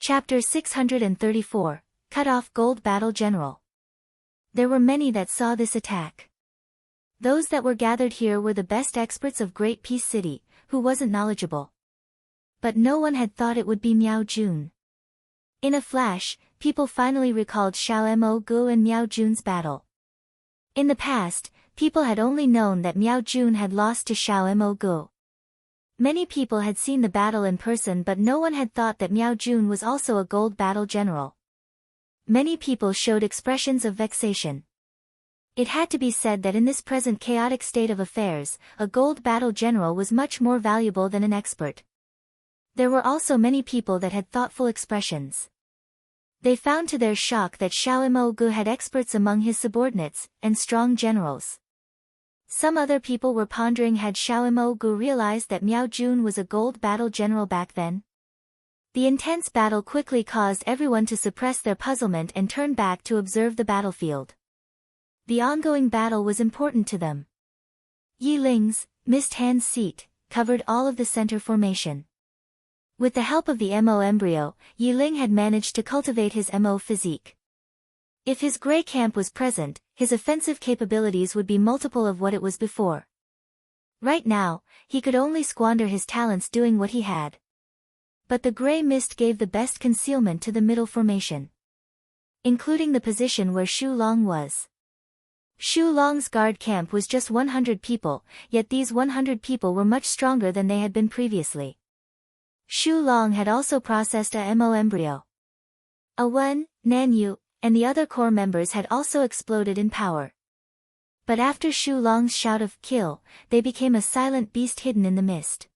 Chapter 634, Cut Off Gold Battle General. There were many that saw this attack. Those that were gathered here were the best experts of Great Peace City, who wasn't knowledgeable. But no one had thought it would be Miao Jun. In a flash, people finally recalled Xiao Mo Gu and Miao Jun's battle. In the past, people had only known that Miao Jun had lost to Xiao Mo Gu. Many people had seen the battle in person, but no one had thought that Miao Jun was also a gold battle general. Many people showed expressions of vexation. It had to be said that in this present chaotic state of affairs, a gold battle general was much more valuable than an expert. There were also many people that had thoughtful expressions. They found to their shock that Xiao Mo Gu had experts among his subordinates, and strong generals. Some other people were pondering, had Xiao Mo Gu realized that Miao Jun was a gold battle general back then? The intense battle quickly caused everyone to suppress their puzzlement and turn back to observe the battlefield. The ongoing battle was important to them. Yi Ling's mist hand seat covered all of the center formation. With the help of the Mo embryo, Yi Ling had managed to cultivate his Mo physique. If his gray camp was present, his offensive capabilities would be multiple of what it was before. Right now, he could only squander his talents doing what he had. But the gray mist gave the best concealment to the middle formation, including the position where Xu Long was. Xu Long's guard camp was just 100 people, yet these 100 people were much stronger than they had been previously. Xu Long had also processed a Mo embryo. A Wen, Nan Yu, and the other core members had also exploded in power. But after Xu Long's shout of kill, they became a silent beast hidden in the mist.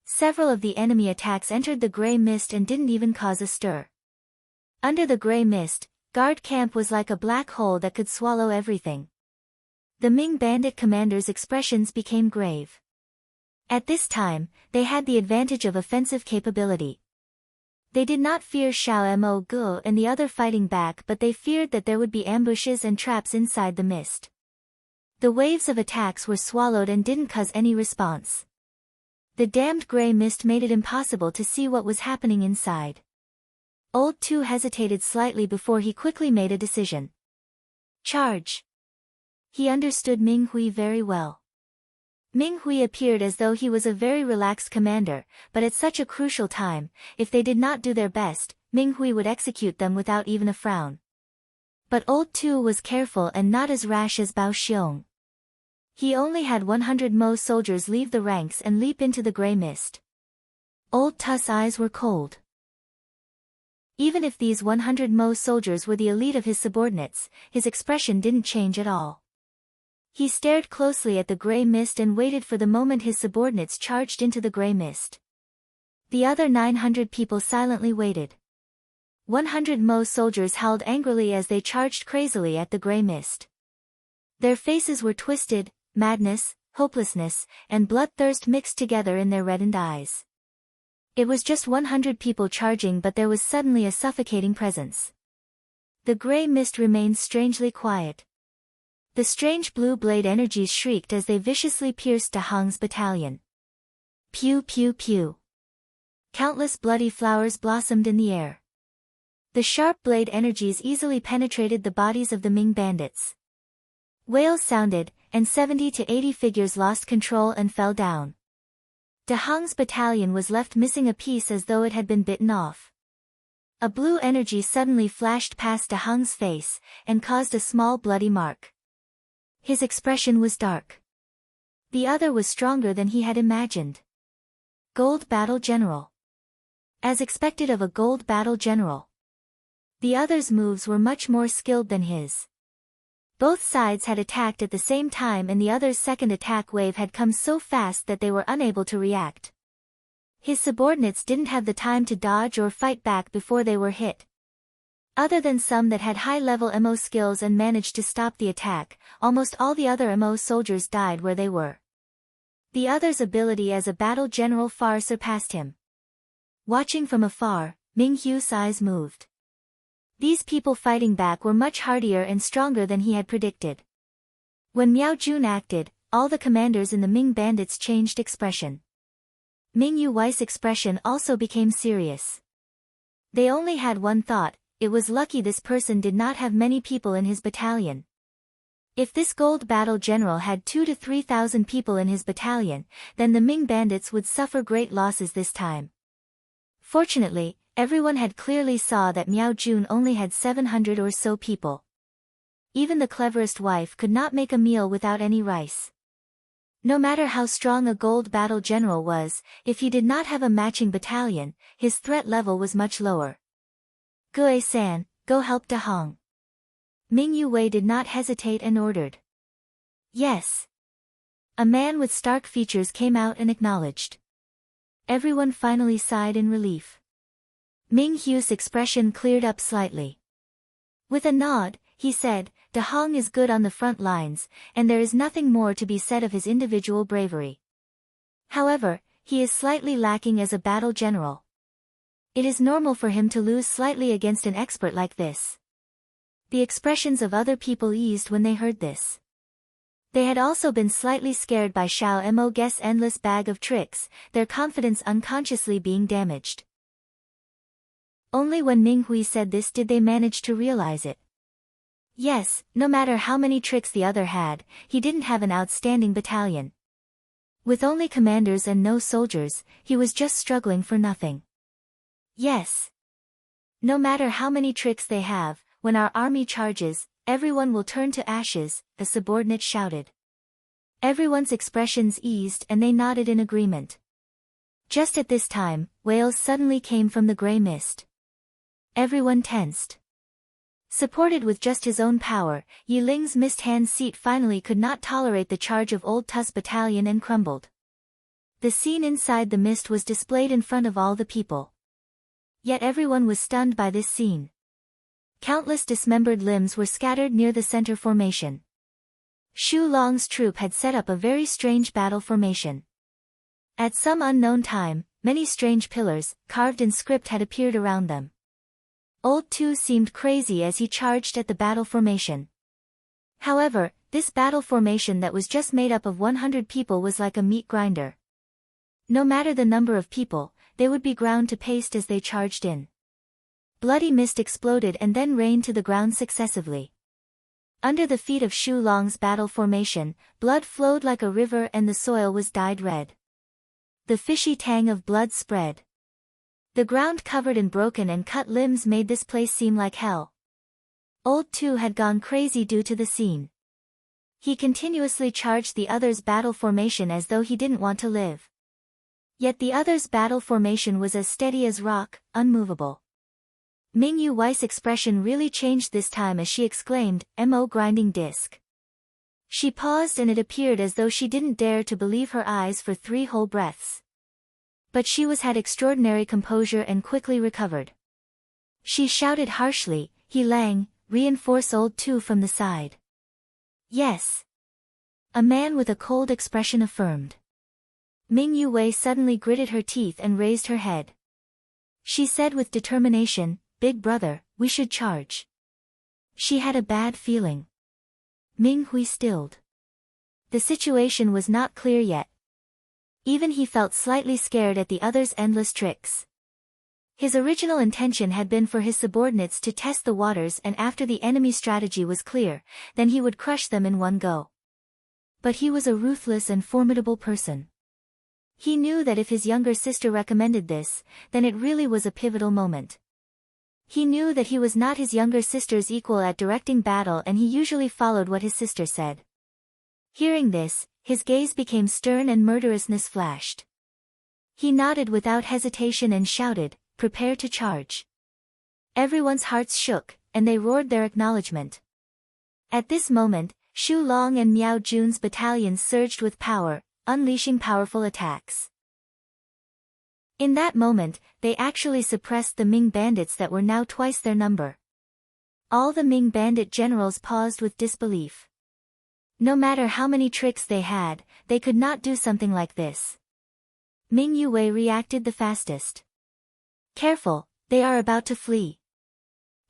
Several of the enemy attacks entered the gray mist and didn't even cause a stir. Under the gray mist, guard camp was like a black hole that could swallow everything. The Ming bandit commanders' expressions became grave. At this time, they had the advantage of offensive capability. They did not fear Xiao Mo Gu and the other fighting back, but they feared that there would be ambushes and traps inside the mist. The waves of attacks were swallowed and didn't cause any response. The damned gray mist made it impossible to see what was happening inside. Old Tu hesitated slightly before he quickly made a decision. Charge! He understood Ming Hui very well. Ming Hui appeared as though he was a very relaxed commander, but at such a crucial time, if they did not do their best, Ming Hui would execute them without even a frown. But Old Tu was careful and not as rash as Bao Xiong. He only had 100 Mo soldiers leave the ranks and leap into the gray mist. Old Tu's eyes were cold. Even if these 100 Mo soldiers were the elite of his subordinates, his expression didn't change at all. He stared closely at the gray mist and waited for the moment his subordinates charged into the gray mist. The other 900 people silently waited. 100 Mo soldiers howled angrily as they charged crazily at the gray mist. Their faces were twisted, madness, hopelessness, and bloodthirst mixed together in their reddened eyes. It was just 100 people charging, but there was suddenly a suffocating presence. The gray mist remained strangely quiet. The strange blue blade energies shrieked as they viciously pierced De Hong's battalion. Pew pew pew. Countless bloody flowers blossomed in the air. The sharp blade energies easily penetrated the bodies of the Ming bandits. Wails sounded, and 70 to 80 figures lost control and fell down. De Hong's battalion was left missing a piece as though it had been bitten off. A blue energy suddenly flashed past De Hong's face, and caused a small bloody mark. His expression was dark. The other was stronger than he had imagined. Gold Battle General. As expected of a gold battle general. The other's moves were much more skilled than his. Both sides had attacked at the same time, and the other's second attack wave had come so fast that they were unable to react. His subordinates didn't have the time to dodge or fight back before they were hit. Other than some that had high-level Mo skills and managed to stop the attack, almost all the other Mo soldiers died where they were. The other's ability as a battle general far surpassed him. Watching from afar, Ming Hu's eyes moved. These people fighting back were much hardier and stronger than he had predicted. When Miao Jun acted, all the commanders in the Ming bandits changed expression. Ming Yu Wei's expression also became serious. They only had one thought: it was lucky this person did not have many people in his battalion. If this gold battle general had 2,000 to 3,000 people in his battalion, then the Ming bandits would suffer great losses this time. Fortunately, everyone had clearly saw that Miao Jun only had 700 or so people. Even the cleverest wife could not make a meal without any rice. No matter how strong a gold battle general was, if he did not have a matching battalion, his threat level was much lower. Gue-san, go help Da Hong. Ming Yue did not hesitate and ordered. Yes. A man with stark features came out and acknowledged. Everyone finally sighed in relief. Ming Hu's expression cleared up slightly. With a nod, he said, Da Hong is good on the front lines, and there is nothing more to be said of his individual bravery. However, he is slightly lacking as a battle general. It is normal for him to lose slightly against an expert like this. The expressions of other people eased when they heard this. They had also been slightly scared by Xiao Mo's endless bag of tricks, their confidence unconsciously being damaged. Only when Ming Hui said this did they manage to realize it. Yes, no matter how many tricks the other had, he didn't have an outstanding battalion. With only commanders and no soldiers, he was just struggling for nothing. Yes. No matter how many tricks they have, when our army charges, everyone will turn to ashes, a subordinate shouted. Everyone's expressions eased and they nodded in agreement. Just at this time, wails suddenly came from the grey mist. Everyone tensed. Supported with just his own power, Yi Ling's mist hand seat finally could not tolerate the charge of Old Tu's battalion and crumbled. The scene inside the mist was displayed in front of all the people. Yet everyone was stunned by this scene. Countless dismembered limbs were scattered near the center formation. Xu Long's troop had set up a very strange battle formation. At some unknown time, many strange pillars, carved in script, had appeared around them. Old Tu seemed crazy as he charged at the battle formation. However, this battle formation that was just made up of 100 people was like a meat grinder. No matter the number of people, they would be ground to paste as they charged in. Bloody mist exploded and then rained to the ground successively. Under the feet of Xu Long's battle formation, blood flowed like a river and the soil was dyed red. The fishy tang of blood spread. The ground covered in broken and cut limbs made this place seem like hell. Old Tu had gone crazy due to the scene. He continuously charged the other's battle formation as though he didn't want to live. Yet the other's battle formation was as steady as rock, unmovable. Ming Yu's expression really changed this time as she exclaimed, "Mo grinding disc." She paused and it appeared as though she didn't dare to believe her eyes for 3 whole breaths. But she had extraordinary composure and quickly recovered. She shouted harshly, "He Lang, reinforce Old Tu from the side." Yes. A man with a cold expression affirmed. Ming Yue suddenly gritted her teeth and raised her head. She said with determination, "Big brother, we should charge." She had a bad feeling. Ming Hui stilled. The situation was not clear yet. Even he felt slightly scared at the other's endless tricks. His original intention had been for his subordinates to test the waters, and after the enemy strategy was clear, then he would crush them in one go. But he was a ruthless and formidable person. He knew that if his younger sister recommended this, then it really was a pivotal moment. He knew that he was not his younger sister's equal at directing battle, and he usually followed what his sister said. Hearing this, his gaze became stern and murderousness flashed. He nodded without hesitation and shouted, "Prepare to charge." Everyone's hearts shook, and they roared their acknowledgement. At this moment, Xu Long and Miao Jun's battalions surged with power, unleashing powerful attacks. In that moment, they actually suppressed the Ming bandits that were now twice their number. All the Ming bandit generals paused with disbelief. No matter how many tricks they had, they could not do something like this. Ming Yue reacted the fastest. "Careful, they are about to flee."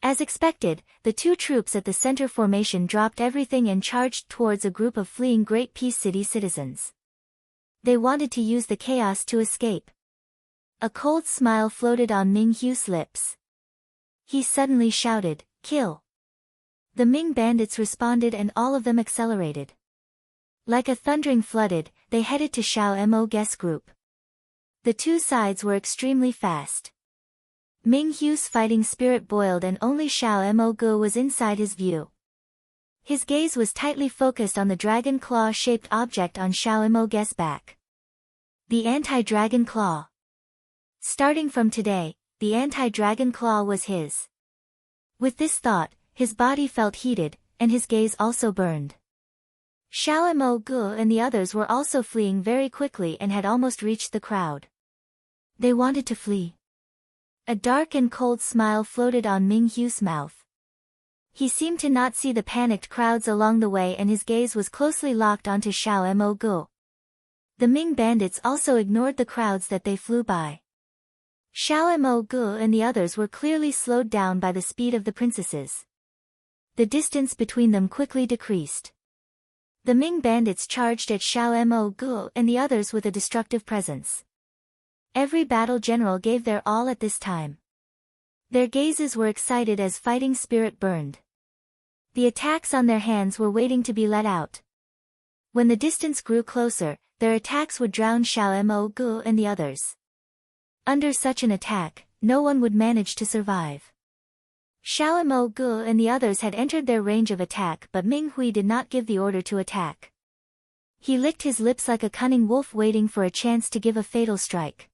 As expected, the 2 troops at the center formation dropped everything and charged towards a group of fleeing Great Peace City citizens. They wanted to use the chaos to escape. A cold smile floated on Ming Hu's lips. He suddenly shouted, "Kill!" The Ming bandits responded and all of them accelerated. Like a thundering flooded, they headed to Xiao Mo guest group. The two sides were extremely fast. Ming Hu's fighting spirit boiled and only Xiao Mo Gu was inside his view. His gaze was tightly focused on the dragon claw-shaped object on Xiao Mo Gu's back. The anti-dragon claw. Starting from today, the anti-dragon claw was his. With this thought, his body felt heated, and his gaze also burned. Xiao Mo Gu and the others were also fleeing very quickly and had almost reached the crowd. They wanted to flee. A dark and cold smile floated on Ming Hu's mouth. He seemed to not see the panicked crowds along the way and his gaze was closely locked onto Xiao Mo Gu. The Ming bandits also ignored the crowds that they flew by. Xiao Mo Gu and the others were clearly slowed down by the speed of the princesses. The distance between them quickly decreased. The Ming bandits charged at Xiao Mo Gu and the others with a destructive presence. Every battle general gave their all at this time. Their gazes were excited as fighting spirit burned. The attacks on their hands were waiting to be let out. When the distance grew closer, their attacks would drown Xiao Mo Gu and the others. Under such an attack, no one would manage to survive. Xiao Mo Gu and the others had entered their range of attack but Ming Hui did not give the order to attack. He licked his lips like a cunning wolf waiting for a chance to give a fatal strike.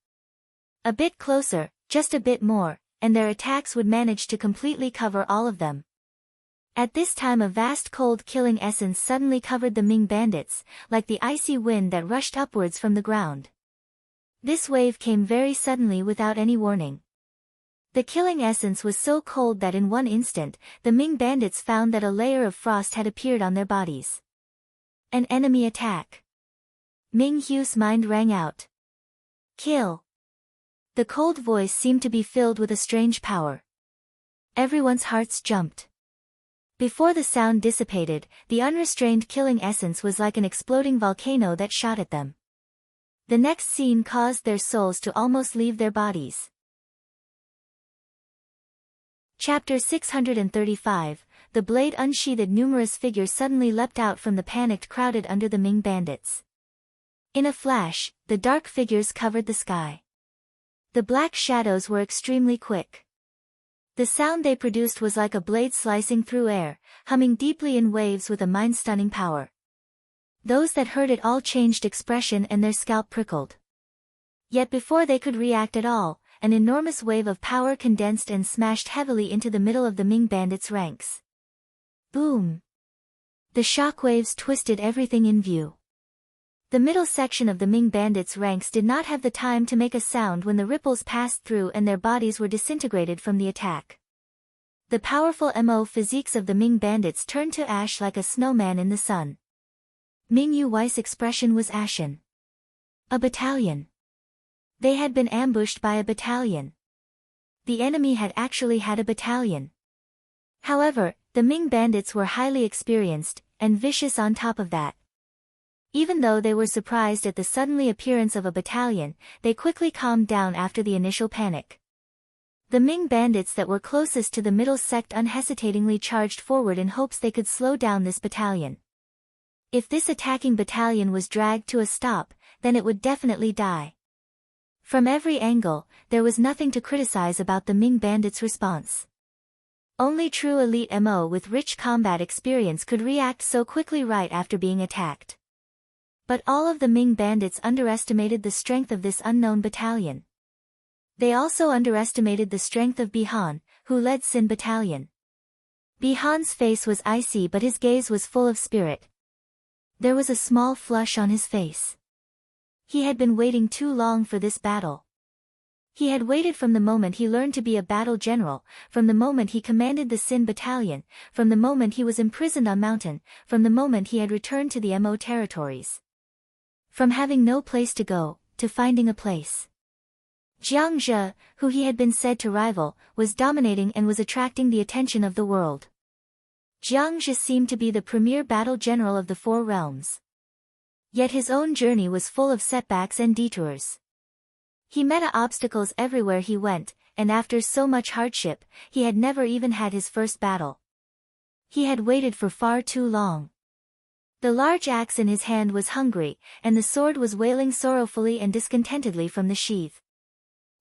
A bit closer, just a bit more, and their attacks would manage to completely cover all of them. At this time a vast cold killing essence suddenly covered the Ming bandits, like the icy wind that rushed upwards from the ground. This wave came very suddenly without any warning. The killing essence was so cold that in one instant, the Ming bandits found that a layer of frost had appeared on their bodies. An enemy attack. Ming Hu's mind rang out. Kill. The cold voice seemed to be filled with a strange power. Everyone's hearts jumped. Before the sound dissipated, the unrestrained killing essence was like an exploding volcano that shot at them. The next scene caused their souls to almost leave their bodies. Chapter 635, The blade unsheathed. Numerous figures suddenly leapt out from the panicked crowded under the Ming bandits. In a flash, the dark figures covered the sky. The black shadows were extremely quick. The sound they produced was like a blade slicing through air, humming deeply in waves with a mind-stunning power. Those that heard it all changed expression and their scalp prickled. Yet before they could react at all, an enormous wave of power condensed and smashed heavily into the middle of the Ming bandits' ranks. Boom! The shockwaves twisted everything in view. The middle section of the Ming bandits' ranks did not have the time to make a sound when the ripples passed through and their bodies were disintegrated from the attack. The powerful Mo physiques of the Ming bandits turned to ash like a snowman in the sun. Ming Yu's expression was ashen. A battalion. They had been ambushed by a battalion. The enemy had actually had a battalion. However, the Ming bandits were highly experienced, and vicious on top of that. Even though they were surprised at the suddenly appearance of a battalion, they quickly calmed down after the initial panic. The Ming bandits that were closest to the middle sect unhesitatingly charged forward in hopes they could slow down this battalion. If this attacking battalion was dragged to a stop, then it would definitely die. From every angle, there was nothing to criticize about the Ming bandits' response. Only true elite Mo with rich combat experience could react so quickly right after being attacked. But all of the Ming bandits underestimated the strength of this unknown battalion. They also underestimated the strength of Bihan, who led Sin battalion. Bihan's face was icy but his gaze was full of spirit. There was a small flush on his face. He had been waiting too long for this battle. He had waited from the moment he learned to be a battle general, from the moment he commanded the Sin battalion, from the moment he was imprisoned on mountain, from the moment he had returned to the Mo territories. From having no place to go, to finding a place. Jiang Zhe, who he had been said to rival, was dominating and was attracting the attention of the world. Jiang Zhe seemed to be the premier battle general of the Four Realms. Yet his own journey was full of setbacks and detours. He met obstacles everywhere he went, and after so much hardship, he had never even had his first battle. He had waited for far too long. The large axe in his hand was hungry, and the sword was wailing sorrowfully and discontentedly from the sheath.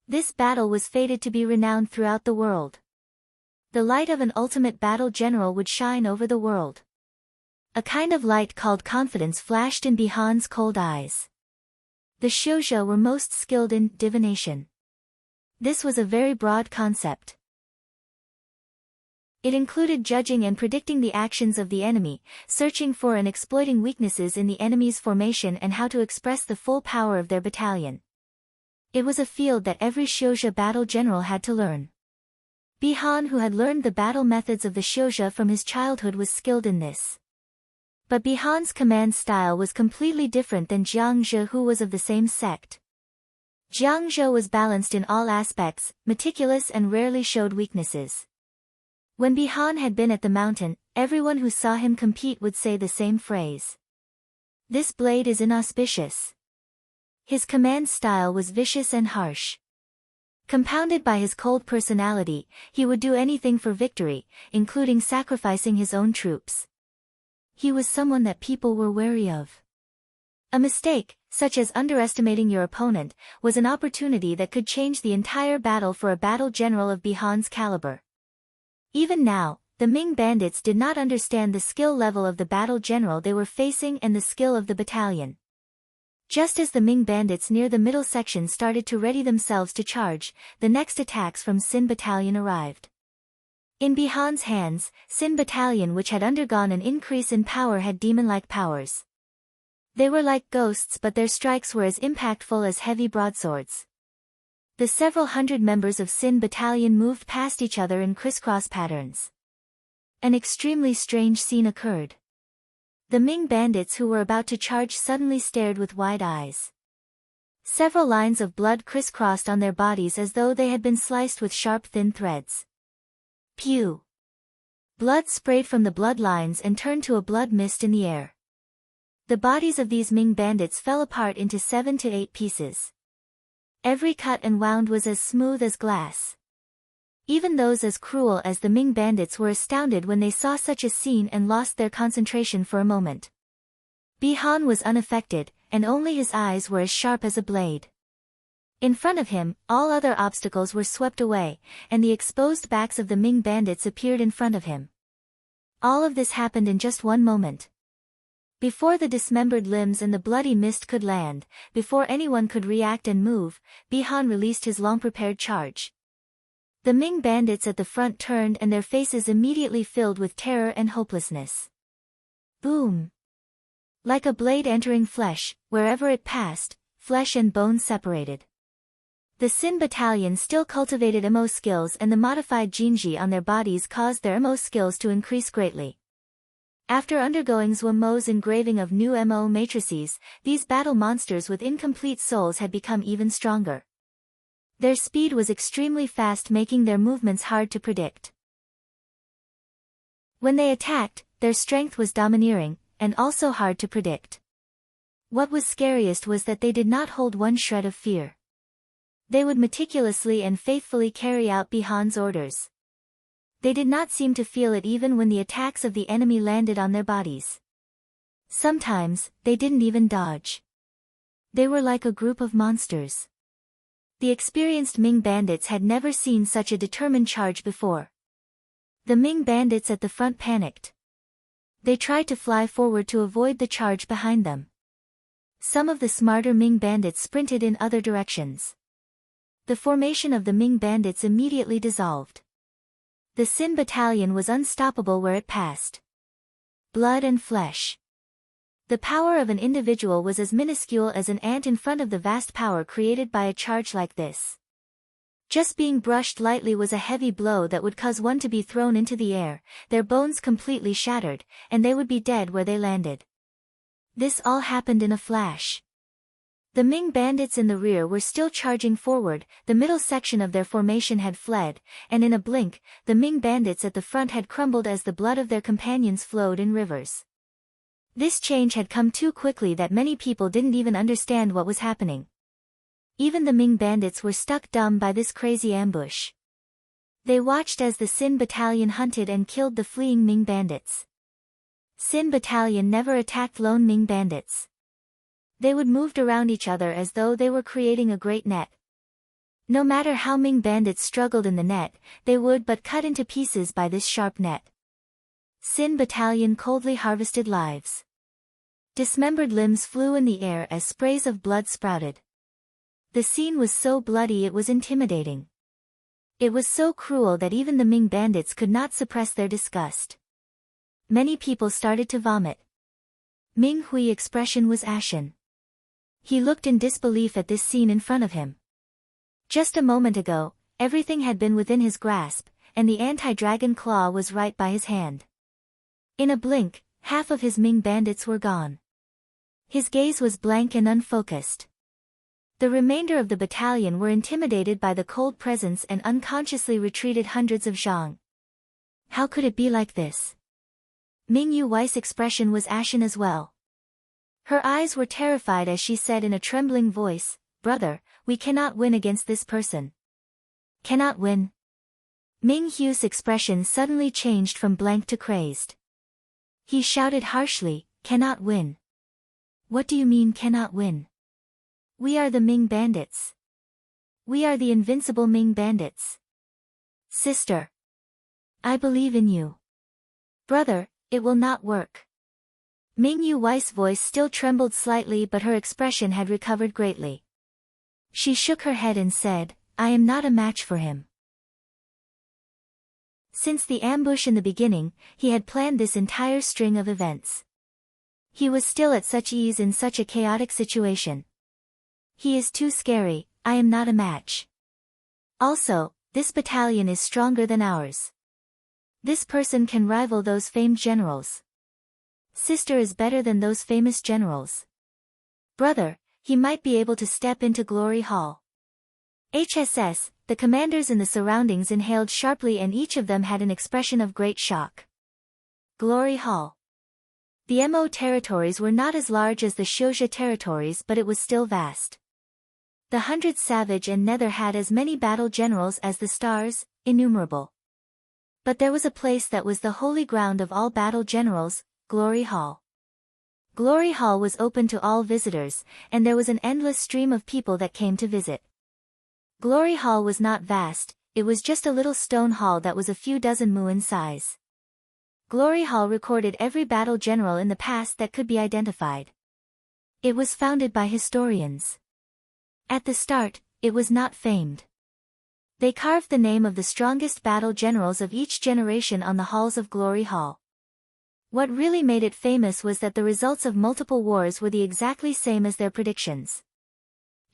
This battle was fated to be renowned throughout the world. The light of an ultimate battle general would shine over the world. A kind of light called confidence flashed in Bihan's cold eyes. The Shouja were most skilled in divination. This was a very broad concept. It included judging and predicting the actions of the enemy, searching for and exploiting weaknesses in the enemy's formation and how to express the full power of their battalion. It was a field that every Shouja battle general had to learn. Bihan, who had learned the battle methods of the Shouja from his childhood, was skilled in this. But Bihan's command style was completely different than Jiang Zhe, who was of the same sect. Jiang Zhe was balanced in all aspects, meticulous, and rarely showed weaknesses. When Bihan had been at the mountain, everyone who saw him compete would say the same phrase. This blade is inauspicious. His command style was vicious and harsh. Compounded by his cold personality, he would do anything for victory, including sacrificing his own troops. He was someone that people were wary of. A mistake, such as underestimating your opponent, was an opportunity that could change the entire battle for a battle general of Bihan's caliber. Even now, the Ming bandits did not understand the skill level of the battle general they were facing and the skill of the battalion. Just as the Ming bandits near the middle section started to ready themselves to charge, the next attacks from Xin Battalion arrived. In Bihan's hands, Xin Battalion, which had undergone an increase in power, had demon-like powers. They were like ghosts, but their strikes were as impactful as heavy broadswords. The several hundred members of Xin Battalion moved past each other in crisscross patterns. An extremely strange scene occurred. The Ming bandits who were about to charge suddenly stared with wide eyes. Several lines of blood crisscrossed on their bodies as though they had been sliced with sharp thin threads. Pew! Blood sprayed from the blood lines and turned to a blood mist in the air. The bodies of these Ming bandits fell apart into 7 to 8 pieces. Every cut and wound was as smooth as glass. Even those as cruel as the Ming bandits were astounded when they saw such a scene and lost their concentration for a moment. Bihan was unaffected, and only his eyes were as sharp as a blade. In front of him, all other obstacles were swept away, and the exposed backs of the Ming bandits appeared in front of him. All of this happened in just one moment. Before the dismembered limbs and the bloody mist could land, before anyone could react and move, Bihan released his long-prepared charge. The Ming bandits at the front turned and their faces immediately filled with terror and hopelessness. Boom! Like a blade entering flesh, wherever it passed, flesh and bone separated. The Xin Battalion still cultivated MO skills, and the modified Jinji on their bodies caused their MO skills to increase greatly. After undergoing Zhuamo's engraving of new MO matrices, these battle monsters with incomplete souls had become even stronger. Their speed was extremely fast, making their movements hard to predict. When they attacked, their strength was domineering, and also hard to predict. What was scariest was that they did not hold one shred of fear. They would meticulously and faithfully carry out Bihan's orders. They did not seem to feel it even when the attacks of the enemy landed on their bodies. Sometimes, they didn't even dodge. They were like a group of monsters. The experienced Ming bandits had never seen such a determined charge before. The Ming bandits at the front panicked. They tried to fly forward to avoid the charge behind them. Some of the smarter Ming bandits sprinted in other directions. The formation of the Ming bandits immediately dissolved. The Xin Battalion was unstoppable where it passed. Blood and flesh. The power of an individual was as minuscule as an ant in front of the vast power created by a charge like this. Just being brushed lightly was a heavy blow that would cause one to be thrown into the air, their bones completely shattered, and they would be dead where they landed. This all happened in a flash. The Ming bandits in the rear were still charging forward, the middle section of their formation had fled, and in a blink, the Ming bandits at the front had crumbled as the blood of their companions flowed in rivers. This change had come too quickly that many people didn't even understand what was happening. Even the Ming bandits were struck dumb by this crazy ambush. They watched as the Sin Battalion hunted and killed the fleeing Ming bandits. Sin Battalion never attacked lone Ming bandits. They would moved around each other as though they were creating a great net. No matter how Ming bandits struggled in the net, they would but cut into pieces by this sharp net. Sin Battalion coldly harvested lives. Dismembered limbs flew in the air as sprays of blood sprouted. The scene was so bloody it was intimidating. It was so cruel that even the Ming bandits could not suppress their disgust. Many people started to vomit. Ming Hui's expression was ashen. He looked in disbelief at this scene in front of him. Just a moment ago, everything had been within his grasp, and the anti-dragon claw was right by his hand. In a blink, half of his Ming bandits were gone. His gaze was blank and unfocused. The remainder of the battalion were intimidated by the cold presence and unconsciously retreated hundreds of zhang. How could it be like this? Ming Yu's expression was ashen as well. Her eyes were terrified as she said in a trembling voice, "Brother, we cannot win against this person." Cannot win? Ming Hu's expression suddenly changed from blank to crazed. He shouted harshly, "Cannot win? What do you mean cannot win? We are the Ming bandits. We are the invincible Ming bandits. Sister, I believe in you. Brother, it will not work." Ming Yu's voice still trembled slightly, but her expression had recovered greatly. She shook her head and said, "I am not a match for him." Since the ambush in the beginning, he had planned this entire string of events. He was still at such ease in such a chaotic situation. He is too scary, I am not a match. Also, this battalion is stronger than ours. This person can rival those famed generals. Sister is better than those famous generals. Brother, he might be able to step into Glory Hall. HSS, the commanders in the surroundings inhaled sharply and each of them had an expression of great shock. Glory Hall. The MO territories were not as large as the Xiuzha territories, but it was still vast. The 100 Savage and Nether had as many battle generals as the stars, innumerable. But there was a place that was the holy ground of all battle generals, Glory Hall. Glory Hall was open to all visitors, and there was an endless stream of people that came to visit. Glory Hall was not vast, it was just a little stone hall that was a few dozen mu in size. Glory Hall recorded every battle general in the past that could be identified. It was founded by historians. At the start, it was not famed. They carved the name of the strongest battle generals of each generation on the halls of Glory Hall. What really made it famous was that the results of multiple wars were the exactly same as their predictions.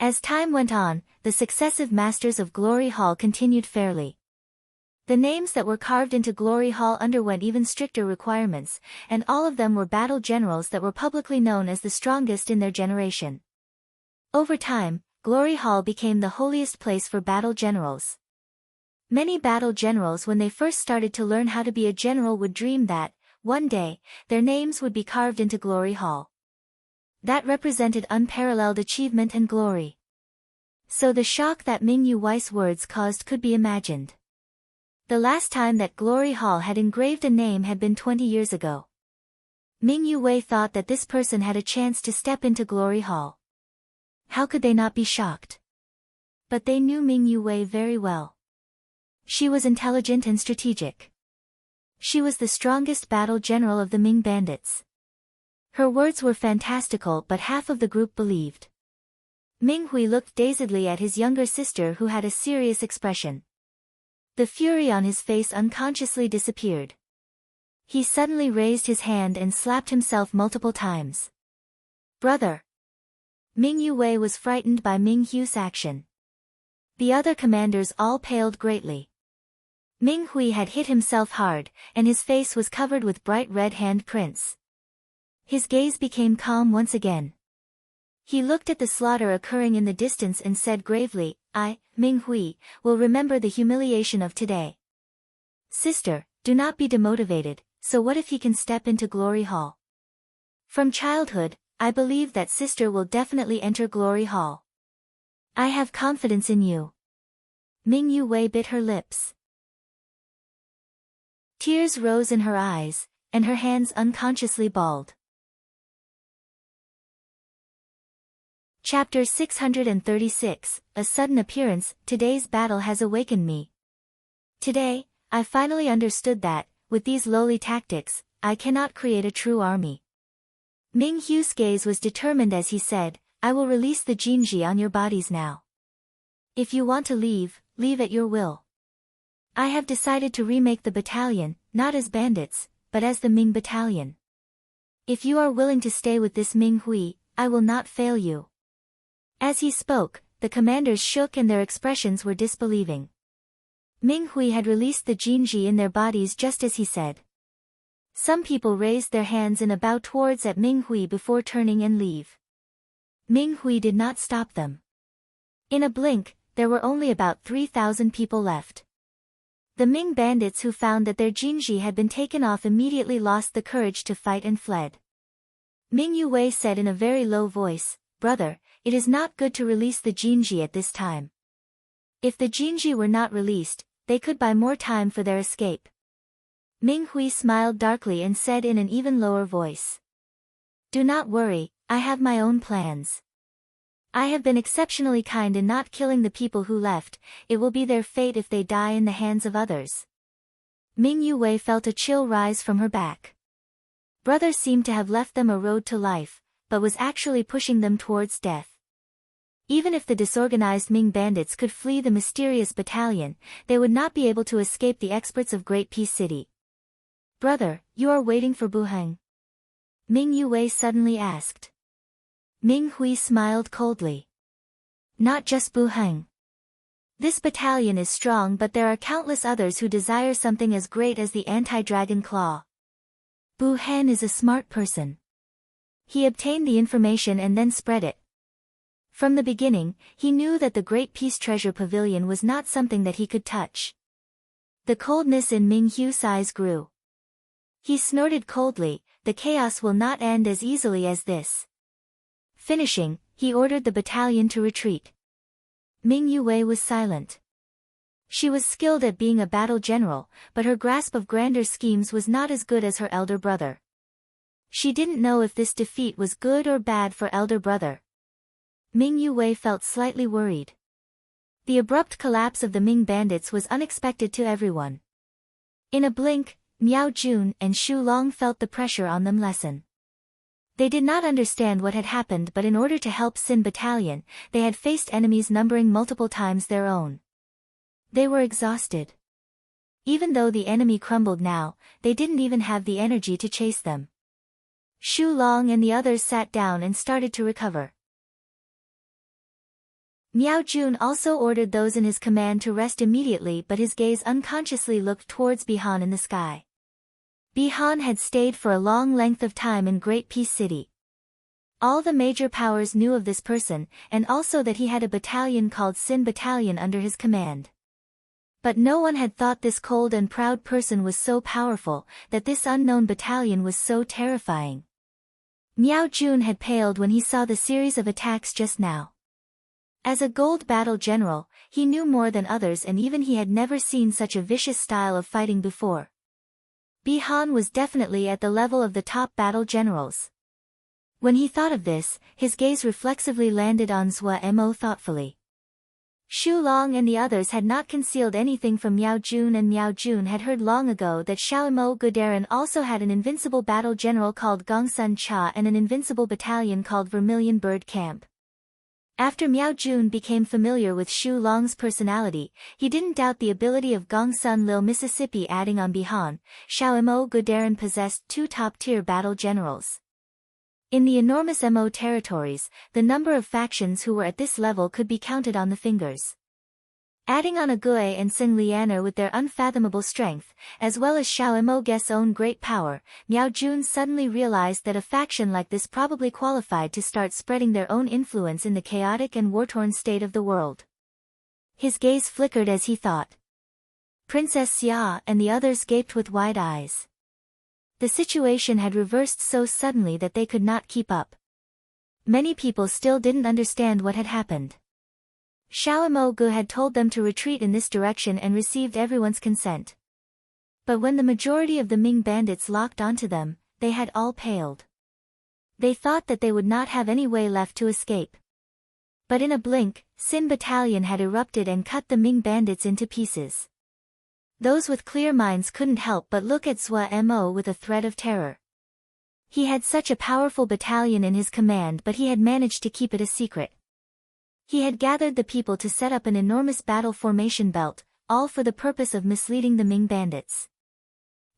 As time went on, the successive masters of Glory Hall continued fairly. The names that were carved into Glory Hall underwent even stricter requirements, and all of them were battle generals that were publicly known as the strongest in their generation. Over time, Glory Hall became the holiest place for battle generals. Many battle generals when they first started to learn how to be a general would dream that, one day, their names would be carved into Glory Hall. That represented unparalleled achievement and glory. So the shock that Ming Yu's words caused could be imagined. The last time that Glory Hall had engraved a name had been 20 years ago. Ming Yu thought that this person had a chance to step into Glory Hall. How could they not be shocked? But they knew Ming Yu very well. She was intelligent and strategic. She was the strongest battle general of the Ming bandits. Her words were fantastical, but half of the group believed. Ming Hui looked dazedly at his younger sister who had a serious expression. The fury on his face unconsciously disappeared. He suddenly raised his hand and slapped himself multiple times. "Brother!" Ming Yu was frightened by Ming Hu's action. The other commanders all paled greatly. Ming Hui had hit himself hard, and his face was covered with bright red hand prints. His gaze became calm once again. He looked at the slaughter occurring in the distance and said gravely, "I, Ming Hui, will remember the humiliation of today." Sister, do not be demotivated, so what if he can step into Glory Hall? From childhood, I believe that sister will definitely enter Glory Hall. I have confidence in you. Ming Yue bit her lips. Tears rose in her eyes, and her hands unconsciously balled. Chapter 636, A Sudden Appearance. Today's battle has awakened me. Today, I finally understood that, with these lowly tactics, I cannot create a true army. Ming Hu's gaze was determined as he said, I will release the Jinji on your bodies now. If you want to leave, leave at your will. I have decided to remake the battalion, not as bandits, but as the Ming Battalion. If you are willing to stay with this Ming Hui, I will not fail you. As he spoke, the commanders shook and their expressions were disbelieving. Ming Hui had released the Jinji in their bodies just as he said. Some people raised their hands in a bow towards at Ming Hui before turning and leave. Ming Hui did not stop them. In a blink, there were only about 3,000 people left. The Ming bandits who found that their Jinji had been taken off immediately lost the courage to fight and fled. Ming Yue said in a very low voice, Brother, it is not good to release the Jinji at this time. If the Jinji were not released, they could buy more time for their escape. Ming Hui smiled darkly and said in an even lower voice. Do not worry, I have my own plans. I have been exceptionally kind in not killing the people who left, it will be their fate if they die in the hands of others. Ming Yue felt a chill rise from her back. Brother seemed to have left them a road to life, but was actually pushing them towards death. Even if the disorganized Ming bandits could flee the mysterious battalion, they would not be able to escape the experts of Great Peace City. Brother, you are waiting for Buheng? Ming Yue suddenly asked. Ming Hui smiled coldly. Not just Buheng. This battalion is strong, but there are countless others who desire something as great as the anti-dragon claw. Buheng is a smart person. He obtained the information and then spread it. From the beginning, he knew that the Great Peace Treasure Pavilion was not something that he could touch. The coldness in Ming Hu's eyes grew. He snorted coldly, the chaos will not end as easily as this. Finishing, he ordered the battalion to retreat. Ming Yue was silent. She was skilled at being a battle general, but her grasp of grander schemes was not as good as her elder brother. She didn't know if this defeat was good or bad for elder brother. Ming Yue felt slightly worried. The abrupt collapse of the Ming bandits was unexpected to everyone. In a blink, Miao Jun and Xu Long felt the pressure on them lessen. They did not understand what had happened, but in order to help Sin Battalion, they had faced enemies numbering multiple times their own. They were exhausted. Even though the enemy crumbled now, they didn't even have the energy to chase them. Xu Long and the others sat down and started to recover. Miao Jun also ordered those in his command to rest immediately, but his gaze unconsciously looked towards Bihan in the sky. Bihan had stayed for a long length of time in Great Peace City. All the major powers knew of this person, and also that he had a battalion called Sin Battalion under his command. But no one had thought this cold and proud person was so powerful, that this unknown battalion was so terrifying. Miao Jun had paled when he saw the series of attacks just now. As a gold battle general, he knew more than others, and even he had never seen such a vicious style of fighting before. Bihan was definitely at the level of the top battle generals. When he thought of this, his gaze reflexively landed on Zhua Mo thoughtfully. Xu Long and the others had not concealed anything from Miao Jun, and Miao Jun had heard long ago that Xiaomo Gudaran also had an invincible battle general called Gongsun Cha and an invincible battalion called Vermilion Bird Camp. After Miao Jun became familiar with Xu Long's personality, he didn't doubt the ability of Gongsun Lil Mississippi. Adding on Bihan, Xiaomo Gudaran possessed two top-tier battle generals. In the enormous Mo territories, the number of factions who were at this level could be counted on the fingers. Adding on Ague and Sing Lianer with their unfathomable strength, as well as Xiao Moge's own great power, Miao Jun suddenly realized that a faction like this probably qualified to start spreading their own influence in the chaotic and war-torn state of the world. His gaze flickered as he thought. Princess Xia and the others gaped with wide eyes. The situation had reversed so suddenly that they could not keep up. Many people still didn't understand what had happened. Xiaomo had told them to retreat in this direction and received everyone's consent. But when the majority of the Ming bandits locked onto them, they had all paled. They thought that they would not have any way left to escape. But in a blink, Sin Battalion had erupted and cut the Ming bandits into pieces. Those with clear minds couldn't help but look at Mo with a threat of terror. He had such a powerful battalion in his command, but he had managed to keep it a secret. He had gathered the people to set up an enormous battle formation belt, all for the purpose of misleading the Ming bandits.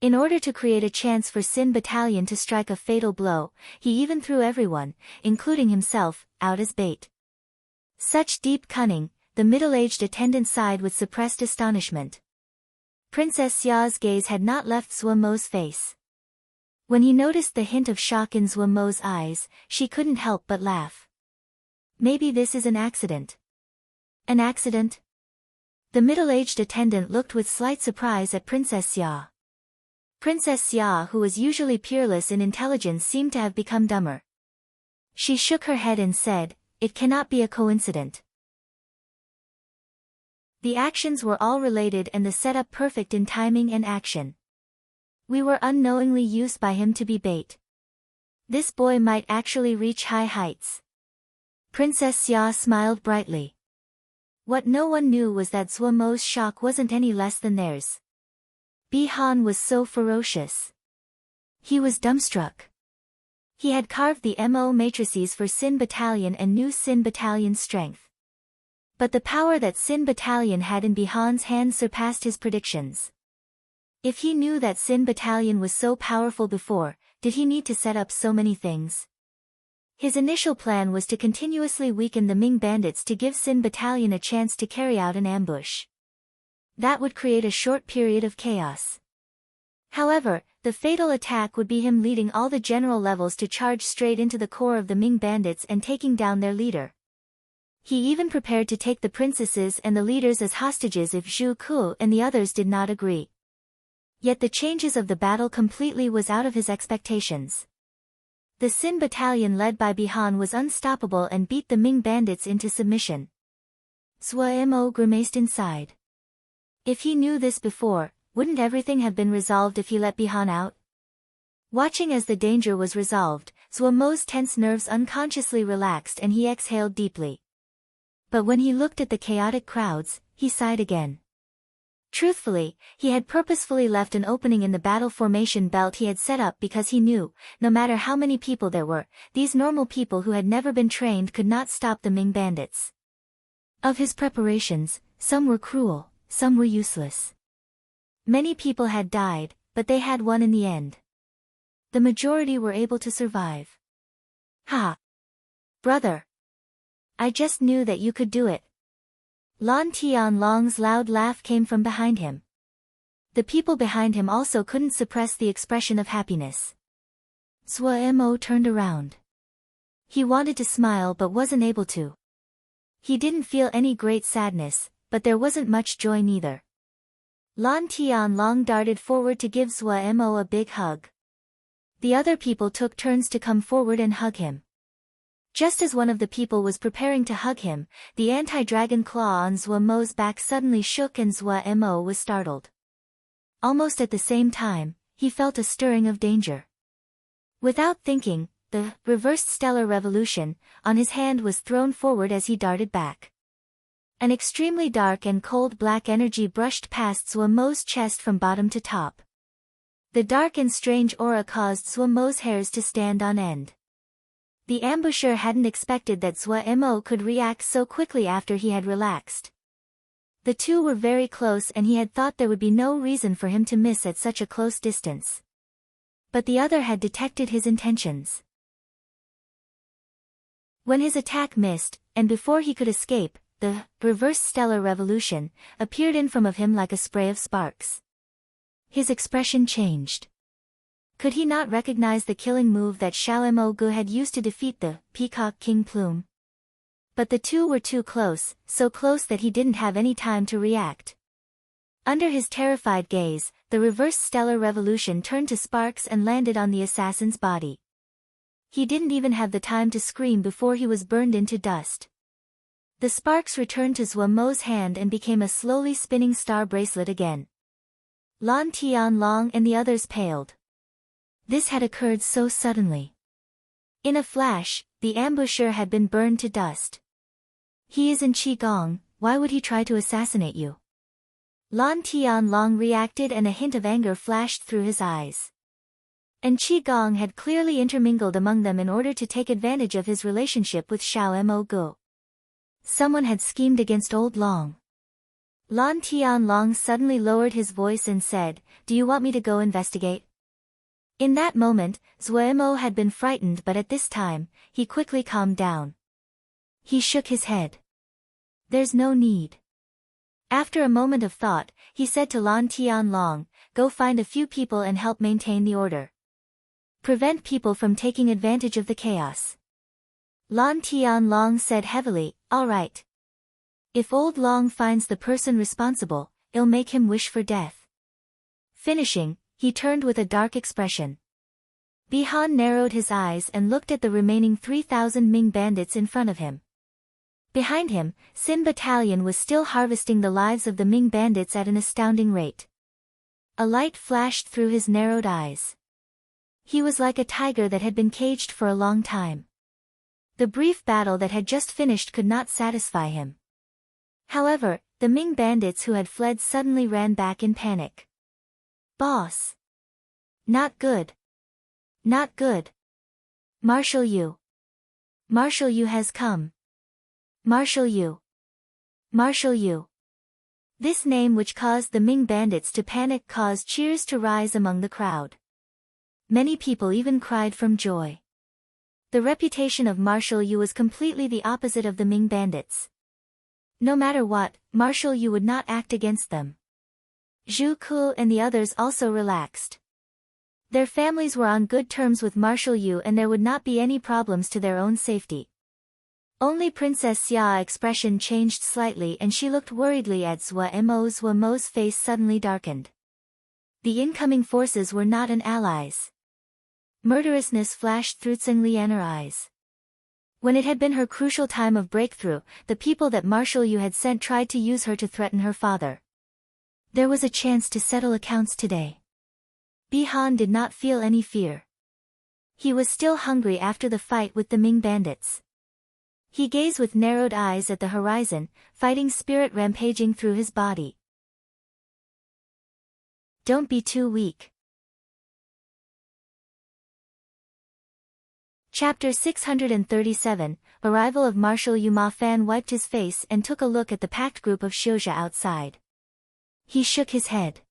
In order to create a chance for Sin Battalion to strike a fatal blow, he even threw everyone, including himself, out as bait. Such deep cunning, the middle-aged attendant sighed with suppressed astonishment. Princess Xia's gaze had not left Mo's face. When he noticed the hint of shock in Mo's eyes, she couldn't help but laugh. Maybe this is an accident. An accident? The middle-aged attendant looked with slight surprise at Princess Xia. Princess Xia, who was usually peerless in intelligence, seemed to have become dumber. She shook her head and said, "It cannot be a coincidence. The actions were all related and the setup perfect in timing and action. We were unknowingly used by him to be bait. This boy might actually reach high heights." Princess Xia smiled brightly. What no one knew was that Mo's shock wasn't any less than theirs. Bihan was so ferocious. He was dumbstruck. He had carved the MO matrices for Sin Battalion and knew Sin Battalion's strength. But the power that Sin Battalion had in Bihan's hands surpassed his predictions. If he knew that Sin Battalion was so powerful before, did he need to set up so many things? His initial plan was to continuously weaken the Ming bandits to give Sin Battalion a chance to carry out an ambush. That would create a short period of chaos. However, the fatal attack would be him leading all the general levels to charge straight into the core of the Ming bandits and taking down their leader. He even prepared to take the princesses and the leaders as hostages if Zhu Ku and the others did not agree. Yet the changes of the battle completely was out of his expectations. The Sin Battalion led by Bihan was unstoppable and beat the Ming bandits into submission. Mo grimaced inside. If he knew this before, wouldn't everything have been resolved if he let Bihan out? Watching as the danger was resolved, Mo's tense nerves unconsciously relaxed and he exhaled deeply. But when he looked at the chaotic crowds, he sighed again. Truthfully, he had purposefully left an opening in the battle formation belt he had set up because he knew, no matter how many people there were, these normal people who had never been trained could not stop the Ming bandits. Of his preparations, some were cruel, some were useless. Many people had died, but they had won in the end. The majority were able to survive. Ha! Brother! I just knew that you could do it. Lan Tianlong's loud laugh came from behind him. The people behind him also couldn't suppress the expression of happiness. Mo turned around. He wanted to smile but wasn't able to. He didn't feel any great sadness, but there wasn't much joy neither. Lan Tianlong darted forward to give Mo a big hug. The other people took turns to come forward and hug him. Just as one of the people was preparing to hug him, the anti-dragon claw on Mo's back suddenly shook and Mo was startled. Almost at the same time, he felt a stirring of danger. Without thinking, the reversed stellar revolution on his hand was thrown forward as he darted back. An extremely dark and cold black energy brushed past Mo's chest from bottom to top. The dark and strange aura caused Mo's hairs to stand on end. The ambusher hadn't expected that Mo could react so quickly after he had relaxed. The two were very close and he had thought there would be no reason for him to miss at such a close distance. But the other had detected his intentions. When his attack missed, and before he could escape, the reverse stellar revolution appeared in front of him like a spray of sparks. His expression changed. Could he not recognize the killing move that Xiao Gu had used to defeat the Peacock King Plume? But the two were too close, so close that he didn't have any time to react. Under his terrified gaze, the reverse stellar revolution turned to sparks and landed on the assassin's body. He didn't even have the time to scream before he was burned into dust. The sparks returned to Zhuo Mo's hand and became a slowly spinning star bracelet again. Lan Tianlong and the others paled. This had occurred so suddenly. In a flash, the ambusher had been burned to dust. He is in Qigong, why would he try to assassinate you? Lan Tianlong reacted and a hint of anger flashed through his eyes. And Qigong had clearly intermingled among them in order to take advantage of his relationship with Xiao Mo Gu. Someone had schemed against Old Long. Lan Tianlong suddenly lowered his voice and said, "Do you want me to go investigate?" In that moment, Zuemo had been frightened, but at this time, he quickly calmed down. He shook his head. "There's no need." After a moment of thought, he said to Lan Tianlong, "Go find a few people and help maintain the order. Prevent people from taking advantage of the chaos." Lan Tianlong said heavily, "All right. If Old Long finds the person responsible, it'll make him wish for death." Finishing, he turned with a dark expression. Bihan narrowed his eyes and looked at the remaining 3,000 Ming bandits in front of him. Behind him, Sin Battalion was still harvesting the lives of the Ming bandits at an astounding rate. A light flashed through his narrowed eyes. He was like a tiger that had been caged for a long time. The brief battle that had just finished could not satisfy him. However, the Ming bandits who had fled suddenly ran back in panic. "Boss! Not good! Not good! Marshal Yu! Marshal Yu has come! Marshal Yu! Marshal Yu!" This name, which caused the Ming bandits to panic, caused cheers to rise among the crowd. Many people even cried from joy. The reputation of Marshal Yu was completely the opposite of the Ming bandits. No matter what, Marshal Yu would not act against them. Zhu Ku and the others also relaxed. Their families were on good terms with Marshal Yu and there would not be any problems to their own safety. Only Princess Xia's expression changed slightly and she looked worriedly at Zuo Mo's face suddenly darkened. The incoming forces were not an allies. Murderousness flashed through Tsing-Lianer eyes. When it had been her crucial time of breakthrough, the people that Marshal Yu had sent tried to use her to threaten her father. There was a chance to settle accounts today. Bihan did not feel any fear. He was still hungry after the fight with the Ming bandits. He gazed with narrowed eyes at the horizon, fighting spirit rampaging through his body. Don't be too weak. Chapter 637, Arrival of Marshal Yu. Ma Fan wiped his face and took a look at the packed group of Xiuzha outside. He shook his head.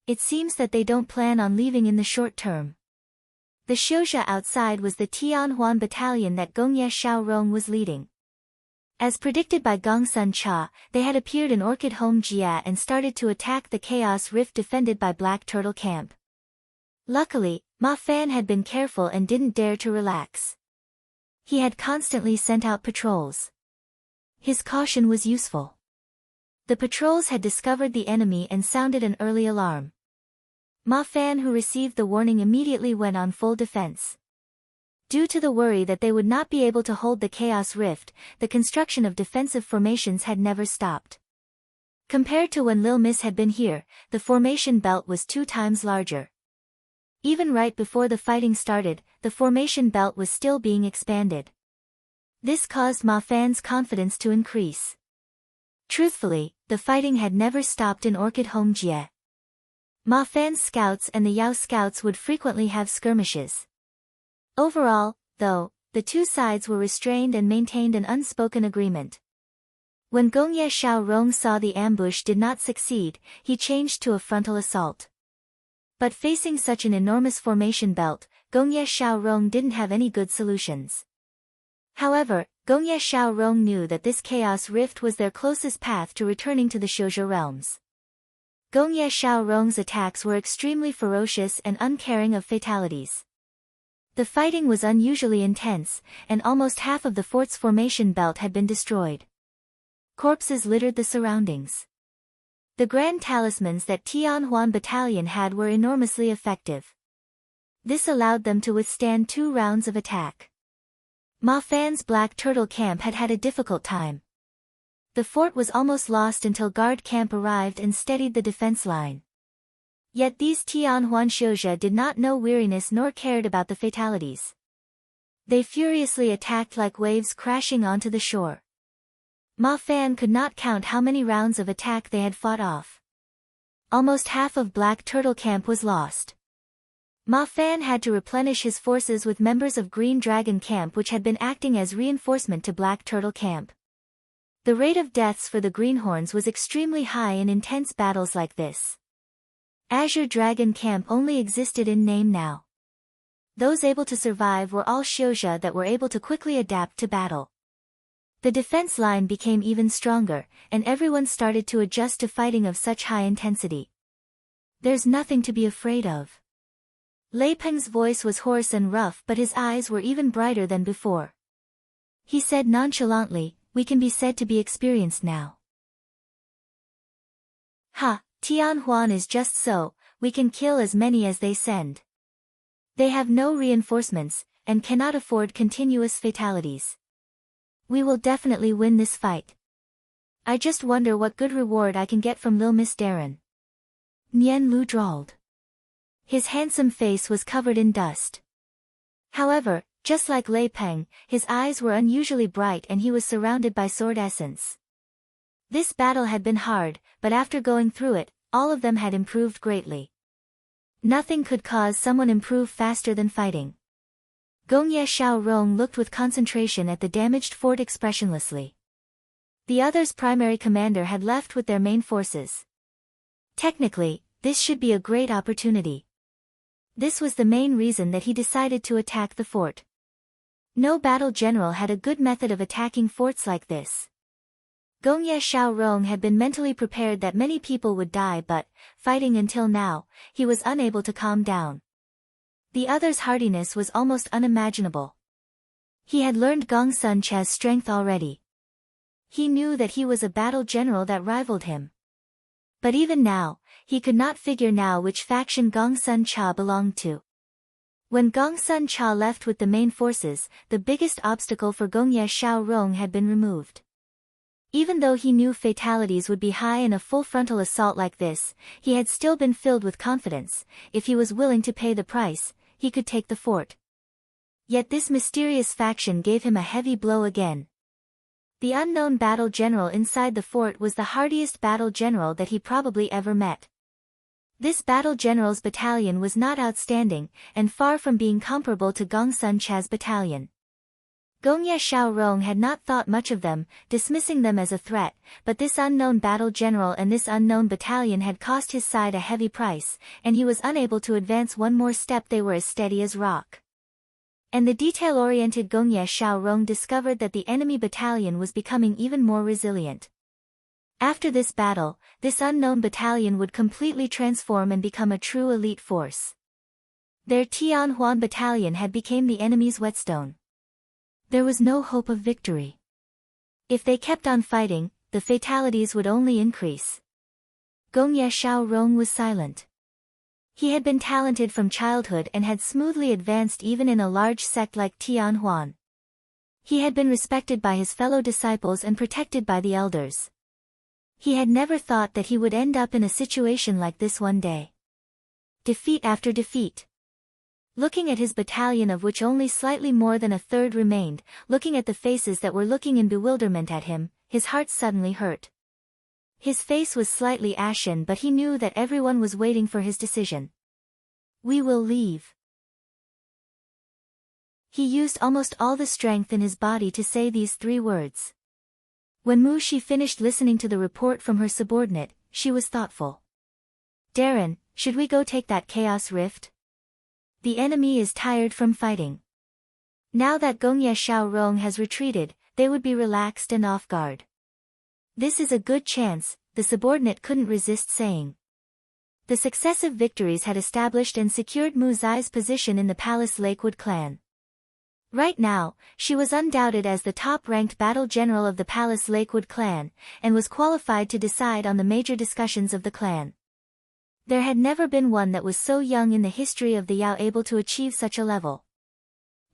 It seems that they don't plan on leaving in the short term. The Xiuzha outside was the Tianhuan battalion that Gongye Xiaorong was leading. As predicted by Gongsun Cha, they had appeared in Orchid Home Jia and started to attack the Chaos Rift defended by Black Turtle Camp. Luckily, Ma Fan had been careful and didn't dare to relax. He had constantly sent out patrols. His caution was useful. The patrols had discovered the enemy and sounded an early alarm. Ma Fan, who received the warning, immediately went on full defense. Due to the worry that they would not be able to hold the Chaos Rift, the construction of defensive formations had never stopped. Compared to when Lil Miss had been here, the formation belt was 2 times larger. Even right before the fighting started, the formation belt was still being expanded. This caused Ma Fan's confidence to increase. Truthfully, the fighting had never stopped in Orchid Home Jie. Ma Fan's scouts and the Yao scouts would frequently have skirmishes. Overall, though, the two sides were restrained and maintained an unspoken agreement. When Gongye Xiaorong saw the ambush did not succeed, he changed to a frontal assault. But facing such an enormous formation belt, Gongye Xiaorong didn't have any good solutions. However, Gongye Xiaorong knew that this Chaos Rift was their closest path to returning to the Xiuzha realms. Gongye Xiaorong's attacks were extremely ferocious and uncaring of fatalities. The fighting was unusually intense, and almost half of the fort's formation belt had been destroyed. Corpses littered the surroundings. The grand talismans that Tianhuan Battalion had were enormously effective. This allowed them to withstand 2 rounds of attack. Ma Fan's Black Turtle Camp had had a difficult time. The fort was almost lost until guard camp arrived and steadied the defense line. Yet these Tianhuan Xiuzhe did not know weariness nor cared about the fatalities. They furiously attacked like waves crashing onto the shore. Ma Fan could not count how many rounds of attack they had fought off. Almost half of Black Turtle Camp was lost. Ma Fan had to replenish his forces with members of Green Dragon Camp which had been acting as reinforcement to Black Turtle Camp. The rate of deaths for the Greenhorns was extremely high in intense battles like this. Azure Dragon Camp only existed in name now. Those able to survive were all Xiuzhe that were able to quickly adapt to battle. The defense line became even stronger, and everyone started to adjust to fighting of such high intensity. There's nothing to be afraid of. Lei Peng's voice was hoarse and rough, but his eyes were even brighter than before. He said nonchalantly, "We can be said to be experienced now." "Ha, Tianhuan is just so, we can kill as many as they send. They have no reinforcements, and cannot afford continuous fatalities. We will definitely win this fight. I just wonder what good reward I can get from Lil Miss Darren." Nian Lu drawled. His handsome face was covered in dust. However, just like Lei Peng, his eyes were unusually bright and he was surrounded by sword essence. This battle had been hard, but after going through it, all of them had improved greatly. Nothing could cause someone improve faster than fighting. Gongye Xiaorong looked with concentration at the damaged fort expressionlessly. The other's primary commander had left with their main forces. Technically, this should be a great opportunity. This was the main reason that he decided to attack the fort. No battle general had a good method of attacking forts like this. Gongye Xiaorong had been mentally prepared that many people would die, but, fighting until now, he was unable to calm down. The other's hardiness was almost unimaginable. He had learned Gong Sun Cha's strength already. He knew that he was a battle general that rivaled him. But even now, he could not figure now which faction Gong Sun Cha belonged to. When Gong Sun Cha left with the main forces, the biggest obstacle for Gongye Xiaorong had been removed. Even though he knew fatalities would be high in a full frontal assault like this, he had still been filled with confidence. If he was willing to pay the price, he could take the fort. Yet this mysterious faction gave him a heavy blow again. The unknown battle general inside the fort was the hardiest battle general that he probably ever met. This battle general's battalion was not outstanding, and far from being comparable to Gong Sun Cha's battalion. Gongye Xiaorong had not thought much of them, dismissing them as a threat, but this unknown battle general and this unknown battalion had cost his side a heavy price, and he was unable to advance one more step. They were as steady as rock. And the detail-oriented Gongye Xiaorong discovered that the enemy battalion was becoming even more resilient. After this battle, this unknown battalion would completely transform and become a true elite force. Their Tianhuan battalion had become the enemy's whetstone. There was no hope of victory. If they kept on fighting, the fatalities would only increase. Gongye Xiaorong was silent. He had been talented from childhood and had smoothly advanced even in a large sect like Tianhuan. He had been respected by his fellow disciples and protected by the elders. He had never thought that he would end up in a situation like this one day. Defeat after defeat. Looking at his battalion, of which only slightly more than a third remained, looking at the faces that were looking in bewilderment at him, his heart suddenly hurt. His face was slightly ashen, but he knew that everyone was waiting for his decision. "We will leave." He used almost all the strength in his body to say these 3 words. When Mu Shi finished listening to the report from her subordinate, she was thoughtful. "Darren, should we go take that chaos rift? The enemy is tired from fighting. Now that Gongye Xiaorong has retreated, they would be relaxed and off guard." "This is a good chance," the subordinate couldn't resist saying. The successive victories had established and secured Mu Zai's position in the Palace Lakewood clan. Right now, she was undoubted as the top-ranked battle general of the Palace Lakewood clan, and was qualified to decide on the major discussions of the clan. There had never been one that was so young in the history of the Yao able to achieve such a level.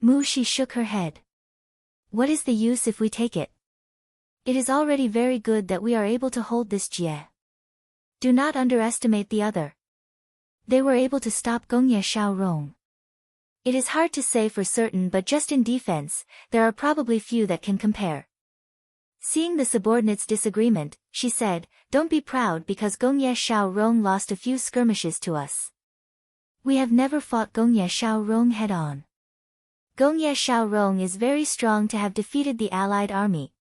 Mu Shi shook her head. "What is the use if we take it? It is already very good that we are able to hold this Jie. Do not underestimate the other. They were able to stop Gongye Xiaorong. It is hard to say for certain, but just in defense, there are probably few that can compare. Seeing the subordinates' disagreement, she said, "Don't be proud because Gongye Xiaorong lost a few skirmishes to us. We have never fought Gongye Xiaorong head-on. Gongye Xiaorong is very strong to have defeated the allied army."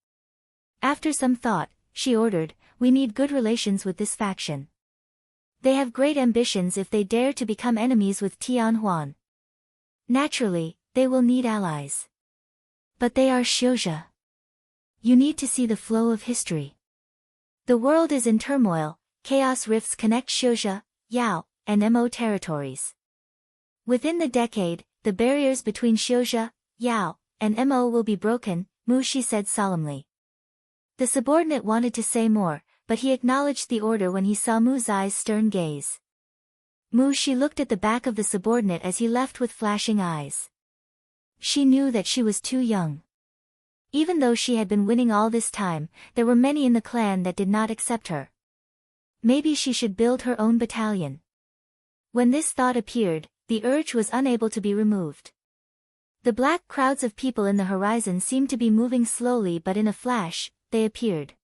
After some thought, she ordered, "We need good relations with this faction. They have great ambitions if they dare to become enemies with Tianhuan. Naturally, they will need allies. But they are Xiuzhe. You need to see the flow of history. The world is in turmoil, chaos rifts connect Xiuzhe, Yao, and Mo territories. Within the decade, the barriers between Xiuzhe, Yao, and Mo will be broken," Mu Shi said solemnly. The subordinate wanted to say more, but he acknowledged the order when he saw Mu Zai's stern gaze. Mu Shi looked at the back of the subordinate as he left with flashing eyes. She knew that she was too young. Even though she had been winning all this time, there were many in the clan that did not accept her. Maybe she should build her own battalion. When this thought appeared, the urge was unable to be removed. The black crowds of people in the horizon seemed to be moving slowly, but in a flash, they appeared.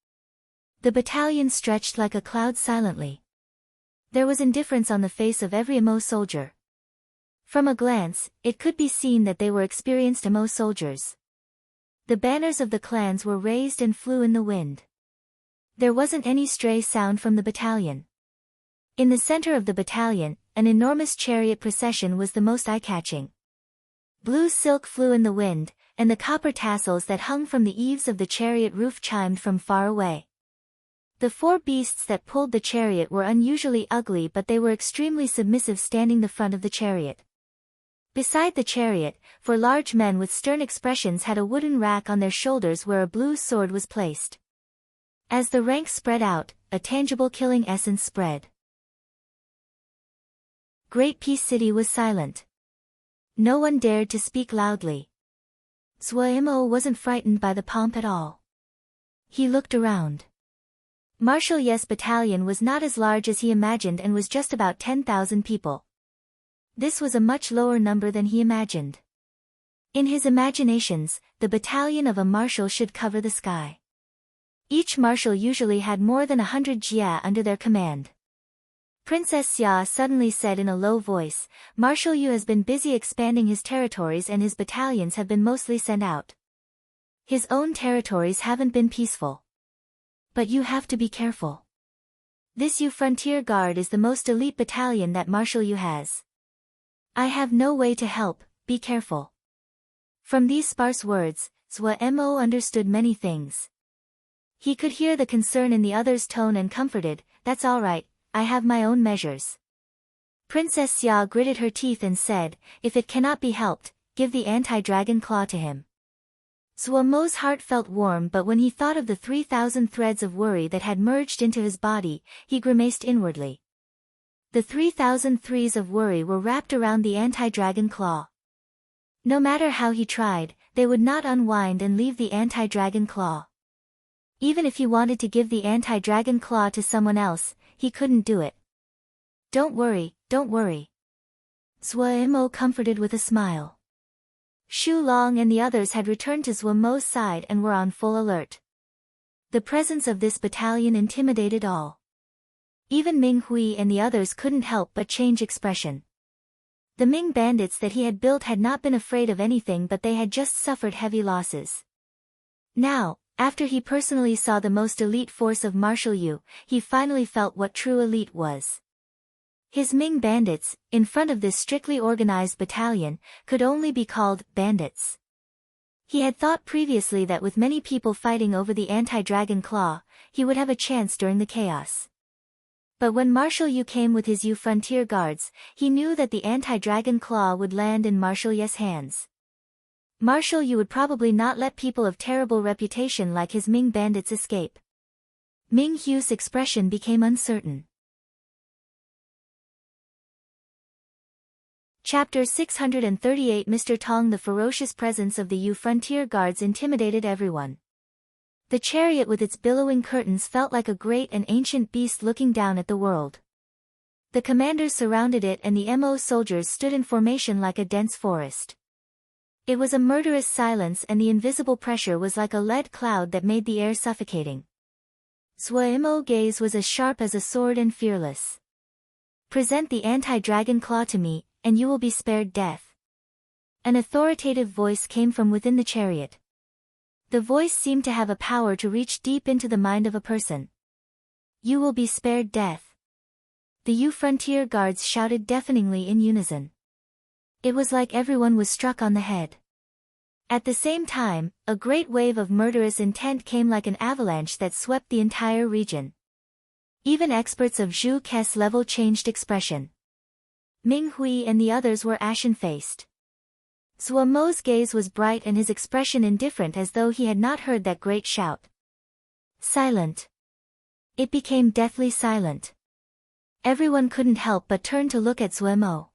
The battalion stretched like a cloud silently. There was indifference on the face of every Mo soldier. From a glance, it could be seen that they were experienced Mo soldiers. The banners of the clans were raised and flew in the wind. There wasn't any stray sound from the battalion. In the center of the battalion, an enormous chariot procession was the most eye-catching. Blue silk flew in the wind, and the copper tassels that hung from the eaves of the chariot roof chimed from far away. The four beasts that pulled the chariot were unusually ugly, but they were extremely submissive, standing the front of the chariot. Beside the chariot, four large men with stern expressions had a wooden rack on their shoulders where a blue sword was placed. As the ranks spread out, a tangible killing essence spread. Great Peace City was silent. No one dared to speak loudly. Zhuo wasn't frightened by the pomp at all. He looked around. Marshal Ye's battalion was not as large as he imagined and was just about 10,000 people. This was a much lower number than he imagined. In his imaginations, the battalion of a marshal should cover the sky. Each marshal usually had more than 100 jia under their command. Princess Xia suddenly said in a low voice, "Marshal Yu has been busy expanding his territories and his battalions have been mostly sent out. His own territories haven't been peaceful. But you have to be careful. This Yu Frontier Guard is the most elite battalion that Marshal Yu has. I have no way to help, be careful." From these sparse words, Zhuo understood many things. He could hear the concern in the other's tone and comforted, "That's all right, I have my own measures." Princess Xia gritted her teeth and said, "If it cannot be helped, give the anti-dragon claw to him." Zhuo's heart felt warm, but when he thought of the 3,000 threads of worry that had merged into his body, he grimaced inwardly. The 3,000 threads of worry were wrapped around the anti-dragon claw. No matter how he tried, they would not unwind and leave the anti-dragon claw. Even if he wanted to give the anti-dragon claw to someone else, he couldn't do it. Don't worry, don't worry." Zhuo comforted with a smile. Xu Long and the others had returned to Zhuo's side and were on full alert. The presence of this battalion intimidated all. Even Ming Hui and the others couldn't help but change expression. The Ming bandits that he had built had not been afraid of anything, but they had just suffered heavy losses. Now, after he personally saw the most elite force of Marshal Yu, he finally felt what true elite was. His Ming bandits, in front of this strictly organized battalion, could only be called bandits. He had thought previously that with many people fighting over the anti-dragon claw, he would have a chance during the chaos. But when Marshal Yu came with his Yu Frontier Guards, he knew that the anti-dragon claw would land in Marshal Ye's hands. Marshal Yu would probably not let people of terrible reputation like his Ming bandits escape. Ming Hu's expression became uncertain. Chapter 638 Mr. Tong. The ferocious presence of the Yu Frontier Guards intimidated everyone. The chariot with its billowing curtains felt like a great and ancient beast looking down at the world. The commanders surrounded it and the Mo soldiers stood in formation like a dense forest. It was a murderous silence and the invisible pressure was like a lead cloud that made the air suffocating. Mo gaze was as sharp as a sword and fearless. Present the anti-dragon claw to me, and you will be spared death. An authoritative voice came from within the chariot. The voice seemed to have a power to reach deep into the mind of a person. You will be spared death. The Yu frontier guards shouted deafeningly in unison. It was like everyone was struck on the head. At the same time, a great wave of murderous intent came like an avalanche that swept the entire region. Even experts of Zhu Ke's level changed expression. Ming Hui and the others were ashen-faced. Zhuo Mo's gaze was bright and his expression indifferent as though he had not heard that great shout. Silent. It became deathly silent. Everyone couldn't help but turn to look at Zhuo Mo.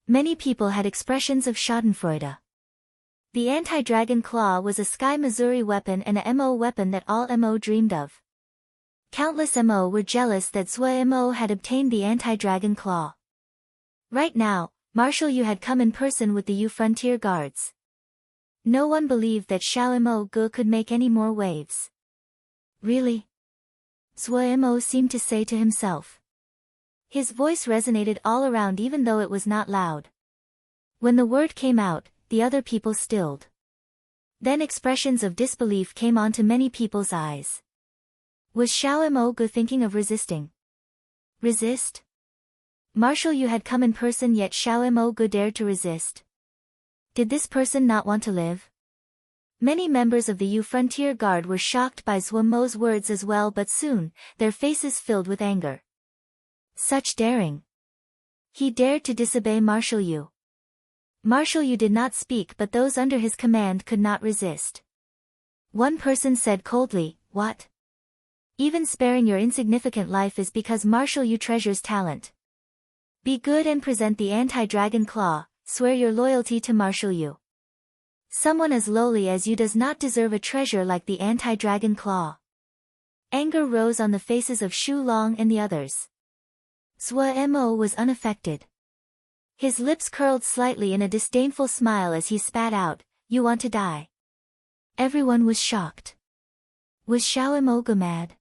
Many people had expressions of schadenfreude. The anti-dragon claw was a Sky Missouri weapon and a Mo weapon that all Mo dreamed of. Countless Mo were jealous that Zhuo Mo had obtained the anti-dragon claw. Right now, Marshal Yu had come in person with the Yu frontier guards. No one believed that Xiao Mo Gu could make any more waves. Really? Zhuo Mo seemed to say to himself. His voice resonated all around even though it was not loud. When the word came out, the other people stilled. Then expressions of disbelief came onto many people's eyes. Was Xiao Mo Gu thinking of resisting? Resist? Marshal Yu had come in person yet Xiao Mo Gu dared to resist. Did this person not want to live? Many members of the Yu Frontier Guard were shocked by Zhuo Mo's words as well but soon, their faces filled with anger. Such daring! He dared to disobey Marshal Yu. Marshal Yu did not speak but those under his command could not resist. One person said coldly, "What? Even sparing your insignificant life is because Marshal Yu treasures talent. Be good and present the anti-dragon claw, swear your loyalty to Marshal Yu. Someone as lowly as you does not deserve a treasure like the anti-dragon claw." Anger rose on the faces of Shu Long and the others. Zhuo Mo was unaffected. His lips curled slightly in a disdainful smile as he spat out, "You want to die." Everyone was shocked. Was Xiao Mo Gu mad?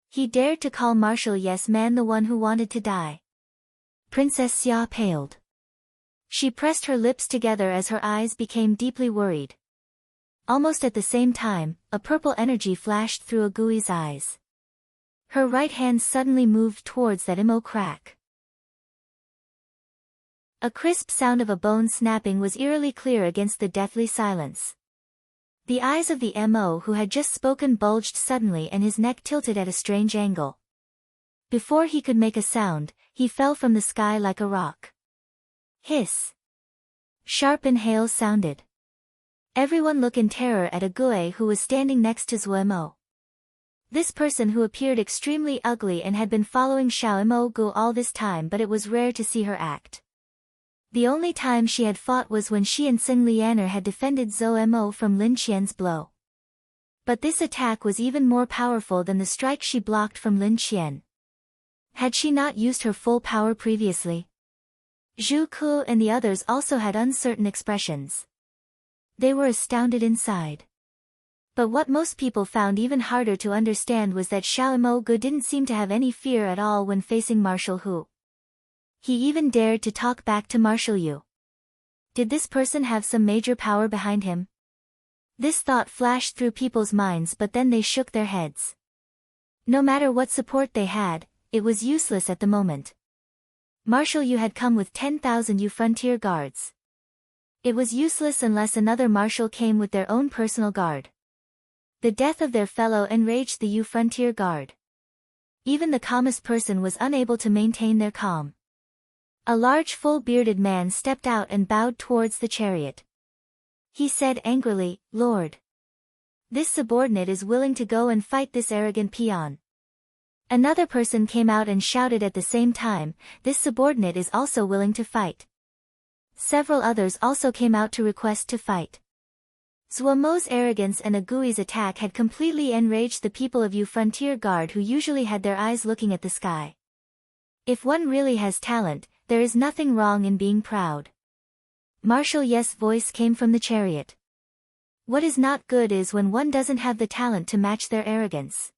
He dared to call Marshal Yes Man the one who wanted to die. Princess Xia paled. She pressed her lips together as her eyes became deeply worried. Almost at the same time, a purple energy flashed through Agui's eyes. Her right hand suddenly moved towards that Mo crack. A crisp sound of a bone snapping was eerily clear against the deathly silence. The eyes of the Mo who had just spoken bulged suddenly and his neck tilted at a strange angle. Before he could make a sound, he fell from the sky like a rock. Hiss! Sharp inhales sounded. Everyone looked in terror at Ague who was standing next to Zhuo Mo. This person who appeared extremely ugly and had been following Xiao Mo Gu all this time but it was rare to see her act. The only time she had fought was when she and Xing Lianer had defended Zhou Mo from Lin Qian's blow. But this attack was even more powerful than the strike she blocked from Lin Qian. Had she not used her full power previously? Zhu Ku and the others also had uncertain expressions. They were astounded inside. But what most people found even harder to understand was that Xiao Mo Gu didn't seem to have any fear at all when facing Marshal Hu. He even dared to talk back to Marshal Yu. Did this person have some major power behind him? This thought flashed through people's minds but then they shook their heads. No matter what support they had, it was useless at the moment. Marshal Yu had come with 10,000 Yu frontier guards. It was useless unless another marshal came with their own personal guard. The death of their fellow enraged the Yu frontier guard. Even the calmest person was unable to maintain their calm. A large full-bearded man stepped out and bowed towards the chariot. He said angrily, "Lord, this subordinate is willing to go and fight this arrogant peon." Another person came out and shouted at the same time, "This subordinate is also willing to fight." Several others also came out to request to fight. Zuomo's arrogance and Agui's attack had completely enraged the people of Yu Frontier Guard, who usually had their eyes looking at the sky. If one really has talent, there is nothing wrong in being proud. Martial Yes' voice came from the chariot. What is not good is when one doesn't have the talent to match their arrogance.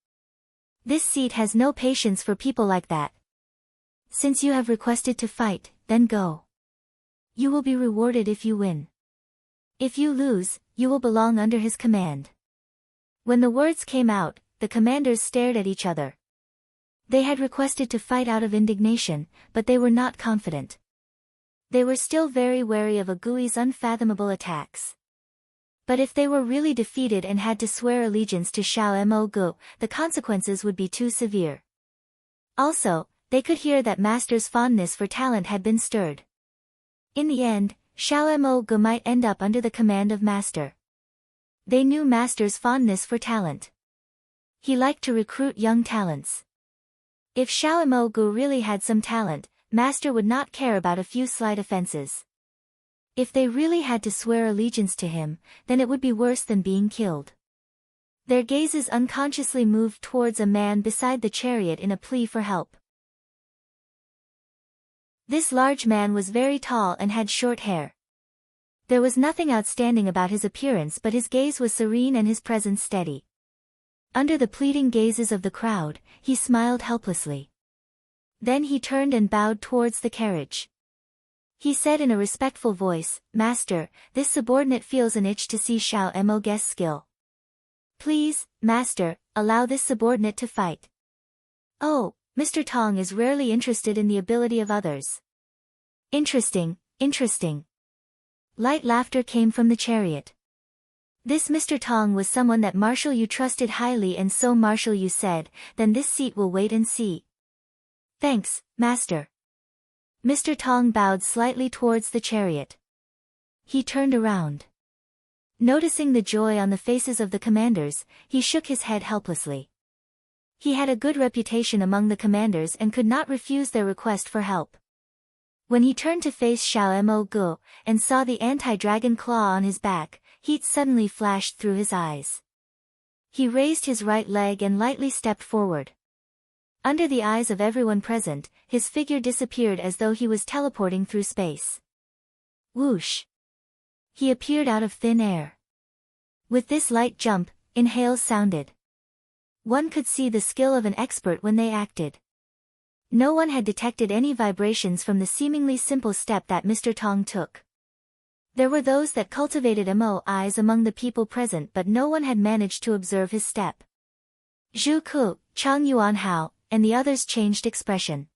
This seat has no patience for people like that. Since you have requested to fight, then go. You will be rewarded if you win. If you lose, you will belong under his command. When the words came out, the commanders stared at each other. They had requested to fight out of indignation, but they were not confident. They were still very wary of Agui's unfathomable attacks. But if they were really defeated and had to swear allegiance to Xiao Mo Gu, the consequences would be too severe. Also, they could hear that Master's fondness for talent had been stirred. In the end, Xiao Mo Gu might end up under the command of Master. They knew Master's fondness for talent. He liked to recruit young talents. If Xiao Mo Gu really had some talent, Master would not care about a few slight offenses. If they really had to swear allegiance to him, then it would be worse than being killed. Their gazes unconsciously moved towards a man beside the chariot in a plea for help. This large man was very tall and had short hair. There was nothing outstanding about his appearance, but his gaze was serene and his presence steady. Under the pleading gazes of the crowd, he smiled helplessly. Then he turned and bowed towards the carriage. He said in a respectful voice, "Master, this subordinate feels an itch to see Xiao Mo Gu's skill. Please, Master, allow this subordinate to fight." "Oh, Mr. Tong is rarely interested in the ability of others." "Interesting, interesting." Light laughter came from the chariot. This Mr. Tong was someone that Marshal Yu trusted highly, and so Marshal Yu said, "Then this seat will wait and see." "Thanks, Master." Mr. Tong bowed slightly towards the chariot. He turned around. Noticing the joy on the faces of the commanders, he shook his head helplessly. He had a good reputation among the commanders and could not refuse their request for help. When he turned to face Xiao Mo Gu, and saw the anti-dragon claw on his back, heat suddenly flashed through his eyes. He raised his right leg and lightly stepped forward. Under the eyes of everyone present, his figure disappeared as though he was teleporting through space. Whoosh! He appeared out of thin air. With this light jump, inhales sounded. One could see the skill of an expert when they acted. No one had detected any vibrations from the seemingly simple step that Mr. Tong took. There were those that cultivated emo eyes among the people present, but no one had managed to observe his step. Zhu Ku, Chang Yuanhao, and the others changed expression.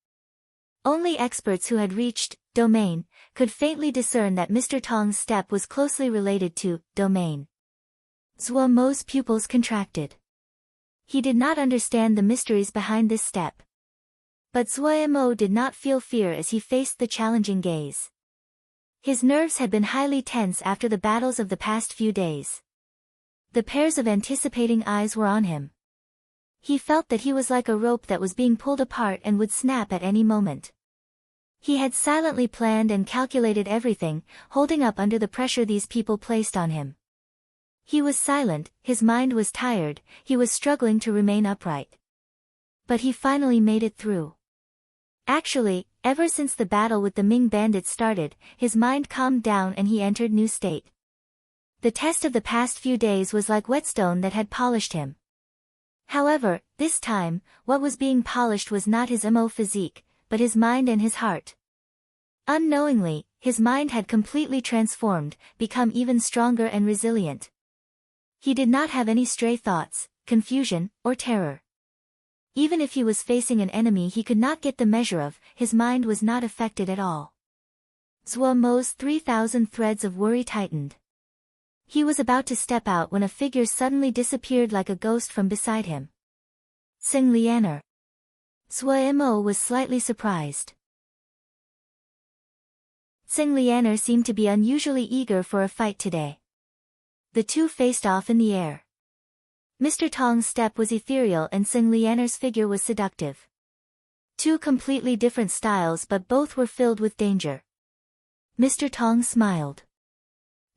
Only experts who had reached domain could faintly discern that Mr. Tong's step was closely related to domain. Zuo Mo's pupils contracted. He did not understand the mysteries behind this step. But Zuo Mo did not feel fear as he faced the challenging gaze. His nerves had been highly tense after the battles of the past few days. The pairs of anticipating eyes were on him. He felt that he was like a rope that was being pulled apart and would snap at any moment. He had silently planned and calculated everything, holding up under the pressure these people placed on him. He was silent, his mind was tired, he was struggling to remain upright. But he finally made it through. Actually, ever since the battle with the Ming bandits started, his mind calmed down and he entered new state. The test of the past few days was like whetstone that had polished him. However, this time, what was being polished was not his emo physique, but his mind and his heart. Unknowingly, his mind had completely transformed, become even stronger and resilient. He did not have any stray thoughts, confusion, or terror. Even if he was facing an enemy he could not get the measure of, his mind was not affected at all. Zuo Mo's 3,000 threads of worry tightened. He was about to step out when a figure suddenly disappeared like a ghost from beside him. Tsing Lianer. Zuo Mo was slightly surprised. Tsing Lianer seemed to be unusually eager for a fight today. The two faced off in the air. Mr. Tong's step was ethereal and Tsing Lianer's figure was seductive. Two completely different styles, but both were filled with danger. Mr. Tong smiled.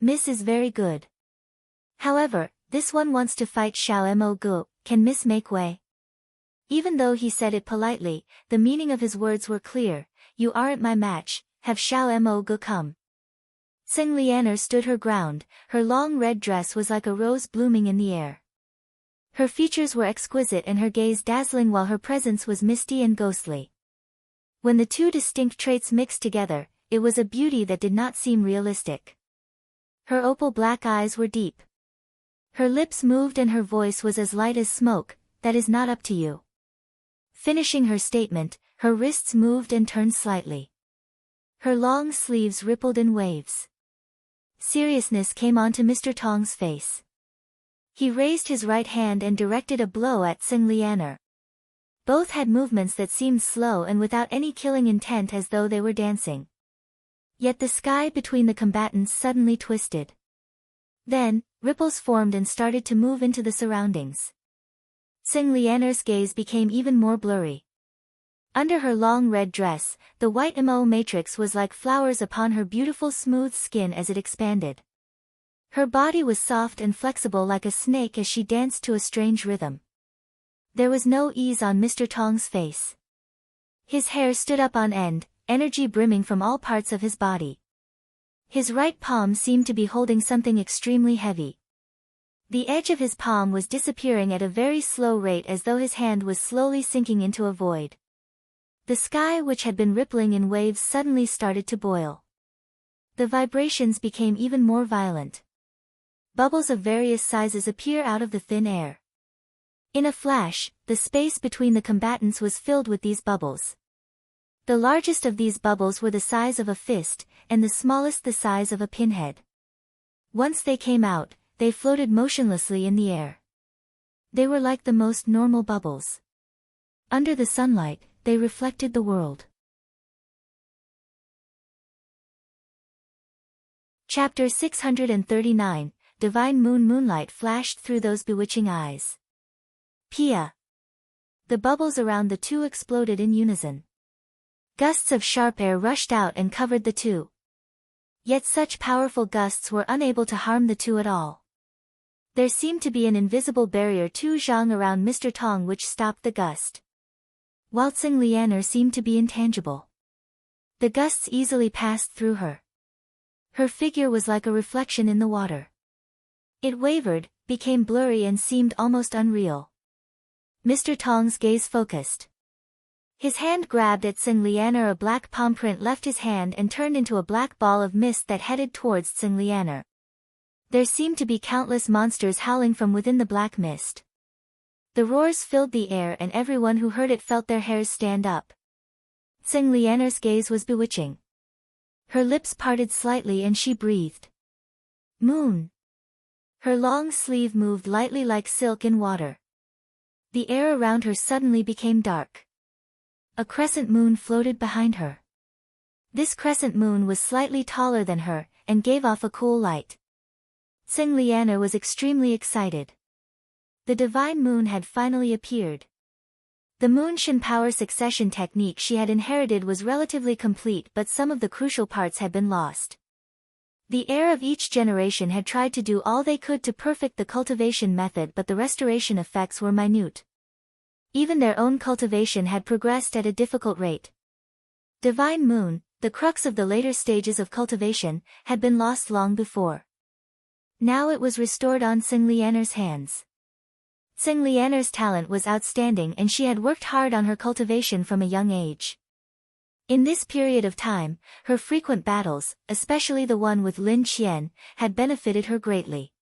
"Miss is very good." However, this one wants to fight Xiao Mo Gu, can Miss make way? Even though he said it politely, the meaning of his words were clear. You aren't my match, have Xiao Mo Gu come. Tsing Lianer stood her ground, her long red dress was like a rose blooming in the air. Her features were exquisite and her gaze dazzling while her presence was misty and ghostly. When the two distinct traits mixed together, it was a beauty that did not seem realistic. Her opal black eyes were deep. Her lips moved and her voice was as light as smoke, that is not up to you. Finishing her statement, her wrists moved and turned slightly. Her long sleeves rippled in waves. Seriousness came onto Mr. Tong's face. He raised his right hand and directed a blow at Tsing Lianer. Both had movements that seemed slow and without any killing intent, as though they were dancing. Yet the sky between the combatants suddenly twisted. Then, ripples formed and started to move into the surroundings. Tsing Lianer's gaze became even more blurry. Under her long red dress, the white emo matrix was like flowers upon her beautiful smooth skin as it expanded. Her body was soft and flexible like a snake as she danced to a strange rhythm. There was no ease on Mr. Tong's face. His hair stood up on end, energy brimming from all parts of his body. His right palm seemed to be holding something extremely heavy. The edge of his palm was disappearing at a very slow rate, as though his hand was slowly sinking into a void. The sky, which had been rippling in waves, suddenly started to boil. The vibrations became even more violent. Bubbles of various sizes appear out of the thin air. In a flash, the space between the combatants was filled with these bubbles. The largest of these bubbles were the size of a fist, and the smallest the size of a pinhead. Once they came out, they floated motionlessly in the air. They were like the most normal bubbles. Under the sunlight, they reflected the world. Chapter 639, Divine Moonlight flashed through those bewitching eyes. Pia. The bubbles around the two exploded in unison. Gusts of sharp air rushed out and covered the two. Yet such powerful gusts were unable to harm the two at all. There seemed to be an invisible barrier Tu Zhang around Mr. Tong which stopped the gust. While Tsing Lianer seemed to be intangible. The gusts easily passed through her. Her figure was like a reflection in the water. It wavered, became blurry and seemed almost unreal. Mr. Tong's gaze focused. His hand grabbed at Tsing Lianer. A black palm print left his hand and turned into a black ball of mist that headed towards Tsing Lianer. There seemed to be countless monsters howling from within the black mist. The roars filled the air and everyone who heard it felt their hairs stand up. Tsing Lianer's gaze was bewitching. Her lips parted slightly and she breathed. Moon. Her long sleeve moved lightly like silk in water. The air around her suddenly became dark. A crescent moon floated behind her. This crescent moon was slightly taller than her, and gave off a cool light. Tsing Lianer was extremely excited. The divine moon had finally appeared. The moon Shin power succession technique she had inherited was relatively complete, but some of the crucial parts had been lost. The heir of each generation had tried to do all they could to perfect the cultivation method, but the restoration effects were minute. Even their own cultivation had progressed at a difficult rate. Divine moon, the crux of the later stages of cultivation, had been lost long before. Now it was restored on Tsing Lianer's hands. Tsing Lianer's talent was outstanding and she had worked hard on her cultivation from a young age. In this period of time, her frequent battles, especially the one with Lin Qian, had benefited her greatly.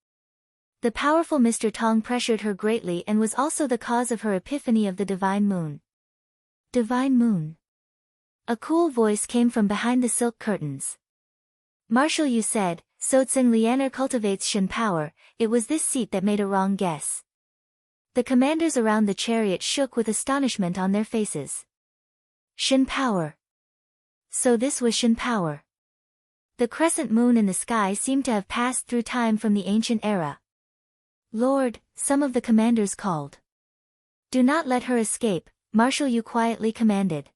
The powerful Mr. Tong pressured her greatly and was also the cause of her epiphany of the divine moon. Divine moon. A cool voice came from behind the silk curtains. Marshal Yu said, so Tsing Lianer cultivates Shin power. It was this seat that made a wrong guess. The commanders around the chariot shook with astonishment on their faces. Shin power. So this was Shin power. The crescent moon in the sky seemed to have passed through time from the ancient era. Lord, some of the commanders called. Do not let her escape, Marshal Yu quietly commanded.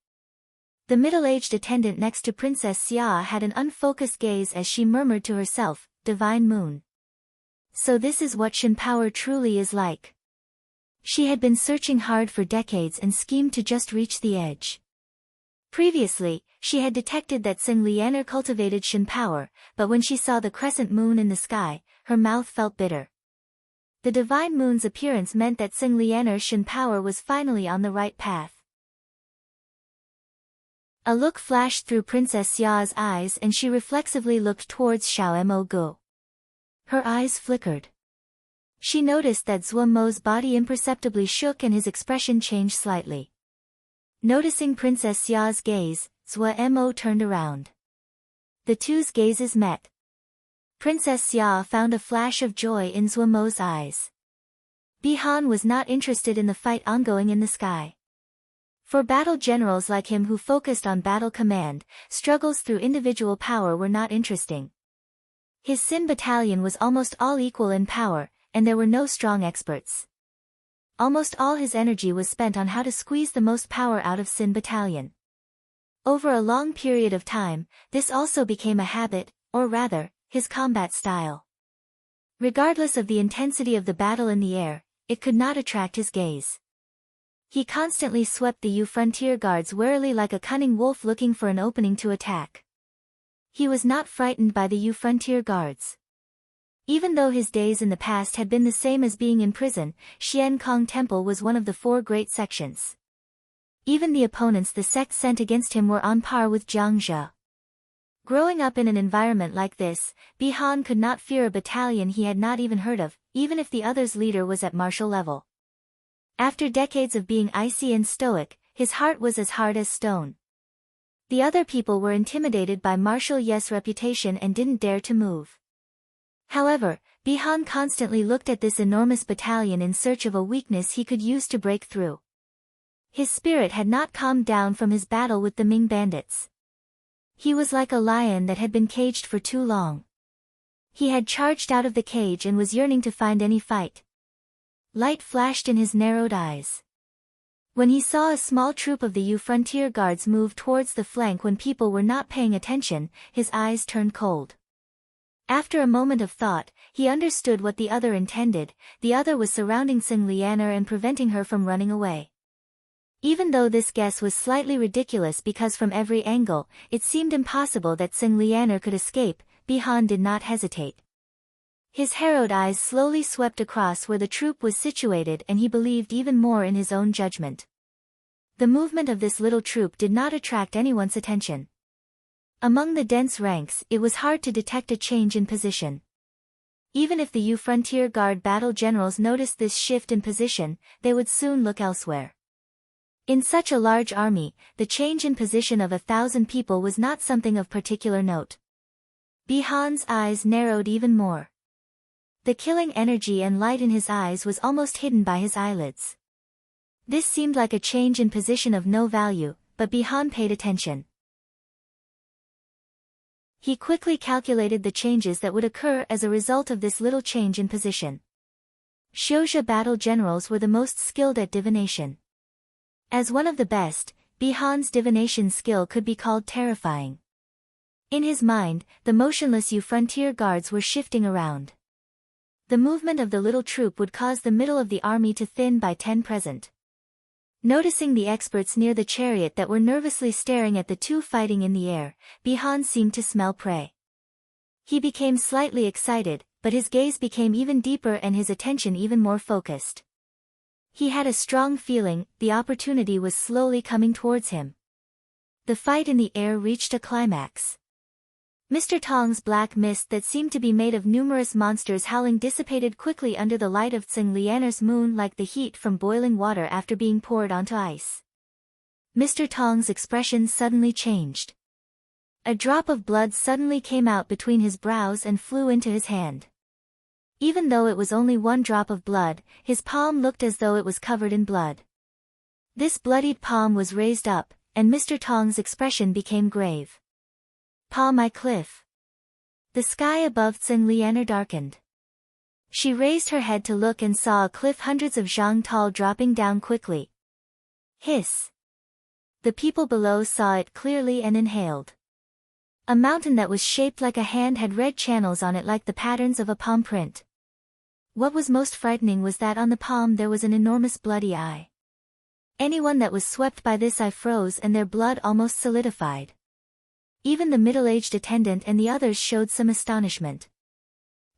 The middle-aged attendant next to Princess Xia had an unfocused gaze as she murmured to herself, Divine moon. So this is what Shin power truly is like. She had been searching hard for decades and schemed to just reach the edge. Previously, she had detected that Tsing Lianer cultivated Shin power, but when she saw the crescent moon in the sky, her mouth felt bitter. The divine moon's appearance meant that Tsing Lianer's Shin power was finally on the right path. A look flashed through Princess Xia's eyes and she reflexively looked towards Xiao Mo Gu. Her eyes flickered. She noticed that Zhuo Mo's body imperceptibly shook and his expression changed slightly. Noticing Princess Xia's gaze, Zhuo Mo turned around. The two's gazes met. Princess Xia found a flash of joy in Zhuo Mo's eyes. Bihan was not interested in the fight ongoing in the sky. For battle generals like him who focused on battle command, struggles through individual power were not interesting. His Sin battalion was almost all equal in power, and there were no strong experts. Almost all his energy was spent on how to squeeze the most power out of Sin battalion. Over a long period of time, this also became a habit, or rather, his combat style. Regardless of the intensity of the battle in the air, it could not attract his gaze. He constantly swept the Yu frontier guards warily like a cunning wolf looking for an opening to attack. He was not frightened by the Yu frontier guards. Even though his days in the past had been the same as being in prison, Xian Kong Temple was one of the 4 great sections. Even the opponents the sect sent against him were on par with Jiang Zhe. Growing up in an environment like this, Bihan could not fear a battalion he had not even heard of, even if the other's leader was at martial level. After decades of being icy and stoic, his heart was as hard as stone. The other people were intimidated by Marshal Ye's reputation and didn't dare to move. However, Bihan constantly looked at this enormous battalion in search of a weakness he could use to break through. His spirit had not calmed down from his battle with the Ming bandits. He was like a lion that had been caged for too long. He had charged out of the cage and was yearning to find any fight. Light flashed in his narrowed eyes. When he saw a small troop of the Yu frontier guards move towards the flank when people were not paying attention, his eyes turned cold. After a moment of thought, he understood what the other intended. The other was surrounding Tsing Lianer and preventing her from running away. Even though this guess was slightly ridiculous because from every angle, it seemed impossible that Tsing Lianer could escape, Bihan did not hesitate. His harrowed eyes slowly swept across where the troop was situated and he believed even more in his own judgment. The movement of this little troop did not attract anyone's attention. Among the dense ranks, it was hard to detect a change in position. Even if the Yu Frontier Guard battle generals noticed this shift in position, they would soon look elsewhere. In such a large army, the change in position of 1,000 people was not something of particular note. Bihan's eyes narrowed even more. The killing energy and light in his eyes was almost hidden by his eyelids. This seemed like a change in position of no value, but Bihan paid attention. He quickly calculated the changes that would occur as a result of this little change in position. Xiuzhe battle generals were the most skilled at divination. As one of the best, Bihan's divination skill could be called terrifying. In his mind, the motionless Yu frontier guards were shifting around. The movement of the little troop would cause the middle of the army to thin by 10 present. Noticing the experts near the chariot that were nervously staring at the two fighting in the air, Bihan seemed to smell prey. He became slightly excited, but his gaze became even deeper and his attention even more focused. He had a strong feeling the opportunity was slowly coming towards him. The fight in the air reached a climax. Mr. Tong's black mist that seemed to be made of numerous monsters howling dissipated quickly under the light of Tsing Lianer's moon like the heat from boiling water after being poured onto ice. Mr. Tong's expression suddenly changed. A drop of blood suddenly came out between his brows and flew into his hand. Even though it was only one drop of blood, his palm looked as though it was covered in blood. This bloodied palm was raised up, and Mr. Tong's expression became grave. Palm Eye Cliff. The sky above Tsing Lianer darkened. She raised her head to look and saw a cliff hundreds of zhang tall dropping down quickly. Hiss. The people below saw it clearly and inhaled. A mountain that was shaped like a hand had red channels on it like the patterns of a palm print. What was most frightening was that on the palm there was an enormous bloody eye. Anyone that was swept by this eye froze and their blood almost solidified. Even the middle-aged attendant and the others showed some astonishment.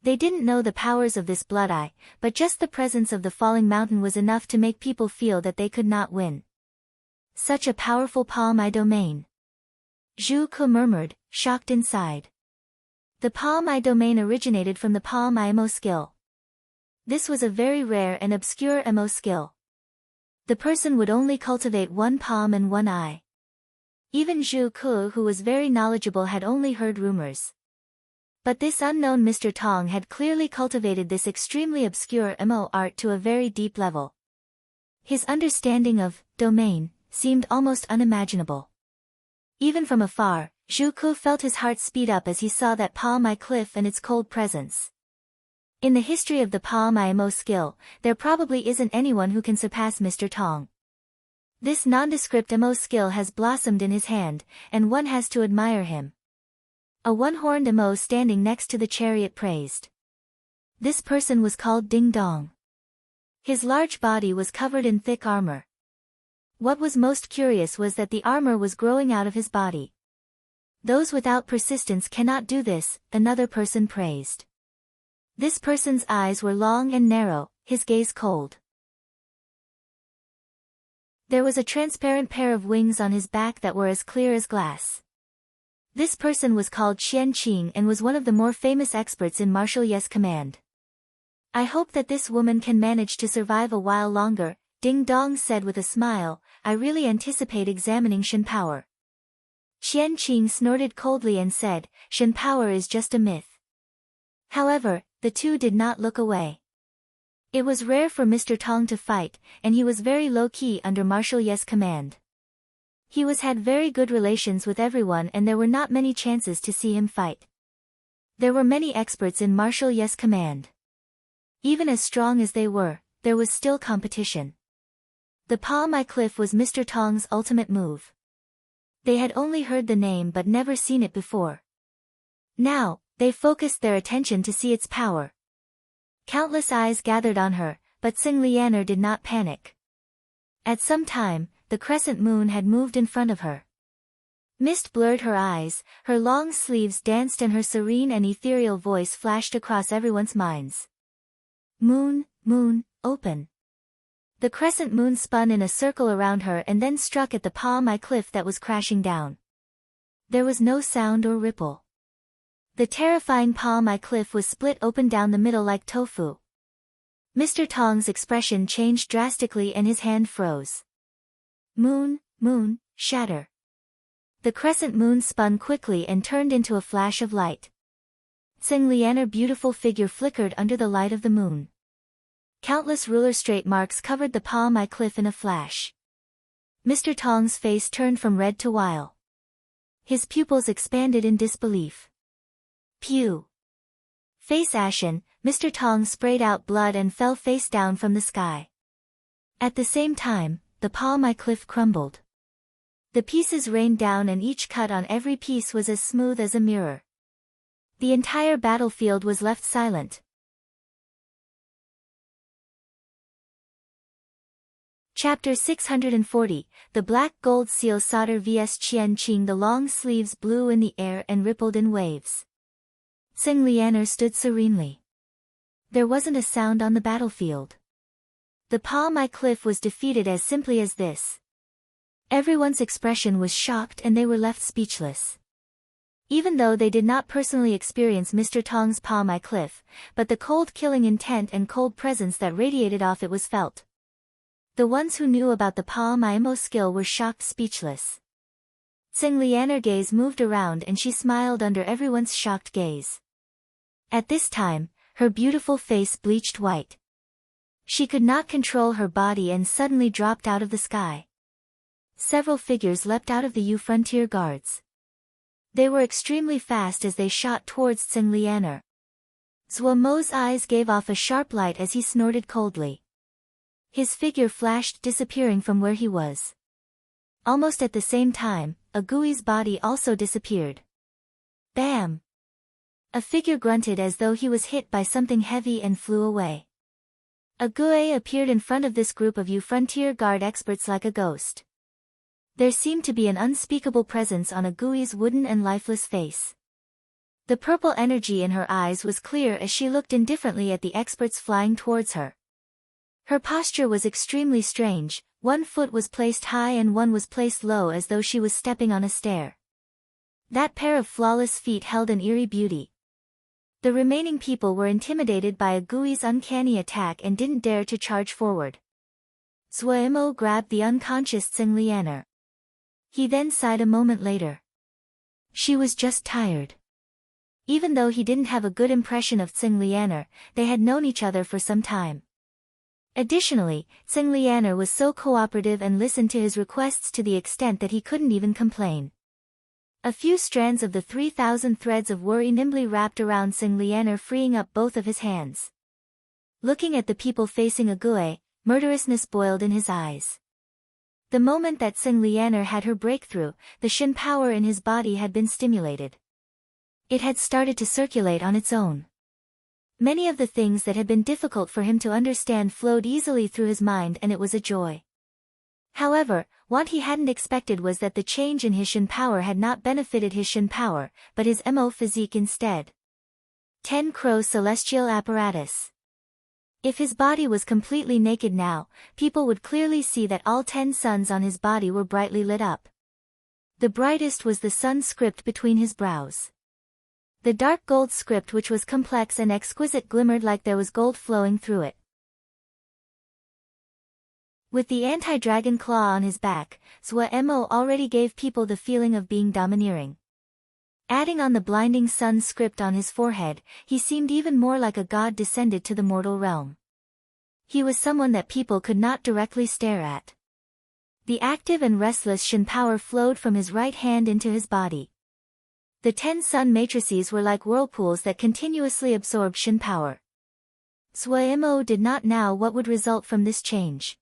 They didn't know the powers of this blood eye, but just the presence of the falling mountain was enough to make people feel that they could not win. Such a powerful palm eye domain. Zhu Ke murmured, shocked inside. The palm eye domain originated from the palm eye mo skill. This was a very rare and obscure mo skill. The person would only cultivate one palm and one eye. Even Zhu Ke, who was very knowledgeable, had only heard rumors. But this unknown Mr. Tong had clearly cultivated this extremely obscure mo art to a very deep level. His understanding of domain seemed almost unimaginable. Even from afar, Zhu Ke felt his heart speed up as he saw that palm eye cliff and its cold presence. In the history of the palm eye mo skill, there probably isn't anyone who can surpass Mr. Tong. This nondescript mo skill has blossomed in his hand, and one has to admire him. A one-horned mo standing next to the chariot praised. This person was called Ding Dong. His large body was covered in thick armor. What was most curious was that the armor was growing out of his body. Those without persistence cannot do this, another person praised. This person's eyes were long and narrow, his gaze cold. There was a transparent pair of wings on his back that were as clear as glass. This person was called Xian Qing and was one of the more famous experts in martial yes command. I hope that this woman can manage to survive a while longer, Ding Dong said with a smile. I really anticipate examining Shen power. Xian Qing snorted coldly and said, Shen power is just a myth. However, the two did not look away. It was rare for Mr. Tong to fight, and he was very low-key under martial yes command. He had very good relations with everyone and there were not many chances to see him fight. There were many experts in martial yes command. Even as strong as they were, there was still competition. The palm eye cliff was Mr. Tong's ultimate move. They had only heard the name but never seen it before. Now, they focused their attention to see its power. Countless eyes gathered on her, but Xing Lianer did not panic. At some time, the crescent moon had moved in front of her. Mist blurred her eyes, her long sleeves danced and her serene and ethereal voice flashed across everyone's minds. Moon, moon, open. The crescent moon spun in a circle around her and then struck at the palm eye cliff that was crashing down. There was no sound or ripple. The terrifying palm eye cliff was split open down the middle like tofu. Mr. Tong's expression changed drastically and his hand froze. Moon, moon, shatter. The crescent moon spun quickly and turned into a flash of light. Xing Lianer's beautiful figure flickered under the light of the moon. Countless ruler straight marks covered the palm eye cliff in a flash. Mr. Tong's face turned from red to white. His pupils expanded in disbelief. Pew! Face ashen, Mr. Tong sprayed out blood and fell face down from the sky. At the same time, the palm eye cliff crumbled. The pieces rained down and each cut on every piece was as smooth as a mirror. The entire battlefield was left silent. Chapter 640, The Black Gold Seal Solder vs Qian Qing. The long sleeves blew in the air and rippled in waves. Xing Lianer stood serenely. There wasn't a sound on the battlefield. The palm eye cliff was defeated as simply as this. Everyone's expression was shocked and they were left speechless. Even though they did not personally experience Mr. Tong's palm eye cliff, but the cold killing intent and cold presence that radiated off it was felt. The ones who knew about the palm eye mo skill were shocked speechless. Xing Lianer's gaze moved around and she smiled under everyone's shocked gaze. At this time, her beautiful face bleached white. She could not control her body and suddenly dropped out of the sky. Several figures leapt out of the frontier guards. They were extremely fast as they shot towards Xing Lianer. Zhuo Mo's eyes gave off a sharp light as he snorted coldly. His figure flashed, disappearing from where he was. Almost at the same time, a Gui's body also disappeared. Bam! A figure grunted as though he was hit by something heavy and flew away. A Gui appeared in front of this group of frontier guard experts like a ghost. There seemed to be an unspeakable presence on a Gui's wooden and lifeless face. The purple energy in her eyes was clear as she looked indifferently at the experts flying towards her. Her posture was extremely strange, one foot was placed high and one was placed low as though she was stepping on a stair. That pair of flawless feet held an eerie beauty. The remaining people were intimidated by a Gui's uncanny attack and didn't dare to charge forward. Zuemo grabbed the unconscious Tsing Lianer. He then sighed a moment later. She was just tired. Even though he didn't have a good impression of Tsing Lianer, they had known each other for some time. Additionally, Tsing Lianer was so cooperative and listened to his requests to the extent that he couldn't even complain. A few strands of the 3,000 threads of worry nimbly wrapped around Tsing Lianer, freeing up both of his hands. Looking at the people facing a Gui, murderousness boiled in his eyes. The moment that Tsing Lianer had her breakthrough, the Shin power in his body had been stimulated. It had started to circulate on its own. Many of the things that had been difficult for him to understand flowed easily through his mind, and it was a joy. However, what he hadn't expected was that the change in his Shin power had not benefited his Shin power, but his Mo physique instead. 10 Crow Celestial Apparatus. If his body was completely naked now, people would clearly see that all 10 suns on his body were brightly lit up. The brightest was the sun script between his brows. The dark gold script, which was complex and exquisite, glimmered like there was gold flowing through it. With the anti-dragon claw on his back, Zuemo already gave people the feeling of being domineering. Adding on the blinding sun script on his forehead, he seemed even more like a god descended to the mortal realm. He was someone that people could not directly stare at. The active and restless Shin power flowed from his right hand into his body. The 10 sun matrices were like whirlpools that continuously absorbed Shin power. Zuemo did not know what would result from this change.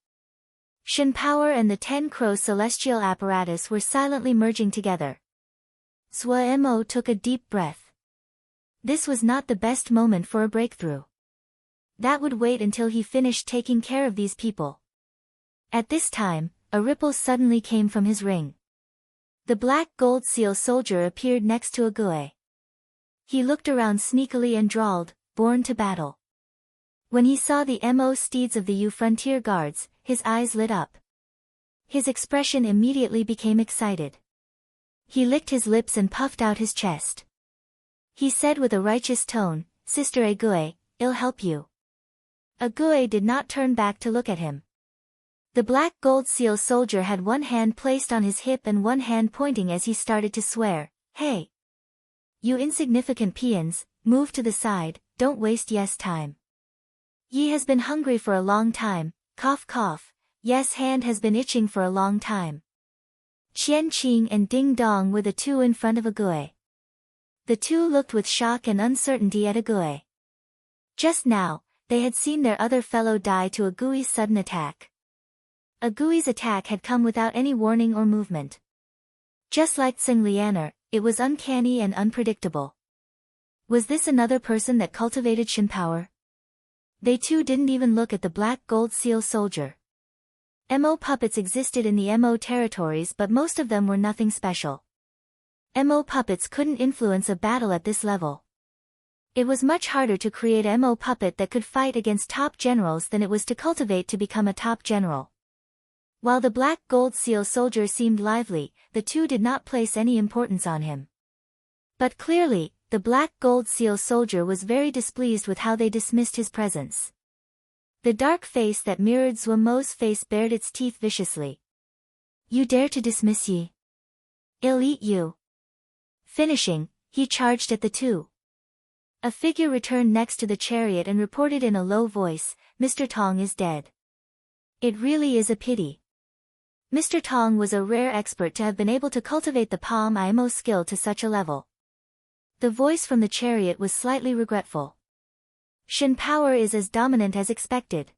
Shin power and the 10 Crow celestial apparatus were silently merging together. Zuemo took a deep breath. This was not the best moment for a breakthrough. That would wait until he finished taking care of these people. At this time, a ripple suddenly came from his ring. The black gold seal soldier appeared next to a Gui. He looked around sneakily and drawled, "Born to battle." When he saw the Mo steeds of the frontier guards, his eyes lit up. His expression immediately became excited. He licked his lips and puffed out his chest. He said with a righteous tone, "Sister Agui, I'll help you." Agui did not turn back to look at him. The black gold seal soldier had one hand placed on his hip and one hand pointing as he started to swear, "Hey! You insignificant peons, move to the side, don't waste yes time. Ye has been hungry for a long time, cough cough, yes hand has been itching for a long time." Qian Qing and Ding Dong were the two in front of Agui. The two looked with shock and uncertainty at Agui. Just now, they had seen their other fellow die to Agui's sudden attack. Agui's attack had come without any warning or movement. Just like Tsing Lianer, it was uncanny and unpredictable. Was this another person that cultivated Shin power? They too didn't even look at the black gold seal soldier. Mo puppets existed in the Mo territories, but most of them were nothing special. Mo puppets couldn't influence a battle at this level. It was much harder to create a Mo puppet that could fight against top generals than it was to cultivate to become a top general. While the black gold seal soldier seemed lively, the two did not place any importance on him. But clearly, the black gold seal soldier was very displeased with how they dismissed his presence. The dark face that mirrored Zuemo's face bared its teeth viciously. "You dare to dismiss ye? I'll eat you." Finishing, he charged at the two. A figure returned next to the chariot and reported in a low voice, "Mr. Tong is dead. It really is a pity." Mr. Tong was a rare expert to have been able to cultivate the palm Imo skill to such a level. The voice from the chariot was slightly regretful. Shin power is as dominant as expected.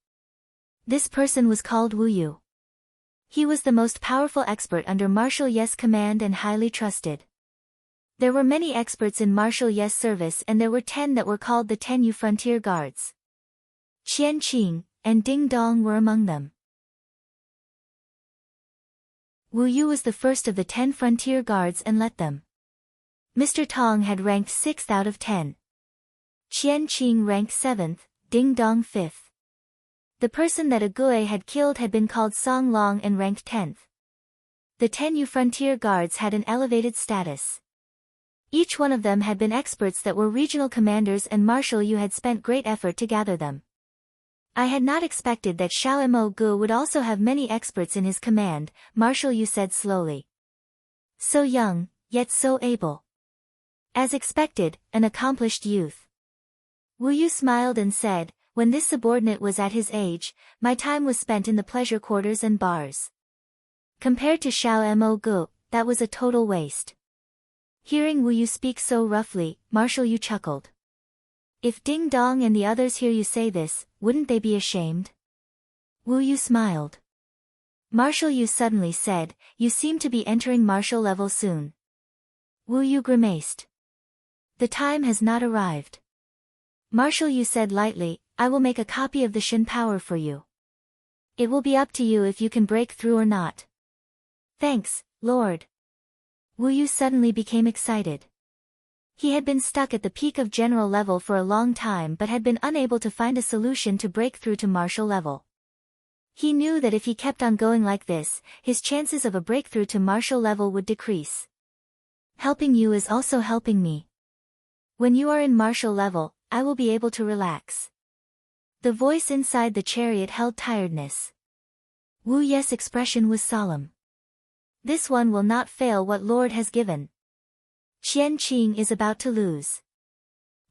This person was called Wu Yu. He was the most powerful expert under Marshal Ye's command and highly trusted. There were many experts in Marshal Ye's service, and there were 10 that were called the 10 Frontier Guards. Qian Qing, and Ding Dong were among them. Wu Yu was the first of the 10 frontier guards and let them. Mr. Tong had ranked 6th out of 10. Qian Qing ranked 7th, Ding Dong 5th. The person that Agui had killed had been called Song Long and ranked 10th. The 10 Yu frontier guards had an elevated status. Each one of them had been experts that were regional commanders, and Marshal Yu had spent great effort to gather them. I had not expected that Xiao Mo Gu would also have many experts in his command, Marshal Yu said slowly. So young, yet so able. As expected, an accomplished youth. Wu Yu smiled and said, when this subordinate was at his age, my time was spent in the pleasure quarters and bars. Compared to Xiao Mo Gu, that was a total waste. Hearing Wu Yu speak so roughly, Marshal Yu chuckled. If Ding Dong and the others hear you say this, wouldn't they be ashamed? Wu Yu smiled. Marshal Yu suddenly said, you seem to be entering martial level soon. Wu Yu grimaced. The time has not arrived. Marshal Yu said lightly, I will make a copy of the Shin power for you. It will be up to you if you can break through or not. Thanks, Lord. Wu Yu suddenly became excited. He had been stuck at the peak of general level for a long time but had been unable to find a solution to break through to martial level. He knew that if he kept on going like this, his chances of a breakthrough to martial level would decrease. Helping you is also helping me. When you are in martial level, I will be able to relax. The voice inside the chariot held tiredness. Wu Yu's expression was solemn. This one will not fail what Lord has given. Qian Qing is about to lose.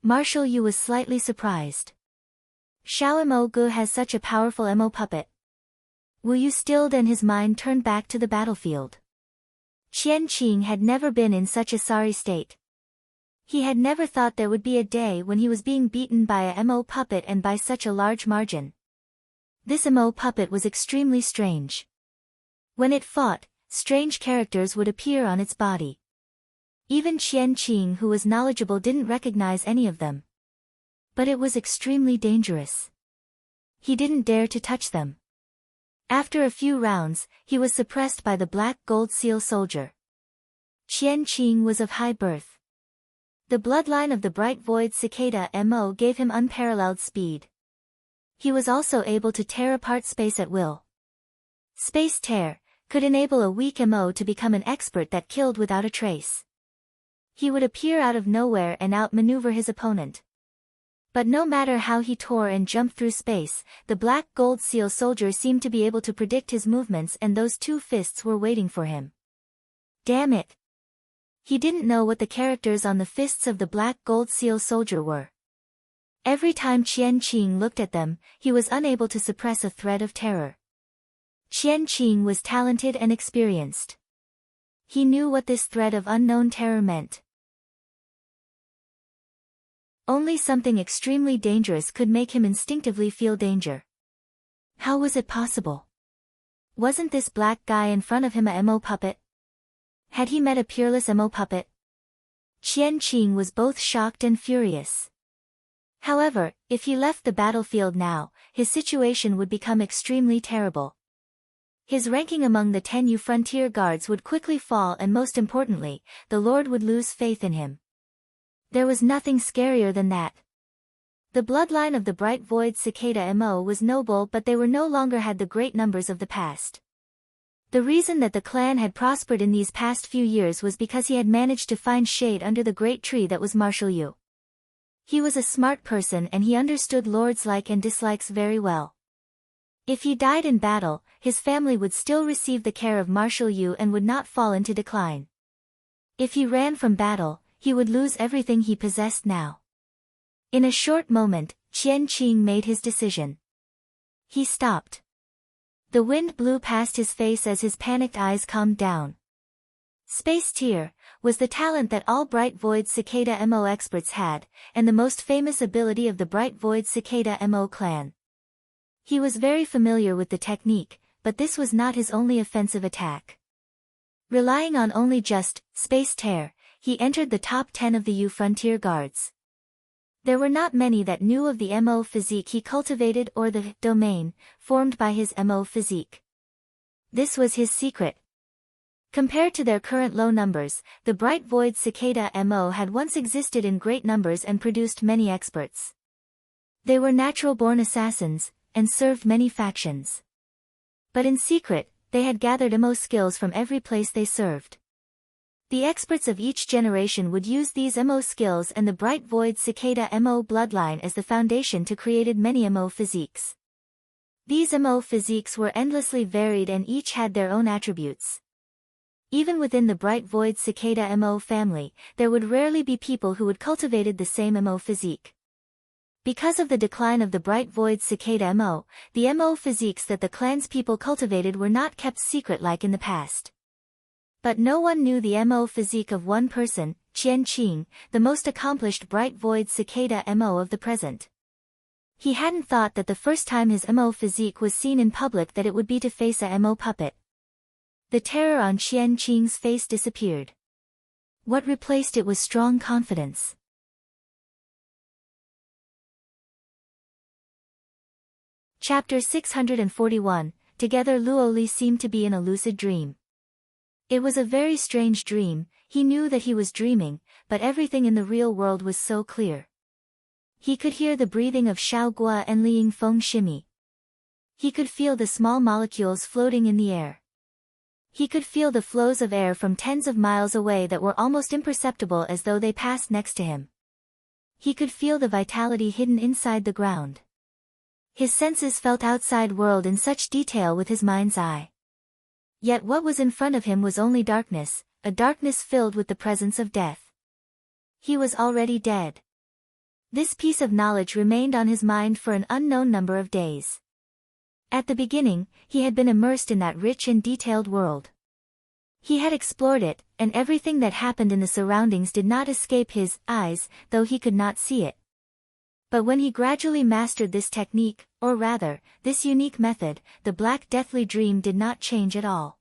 Marshal Yu was slightly surprised. Xiao Mo Gu has such a powerful Mo puppet. Wu Yu stilled and his mind turned back to the battlefield. Qian Qing had never been in such a sorry state. He had never thought there would be a day when he was being beaten by a Mo puppet and by such a large margin. This Mo puppet was extremely strange. When it fought, strange characters would appear on its body. Even Qian Qing, who was knowledgeable, didn't recognize any of them. But it was extremely dangerous. He didn't dare to touch them. After a few rounds, he was suppressed by the black gold seal soldier. Qian Qing was of high birth. The bloodline of the bright void cicada Mo gave him unparalleled speed. He was also able to tear apart space at will. Space tear could enable a weak Mo to become an expert that killed without a trace. He would appear out of nowhere and outmaneuver his opponent. But no matter how he tore and jumped through space, the black gold seal soldier seemed to be able to predict his movements, and those two fists were waiting for him. Damn it! He didn't know what the characters on the fists of the black gold seal soldier were. Every time Qian Qing looked at them, he was unable to suppress a thread of terror. Qian Qing was talented and experienced. He knew what this thread of unknown terror meant. Only something extremely dangerous could make him instinctively feel danger. How was it possible? Wasn't this black guy in front of him a Mo puppet? Had he met a peerless Mo puppet? Qian Qing was both shocked and furious. However, if he left the battlefield now, his situation would become extremely terrible. His ranking among the 10 Yu frontier guards would quickly fall, and most importantly, the Lord would lose faith in him. There was nothing scarier than that. The bloodline of the bright void cicada Mo was noble, but they were no longer had the great numbers of the past. The reason that the clan had prospered in these past few years was because he had managed to find shade under the great tree that was Marshal Yu. He was a smart person and he understood Lord's like and dislikes very well. If he died in battle, his family would still receive the care of Marshal Yu and would not fall into decline. If he ran from battle, he would lose everything he possessed now. In a short moment, Qian Qing made his decision. He stopped. The wind blew past his face as his panicked eyes calmed down. Space Tear was the talent that all Bright Void Cicada Mo experts had, and the most famous ability of the Bright Void Cicada Mo clan. He was very familiar with the technique, but this was not his only offensive attack. Relying on only just Space Tear, he entered the top 10 of the Yu frontier guards. There were not many that knew of the MO physique he cultivated or the domain formed by his MO physique. This was his secret. Compared to their current low numbers, the bright void cicada MO had once existed in great numbers and produced many experts. They were natural-born assassins, and served many factions. But in secret, they had gathered MO skills from every place they served. The experts of each generation would use these MO skills and the bright void cicada MO bloodline as the foundation to create many MO physiques. These MO physiques were endlessly varied and each had their own attributes. Even within the bright void cicada MO family, there would rarely be people who would cultivated the same MO physique. Because of the decline of the bright void cicada MO, the MO physiques that the clan's people cultivated were not kept secret like in the past. But no one knew the MO physique of one person, Qian Qing, the most accomplished bright void cicada MO of the present. He hadn't thought that the first time his MO physique was seen in public that it would be to face a MO puppet. The terror on Qian Qing's face disappeared. What replaced it was strong confidence. Chapter 641, Together Luoli seemed to be in a lucid dream. It was a very strange dream. He knew that he was dreaming, but everything in the real world was so clear. He could hear the breathing of Xiao Gua and Liang Feng shimmy. He could feel the small molecules floating in the air. He could feel the flows of air from tens of miles away that were almost imperceptible as though they passed next to him. He could feel the vitality hidden inside the ground. His senses felt outside world in such detail with his mind's eye. Yet what was in front of him was only darkness, a darkness filled with the presence of death. He was already dead. This piece of knowledge remained on his mind for an unknown number of days. At the beginning, he had been immersed in that rich and detailed world. He had explored it, and everything that happened in the surroundings did not escape his eyes, though he could not see it. But when he gradually mastered this technique, or rather, this unique method, the black deathly dream did not change at all.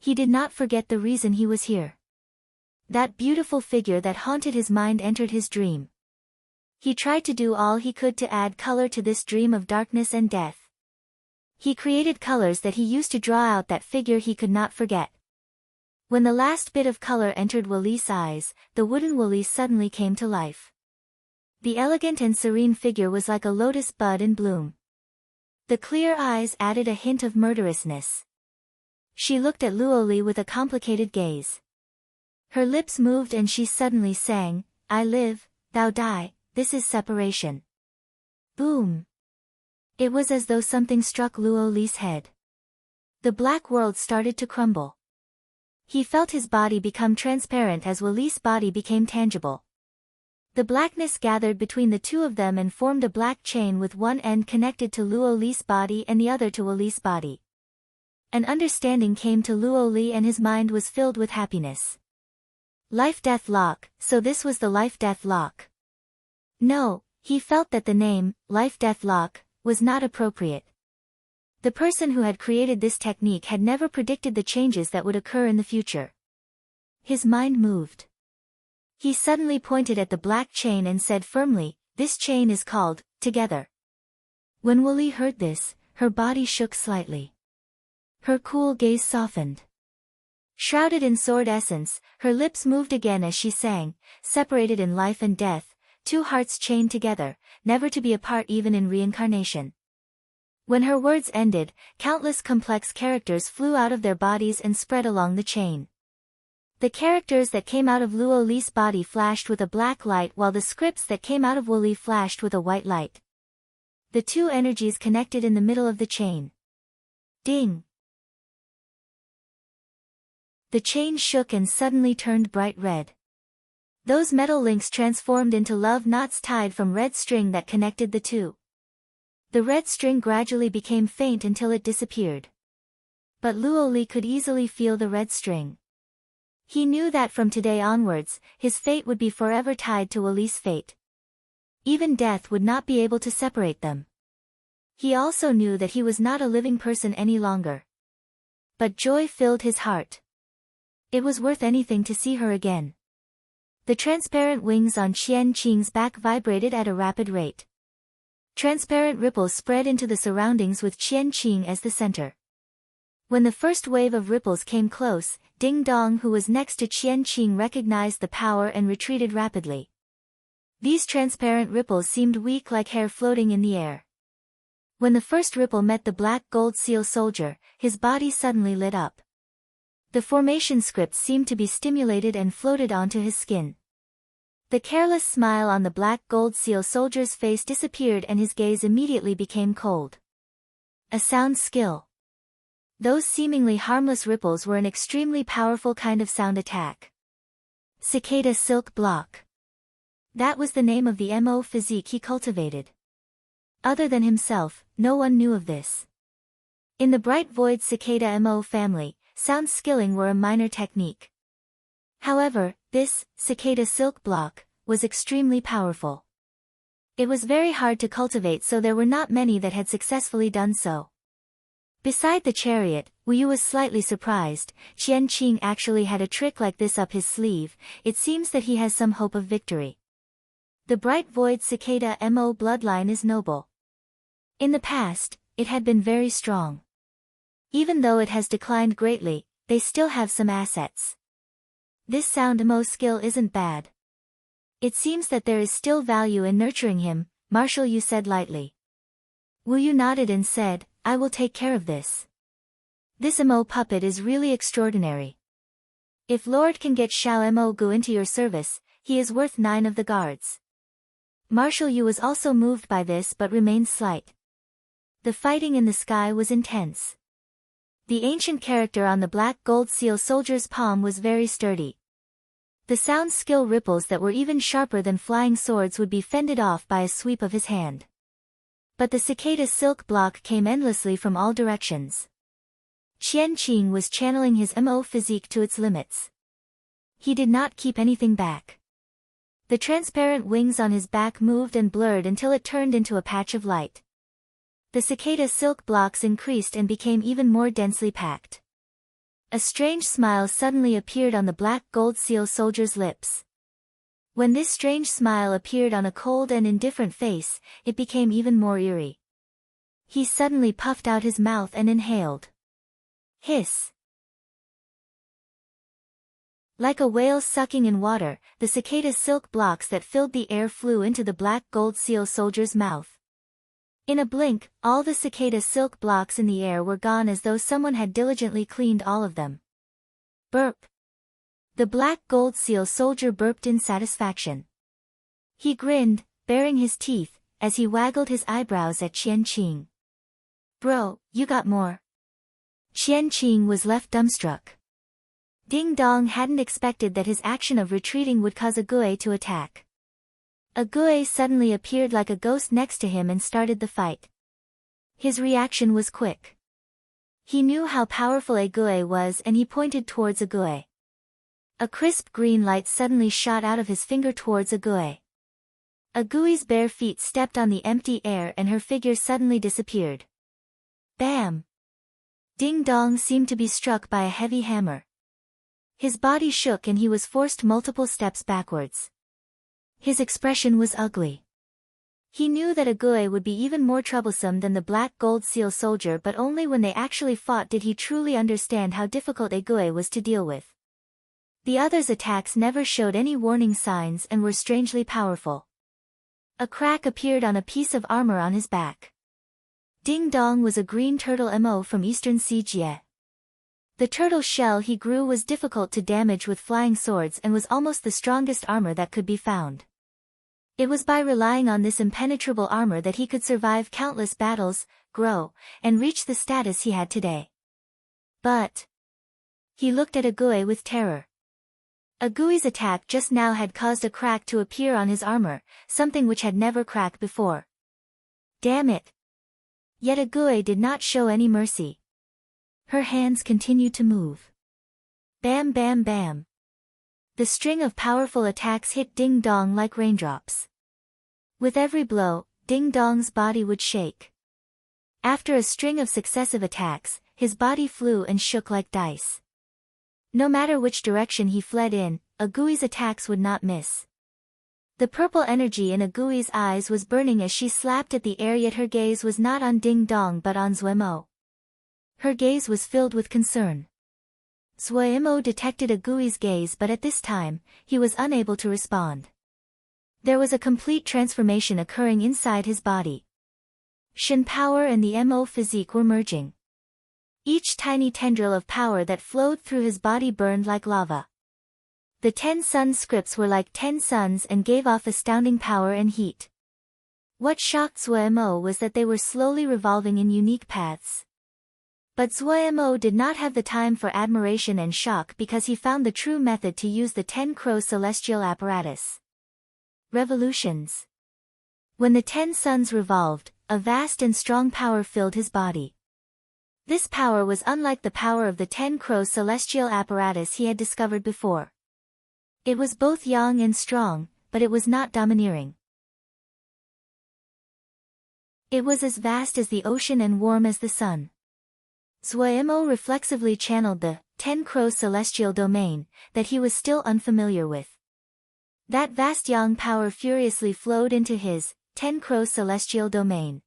He did not forget the reason he was here. That beautiful figure that haunted his mind entered his dream. He tried to do all he could to add color to this dream of darkness and death. He created colors that he used to draw out that figure he could not forget. When the last bit of color entered Woli's eyes, the wooden Woli suddenly came to life. The elegant and serene figure was like a lotus bud in bloom. The clear eyes added a hint of murderousness. She looked at Luoli with a complicated gaze. Her lips moved and she suddenly sang, "I live, thou die, this is separation." Boom! It was as though something struck Luoli's head. The black world started to crumble. He felt his body become transparent as Woli's body became tangible. The blackness gathered between the two of them and formed a black chain with one end connected to Luoli's body and the other to Woli's body. An understanding came to Luoli and his mind was filled with happiness. Life-death lock, so this was the life-death lock. No, he felt that the name, life-death lock, was not appropriate. The person who had created this technique had never predicted the changes that would occur in the future. His mind moved. He suddenly pointed at the black chain and said firmly, "This chain is called, Together." When Woli heard this, her body shook slightly. Her cool gaze softened. Shrouded in sword essence, her lips moved again as she sang, "Separated in life and death, two hearts chained together, never to be apart even in reincarnation." When her words ended, countless complex characters flew out of their bodies and spread along the chain. The characters that came out of Luoli's body flashed with a black light while the scripts that came out of Woli flashed with a white light. The two energies connected in the middle of the chain. Ding! The chain shook and suddenly turned bright red. Those metal links transformed into love knots tied from red string that connected the two. The red string gradually became faint until it disappeared. But Luoli could easily feel the red string. He knew that from today onwards, his fate would be forever tied to Woli's fate. Even death would not be able to separate them. He also knew that he was not a living person any longer. But joy filled his heart. It was worth anything to see her again. The transparent wings on Qian Qing's back vibrated at a rapid rate. Transparent ripples spread into the surroundings with Qian Qing as the center. When the first wave of ripples came close, Ding Dong, who was next to Qian Qing, recognized the power and retreated rapidly. These transparent ripples seemed weak like hair floating in the air. When the first ripple met the black gold seal soldier, his body suddenly lit up. The formation script seemed to be stimulated and floated onto his skin. The careless smile on the black gold seal soldier's face disappeared and his gaze immediately became cold. A sound skill. Those seemingly harmless ripples were an extremely powerful kind of sound attack. Cicada Silk Block. That was the name of the MO physique he cultivated. Other than himself, no one knew of this. In the Bright Void Cicada MO family, sound skilling were a minor technique. However, this, Cicada Silk Block, was extremely powerful. It was very hard to cultivate, so there were not many that had successfully done so. Beside the chariot, Wu Yu was slightly surprised. Qian Qing actually had a trick like this up his sleeve. It seems that he has some hope of victory. The Bright Void Cicada MO bloodline is noble. In the past, it had been very strong. Even though it has declined greatly, they still have some assets. This sound MO skill isn't bad. It seems that there is still value in nurturing him, Marshal Yu said lightly. Wu Yu nodded and said, I will take care of this. This MO puppet is really extraordinary. If Lord can get Xiao Mo Gu into your service, he is worth 9 of the guards. Marshal Yu was also moved by this but remained slight. The fighting in the sky was intense. The ancient character on the black gold seal soldier's palm was very sturdy. The sound skill ripples that were even sharper than flying swords would be fended off by a sweep of his hand. But the cicada silk block came endlessly from all directions. Qian Qing was channeling his MO physique to its limits. He did not keep anything back. The transparent wings on his back moved and blurred until it turned into a patch of light. The cicada silk blocks increased and became even more densely packed. A strange smile suddenly appeared on the black gold seal soldier's lips. When this strange smile appeared on a cold and indifferent face, it became even more eerie. He suddenly puffed out his mouth and inhaled. Hiss. Like a whale sucking in water, the cicada's silk blocks that filled the air flew into the black gold seal soldier's mouth. In a blink, all the cicada silk blocks in the air were gone as though someone had diligently cleaned all of them. Burp. The black gold seal soldier burped in satisfaction. He grinned, baring his teeth, as he waggled his eyebrows at Qian Qing. Bro, you got more. Qian Qing was left dumbstruck. Ding Dong hadn't expected that his action of retreating would cause a Gue to attack. A Gue suddenly appeared like a ghost next to him and started the fight. His reaction was quick. He knew how powerful a Gue was and he pointed towards a Gue. A crisp green light suddenly shot out of his finger towards a Gue. A Gue's bare feet stepped on the empty air and her figure suddenly disappeared. Bam! Ding Dong seemed to be struck by a heavy hammer. His body shook and he was forced multiple steps backwards. His expression was ugly. He knew that a Gue would be even more troublesome than the black gold seal soldier, but only when they actually fought did he truly understand how difficult a Gue was to deal with. The other's attacks never showed any warning signs and were strangely powerful. A crack appeared on a piece of armor on his back. Ding Dong was a green turtle MO from Eastern Sea Jie. The turtle shell he grew was difficult to damage with flying swords and was almost the strongest armor that could be found. It was by relying on this impenetrable armor that he could survive countless battles, grow, and reach the status he had today. But he looked at a Gue with terror. A Gue's attack just now had caused a crack to appear on his armor, something which had never cracked before. Damn it! Yet a Gue did not show any mercy. Her hands continued to move. Bam bam bam. The string of powerful attacks hit Ding Dong like raindrops. With every blow, Ding Dong's body would shake. After a string of successive attacks, his body flew and shook like dice. No matter which direction he fled in, Agui's attacks would not miss. The purple energy in Agui's eyes was burning as she slapped at the air, yet her gaze was not on Ding Dong but on Zuemo. Her gaze was filled with concern. Zuemo detected Agui's gaze, but at this time, he was unable to respond. There was a complete transformation occurring inside his body. Shen power and the Mo physique were merging. Each tiny tendril of power that flowed through his body burned like lava. The 10 sun scripts were like 10 suns and gave off astounding power and heat. What shocked Zuemo was that they were slowly revolving in unique paths. But Zuemo did not have the time for admiration and shock because he found the true method to use the 10 crow celestial apparatus. Revolutions. When the 10 suns revolved, a vast and strong power filled his body. This power was unlike the power of the 10 crow celestial apparatus he had discovered before. It was both young and strong, but it was not domineering. It was as vast as the ocean and warm as the sun. Zuemo reflexively channeled the 10 crow celestial domain that he was still unfamiliar with. That vast yang power furiously flowed into his 10 crow celestial domain.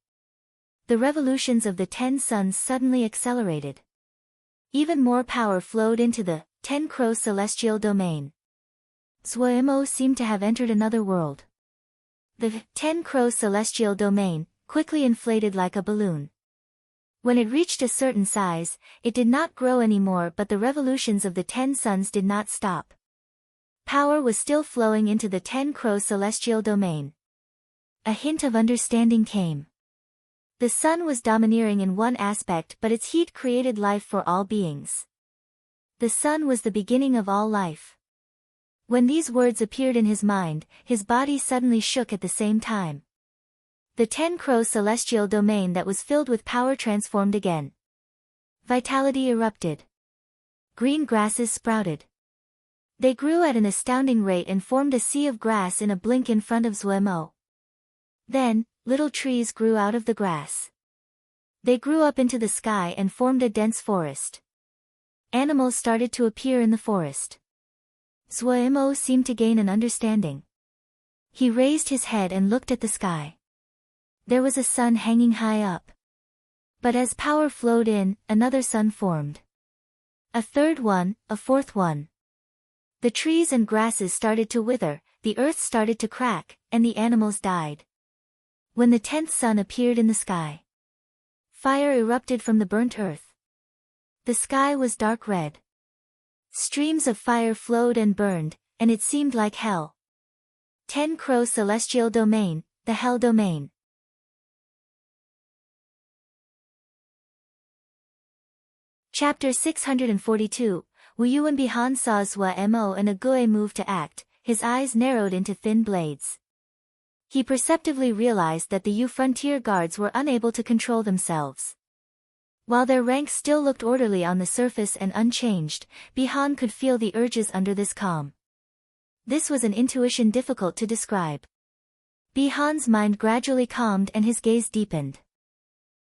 The revolutions of the 10 suns suddenly accelerated. Even more power flowed into the 10 crow celestial domain. Zuemo seemed to have entered another world. The 10 crow celestial domain quickly inflated like a balloon. When it reached a certain size, it did not grow anymore, but the revolutions of the 10 suns did not stop. Power was still flowing into the 10 crow celestial domain. A hint of understanding came. The sun was domineering in one aspect, but its heat created life for all beings. The sun was the beginning of all life. When these words appeared in his mind, his body suddenly shook at the same time. The 10 crow celestial domain that was filled with power transformed again. Vitality erupted. Green grasses sprouted. They grew at an astounding rate and formed a sea of grass in a blink in front of Zuemo. Then, little trees grew out of the grass. They grew up into the sky and formed a dense forest. Animals started to appear in the forest. Zuemo seemed to gain an understanding. He raised his head and looked at the sky. There was a sun hanging high up. But as power flowed in, another sun formed. A third one, a fourth one. The trees and grasses started to wither, the earth started to crack, and the animals died. When the 10th sun appeared in the sky, fire erupted from the burnt earth. The sky was dark red. Streams of fire flowed and burned, and it seemed like hell. 10 crow celestial domain, the hell domain. Chapter 642, Wu Yu and Bihan saw Zuemo and Agui move to act, his eyes narrowed into thin blades. He perceptively realized that the Yu frontier guards were unable to control themselves. While their ranks still looked orderly on the surface and unchanged, Bihan could feel the urges under this calm. This was an intuition difficult to describe. Bihan's mind gradually calmed and his gaze deepened.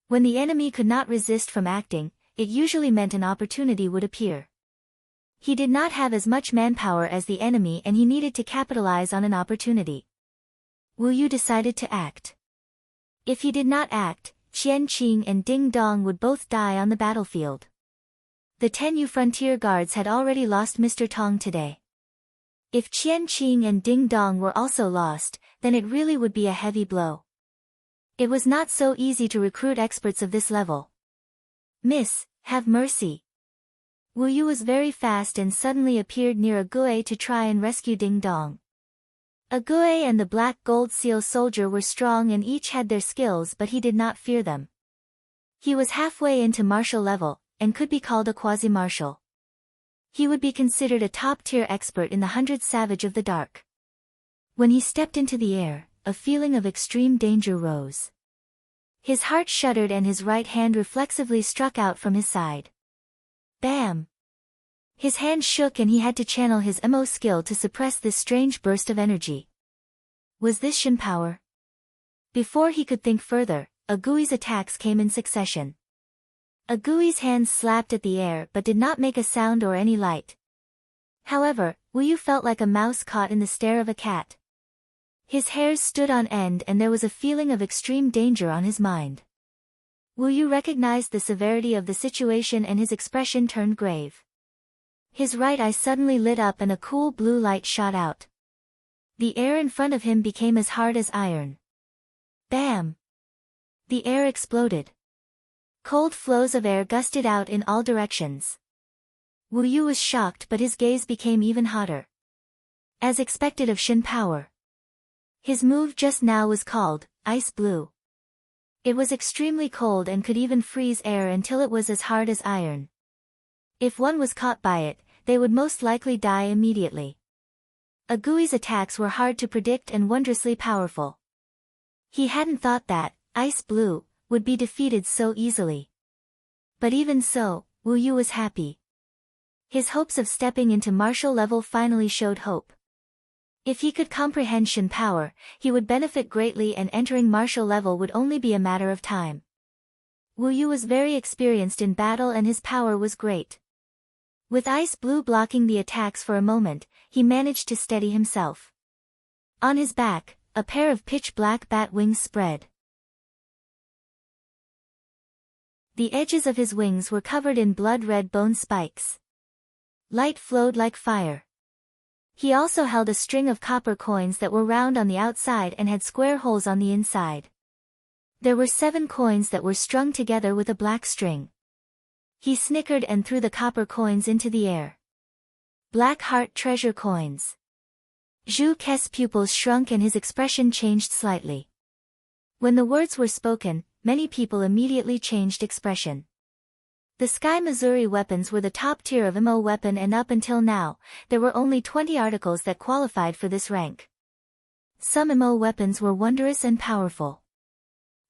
When the enemy could not resist from acting, it usually meant an opportunity would appear. He did not have as much manpower as the enemy and he needed to capitalize on an opportunity. Wu Yu decided to act. If he did not act, Qian Qing and Ding Dong would both die on the battlefield. The 10 Yu frontier guards had already lost Mr. Tong today. If Qian Qing and Ding Dong were also lost, then it really would be a heavy blow. It was not so easy to recruit experts of this level. Miss, have mercy. Wu Yu was very fast and suddenly appeared near Agui to try and rescue Ding Dong. Agui and the Black Gold Seal soldier were strong and each had their skills, but he did not fear them. He was halfway into martial level, and could be called a quasi-martial. He would be considered a top-tier expert in the 100 Savage of the Dark. When he stepped into the air, a feeling of extreme danger rose. His heart shuddered and his right hand reflexively struck out from his side. Bam! His hand shook and he had to channel his Mo skill to suppress this strange burst of energy. Was this Shen power? Before he could think further, Agui's attacks came in succession. Agui's hands slapped at the air but did not make a sound or any light. However, Wu Yu felt like a mouse caught in the stare of a cat. His hairs stood on end and there was a feeling of extreme danger on his mind. Wu Yu recognized the severity of the situation and his expression turned grave. His right eye suddenly lit up and a cool blue light shot out. The air in front of him became as hard as iron. Bam! The air exploded. Cold flows of air gusted out in all directions. Wu Yu was shocked but his gaze became even hotter. As expected of Shin Power. His move just now was called Ice Blue. It was extremely cold and could even freeze air until it was as hard as iron. If one was caught by it, they would most likely die immediately. Agui's attacks were hard to predict and wondrously powerful. He hadn't thought that Ice Blue would be defeated so easily. But even so, Wu Yu was happy. His hopes of stepping into martial level finally showed hope. If he could comprehend Shin Power, he would benefit greatly and entering martial level would only be a matter of time. Wu Yu was very experienced in battle and his power was great. With Ice Blue blocking the attacks for a moment, he managed to steady himself. On his back, a pair of pitch-black bat wings spread. The edges of his wings were covered in blood-red bone spikes. Light flowed like fire. He also held a string of copper coins that were round on the outside and had square holes on the inside. There were 7 coins that were strung together with a black string. He snickered and threw the copper coins into the air. Black heart treasure coins. Zhu Ke's pupils shrunk and his expression changed slightly. When the words were spoken, many people immediately changed expression. The Sky Missouri weapons were the top tier of MO weapon and up until now, there were only 20 articles that qualified for this rank. Some MO weapons were wondrous and powerful.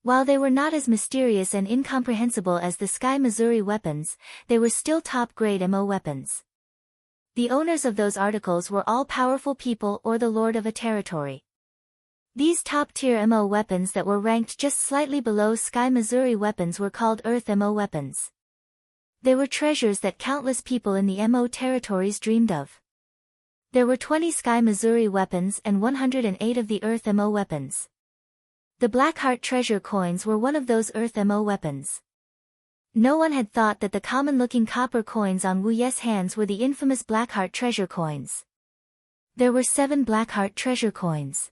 While they were not as mysterious and incomprehensible as the Sky Missouri weapons, they were still top-grade MO weapons. The owners of those articles were all powerful people or the lord of a territory. These top-tier MO weapons that were ranked just slightly below Sky Missouri weapons were called Earth MO weapons. They were treasures that countless people in the MO territories dreamed of. There were 20 Sky Missouri weapons and 108 of the Earth MO weapons. The Blackheart treasure coins were one of those Earth MO weapons. No one had thought that the common-looking copper coins on Wu Ye's hands were the infamous Blackheart treasure coins. There were 7 Blackheart treasure coins.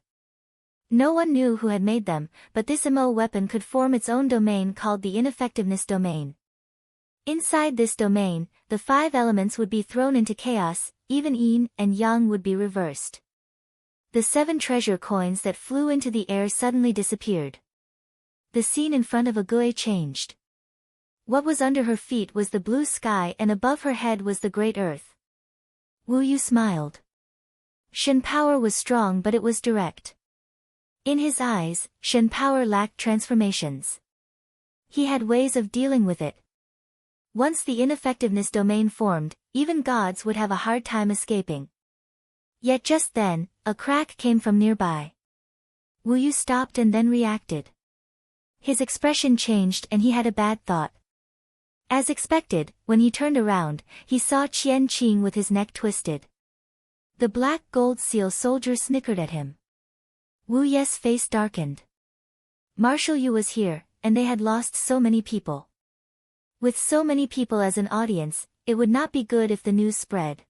No one knew who had made them, but this MO weapon could form its own domain called the Ineffectiveness Domain. Inside this domain, the 5 elements would be thrown into chaos, even yin and yang would be reversed. The 7 treasure coins that flew into the air suddenly disappeared. The scene in front of Agui changed. What was under her feet was the blue sky and above her head was the great earth. Wu Yu smiled. Shin Power was strong but it was direct. In his eyes, Shin Power lacked transformations. He had ways of dealing with it. Once the ineffectiveness domain formed, even gods would have a hard time escaping. Yet just then, a crack came from nearby. Wu Yu stopped and then reacted. His expression changed and he had a bad thought. As expected, when he turned around, he saw Qian Qing with his neck twisted. The black gold seal soldier snickered at him. Wu Ye's face darkened. Marshal Yu was here, and they had lost so many people. With so many people as an audience, it would not be good if the news spread.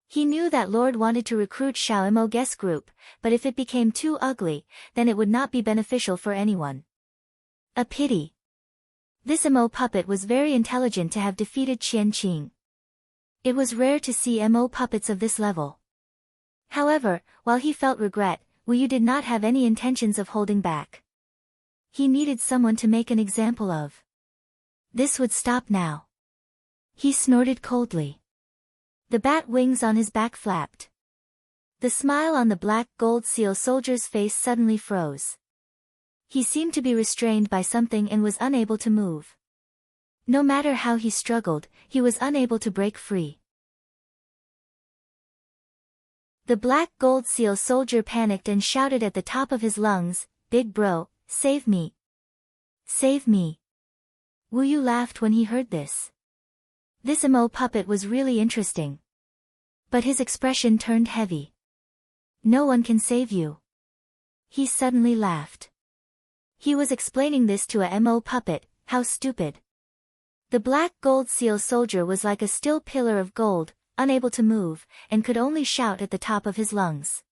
He knew that Lord wanted to recruit Xiao Mo guest group, but if it became too ugly, then it would not be beneficial for anyone. A pity. This Mo puppet was very intelligent to have defeated Qian Qing. It was rare to see Mo puppets of this level. However, while he felt regret, Wu Yu did not have any intentions of holding back. He needed someone to make an example of. This would stop now. He snorted coldly. The bat wings on his back flapped. The smile on the black gold seal soldier's face suddenly froze. He seemed to be restrained by something and was unable to move. No matter how he struggled, he was unable to break free. The black gold seal soldier panicked and shouted at the top of his lungs, "Big bro, save me! Save me!" Wu Yu laughed when he heard this. This Mo puppet was really interesting. But his expression turned heavy. No one can save you. He suddenly laughed. He was explaining this to a mo puppet. How stupid. The black gold seal soldier was like a still pillar of gold, unable to move, and could only shout at the top of his lungs.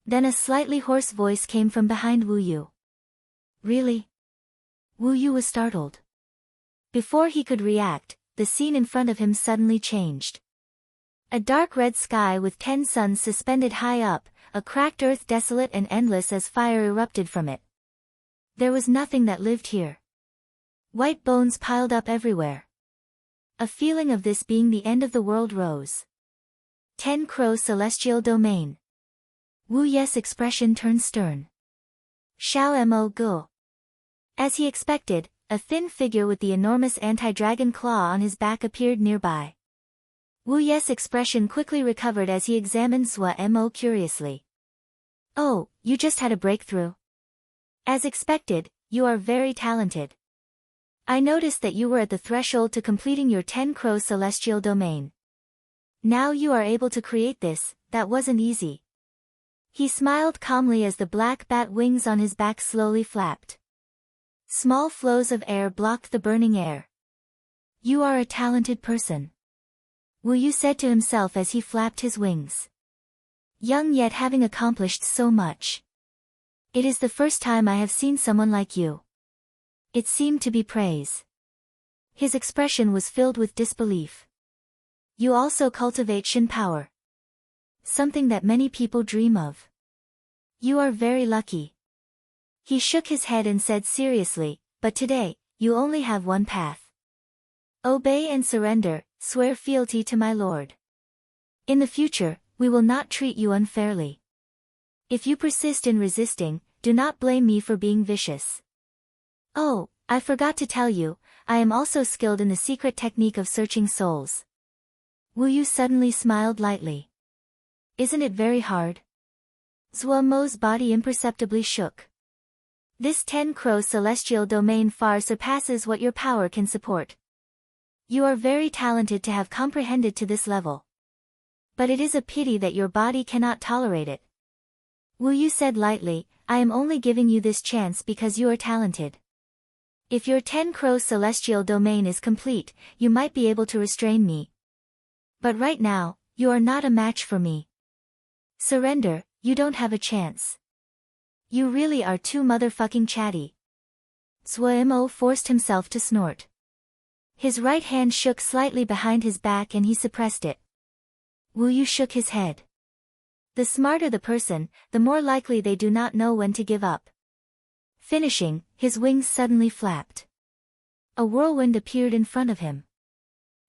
Then a slightly hoarse voice came from behind Wu Yu. Really? Wu Yu was startled. Before he could react, the scene in front of him suddenly changed. A dark red sky with 10 suns suspended high up, a cracked earth desolate and endless as fire erupted from it. There was nothing that lived here. White bones piled up everywhere. A feeling of this being the end of the world rose. 10 Crow Celestial Domain. Wu Yes' expression turned stern. Xiao Mo Gu. As he expected, a thin figure with the enormous anti-dragon claw on his back appeared nearby. Wu Yes' expression quickly recovered as he examined Zhua Mo curiously. Oh, you just had a breakthrough? As expected, you are very talented. I noticed that you were at the threshold to completing your 10 Crow Celestial Domain. Now you are able to create this, that wasn't easy. He smiled calmly as the black bat wings on his back slowly flapped. Small flows of air blocked the burning air. You are a talented person. Wu Yu said to himself as he flapped his wings. Young yet having accomplished so much. It is the first time I have seen someone like you. It seemed to be praise. His expression was filled with disbelief. You also cultivate Shin power. Something that many people dream of. You are very lucky. He shook his head and said seriously, but today, you only have one path. Obey and surrender, swear fealty to my lord. In the future, we will not treat you unfairly. If you persist in resisting, do not blame me for being vicious. Oh, I forgot to tell you, I am also skilled in the secret technique of searching souls. Wu Yu suddenly smiled lightly. Isn't it very hard? Zhua Mo's body imperceptibly shook. This 10 Crow Celestial Domain far surpasses what your power can support. You are very talented to have comprehended to this level. But it is a pity that your body cannot tolerate it. Wu Yu said lightly, I am only giving you this chance because you are talented. If your 10 Crow Celestial Domain is complete, you might be able to restrain me. But right now, you are not a match for me. Surrender, you don't have a chance. You really are too motherfucking chatty. Zhua Mo forced himself to snort. His right hand shook slightly behind his back and he suppressed it. Wu Yu shook his head. The smarter the person, the more likely they do not know when to give up. Finishing, his wings suddenly flapped. A whirlwind appeared in front of him.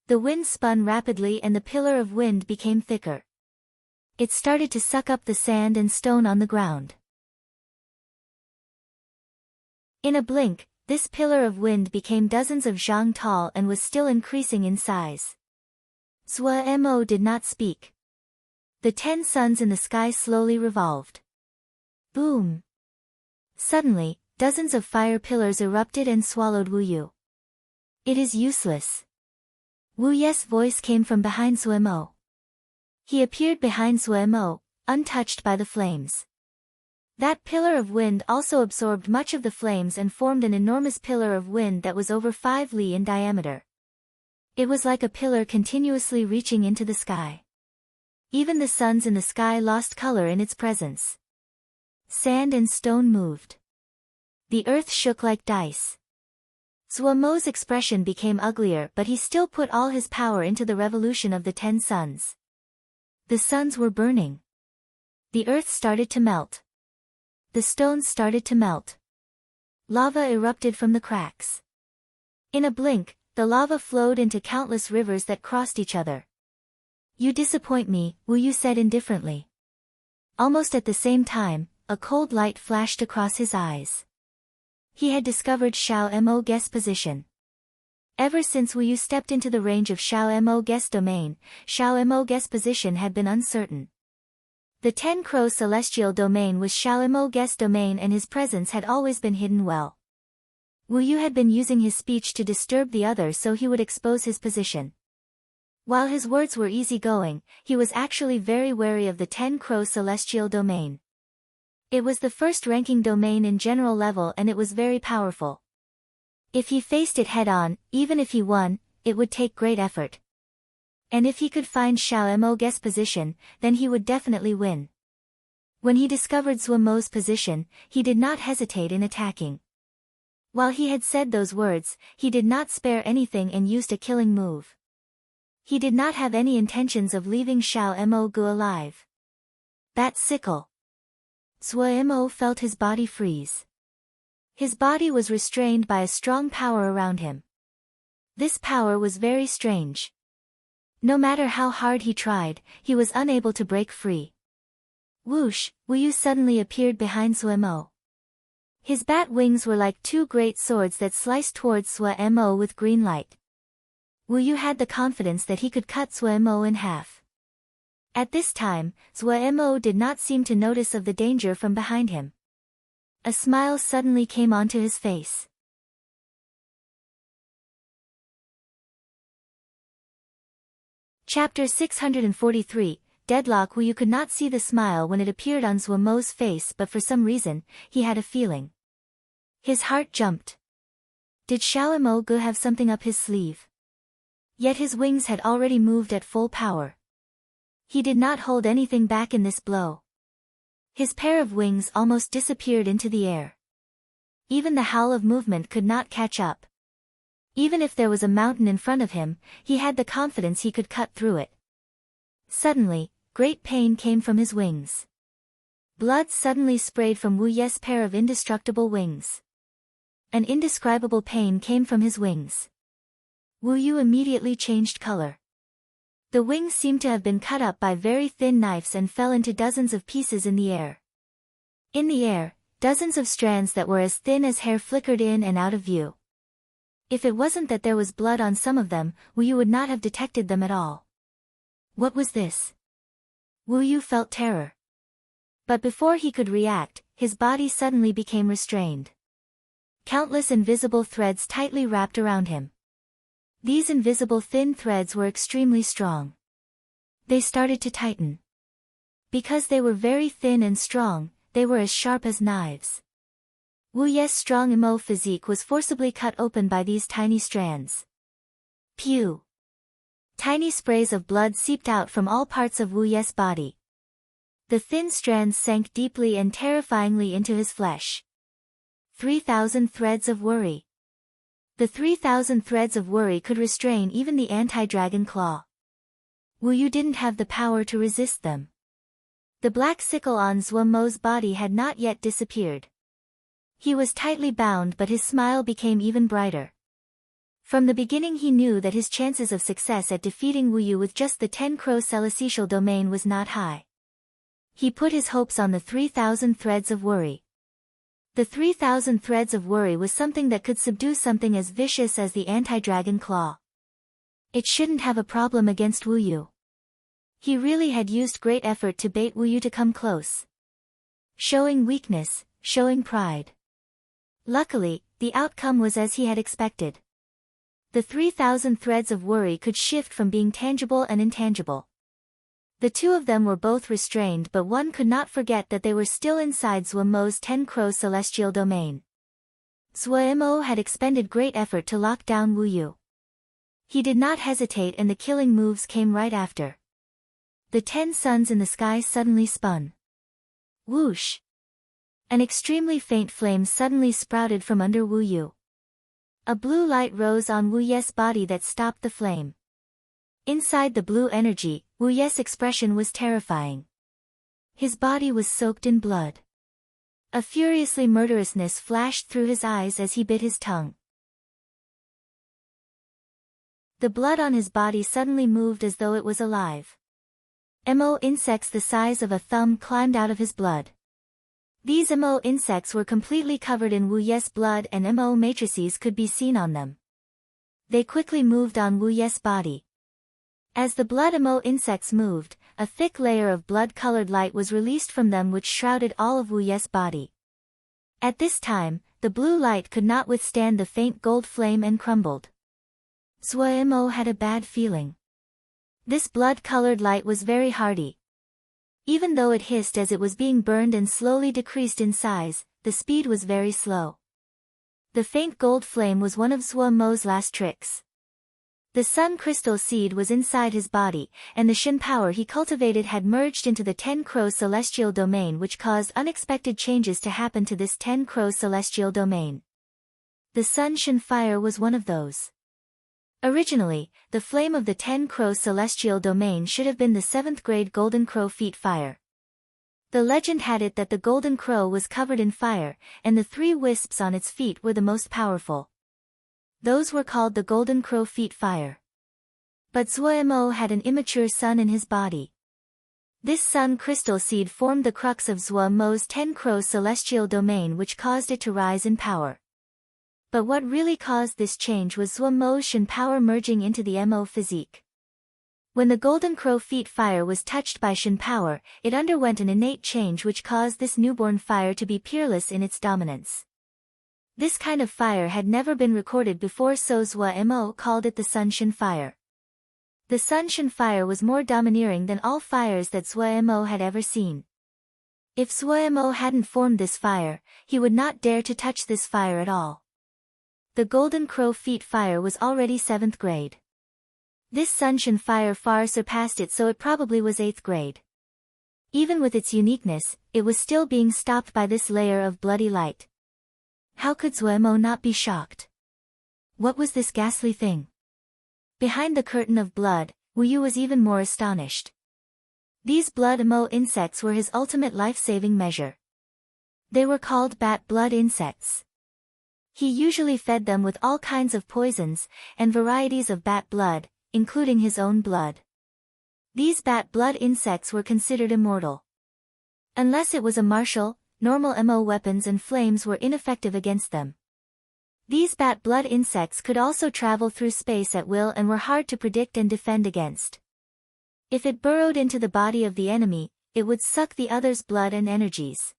The wind spun rapidly and the pillar of wind became thicker. It started to suck up the sand and stone on the ground. In a blink, this pillar of wind became dozens of zhang tall and was still increasing in size. Zhua Mo did not speak. The 10 suns in the sky slowly revolved. Boom! Suddenly, dozens of fire pillars erupted and swallowed Wu Yu. It is useless. Wu Yes' voice came from behind Zhua Mo. He appeared behind Zhua Mo, untouched by the flames. That pillar of wind also absorbed much of the flames and formed an enormous pillar of wind that was over 5 li in diameter. It was like a pillar continuously reaching into the sky. Even the suns in the sky lost color in its presence. Sand and stone moved. The earth shook like dice. Zhua Mo's expression became uglier, but he still put all his power into the revolution of the 10 suns. The suns were burning. The earth started to melt. The stones started to melt. Lava erupted from the cracks. In a blink, the lava flowed into countless rivers that crossed each other. You disappoint me, Wu Yu said indifferently. Almost at the same time, a cold light flashed across his eyes. He had discovered Xiao Mo Guest's position. Ever since Wu Yu stepped into the range of Xiao Mo Guest's domain, Xiao Mo Guest's position had been uncertain. The 10 Crow Celestial Domain was Xiao Mo Guest's domain and his presence had always been hidden well. Wu Yu had been using his speech to disturb the other so he would expose his position. While his words were easygoing, he was actually very wary of the 10-crow celestial domain. It was the first-ranking domain in general level and it was very powerful. If he faced it head-on, even if he won, it would take great effort. And if he could find Xiao Mo's position, then he would definitely win. When he discovered Zhuo Mo's position, he did not hesitate in attacking. While he had said those words, he did not spare anything and used a killing move. He did not have any intentions of leaving Xiao Mo alive. Bat sickle. Zhuo Mo felt his body freeze. His body was restrained by a strong power around him. This power was very strange. No matter how hard he tried, he was unable to break free. Whoosh, Wu Yu suddenly appeared behind Zhuo Mo. His bat wings were like two great swords that sliced towards Zhuo Mo with green light. Wu Yu had the confidence that he could cut Zhuo Mo in half. At this time, Zhuo Mo did not seem to notice of the danger from behind him. A smile suddenly came onto his face. Chapter 643, Deadlock. Wu Yu could not see the smile when it appeared on Zhuo Mo's face, but for some reason, he had a feeling. His heart jumped. Did Xiao Mo have something up his sleeve? Yet his wings had already moved at full power. He did not hold anything back in this blow. His pair of wings almost disappeared into the air. Even the howl of movement could not catch up. Even if there was a mountain in front of him, he had the confidence he could cut through it. Suddenly, great pain came from his wings. Blood suddenly sprayed from Wu Yu's pair of indestructible wings. An indescribable pain came from his wings. Wu Yu immediately changed color. The wings seemed to have been cut up by very thin knives and fell into dozens of pieces in the air. In the air, dozens of strands that were as thin as hair flickered in and out of view. If it wasn't that there was blood on some of them, Wu Yu would not have detected them at all. What was this? Wu Yu felt terror. But before he could react, his body suddenly became restrained. Countless invisible threads tightly wrapped around him. These invisible thin threads were extremely strong. They started to tighten. Because they were very thin and strong, they were as sharp as knives. Wu Yu's strong emo physique was forcibly cut open by these tiny strands. Pew! Tiny sprays of blood seeped out from all parts of Wu Yu's body. The thin strands sank deeply and terrifyingly into his flesh. 3,000 threads of worry. The 3,000 threads of worry could restrain even the anti-dragon claw. Wu Yu didn't have the power to resist them. The black sickle on Zhuo Mo's body had not yet disappeared. He was tightly bound, but his smile became even brighter. From the beginning he knew that his chances of success at defeating Wu Yu with just the 10-crow celestial domain was not high. He put his hopes on the 3,000 threads of worry. The 3,000 threads of worry was something that could subdue something as vicious as the anti-dragon claw. It shouldn't have a problem against Wu Yu. He really had used great effort to bait Wu Yu to come close. Showing weakness, showing pride. Luckily, the outcome was as he had expected. The 3,000 threads of worry could shift from being tangible and intangible. The two of them were both restrained, but one could not forget that they were still inside Zhuo Mo's 10-crow celestial domain. Zhuo Mo had expended great effort to lock down Wu Yu. He did not hesitate and the killing moves came right after. The 10 suns in the sky suddenly spun. Whoosh! An extremely faint flame suddenly sprouted from under Wu Yu. A blue light rose on Wu Yu's body that stopped the flame. Inside the blue energy, Wu Yu's expression was terrifying. His body was soaked in blood. A furiously murderousness flashed through his eyes as he bit his tongue. The blood on his body suddenly moved as though it was alive. Mo insects the size of a thumb climbed out of his blood. These Mo insects were completely covered in Wu Yu's blood and Mo matrices could be seen on them. They quickly moved on Wu Yu's body. As the blood Mo insects moved, a thick layer of blood-colored light was released from them which shrouded all of Wu Yu's body. At this time, the blue light could not withstand the faint gold flame and crumbled. Zhuo Mo had a bad feeling. This blood-colored light was very hardy. Even though it hissed as it was being burned and slowly decreased in size, the speed was very slow. The faint gold flame was one of Zhuo Mo's last tricks. The sun crystal seed was inside his body, and the Shen power he cultivated had merged into the 10 Crow celestial domain, which caused unexpected changes to happen to this 10 Crow celestial domain. The sun Shen fire was one of those. Originally, the flame of the 10 Crow celestial domain should have been the 7th grade golden crow feet fire. The legend had it that the golden crow was covered in fire, and the 3 wisps on its feet were the most powerful. Those were called the golden crow feet fire. But Zhuo Mo had an immature sun in his body. This sun crystal seed formed the crux of Zhuo Mo's 10 Crow celestial domain, which caused it to rise in power. But what really caused this change was Zhuo Mo's Shen power merging into the Mo physique. When the golden crow feet fire was touched by Shen power, it underwent an innate change which caused this newborn fire to be peerless in its dominance. This kind of fire had never been recorded before, so Zhuo Mo called it the Sun Shen fire. The Sun Shen fire was more domineering than all fires that Zhuo Mo had ever seen. If Zhuo Mo hadn't formed this fire, he would not dare to touch this fire at all. The golden crow feet fire was already 7th grade. This Sun Shen fire far surpassed it, so it probably was 8th grade. Even with its uniqueness, it was still being stopped by this layer of bloody light. How could Zhuo Mo not be shocked? What was this ghastly thing? Behind the curtain of blood, Wu Yu was even more astonished. These blood Mo insects were his ultimate life-saving measure. They were called bat blood insects. He usually fed them with all kinds of poisons, and varieties of bat blood, including his own blood. These bat blood insects were considered immortal. Unless it was a martial, normal Mo weapons and flames were ineffective against them. These bat blood insects could also travel through space at will and were hard to predict and defend against. If it burrowed into the body of the enemy, it would suck the other's blood and energies.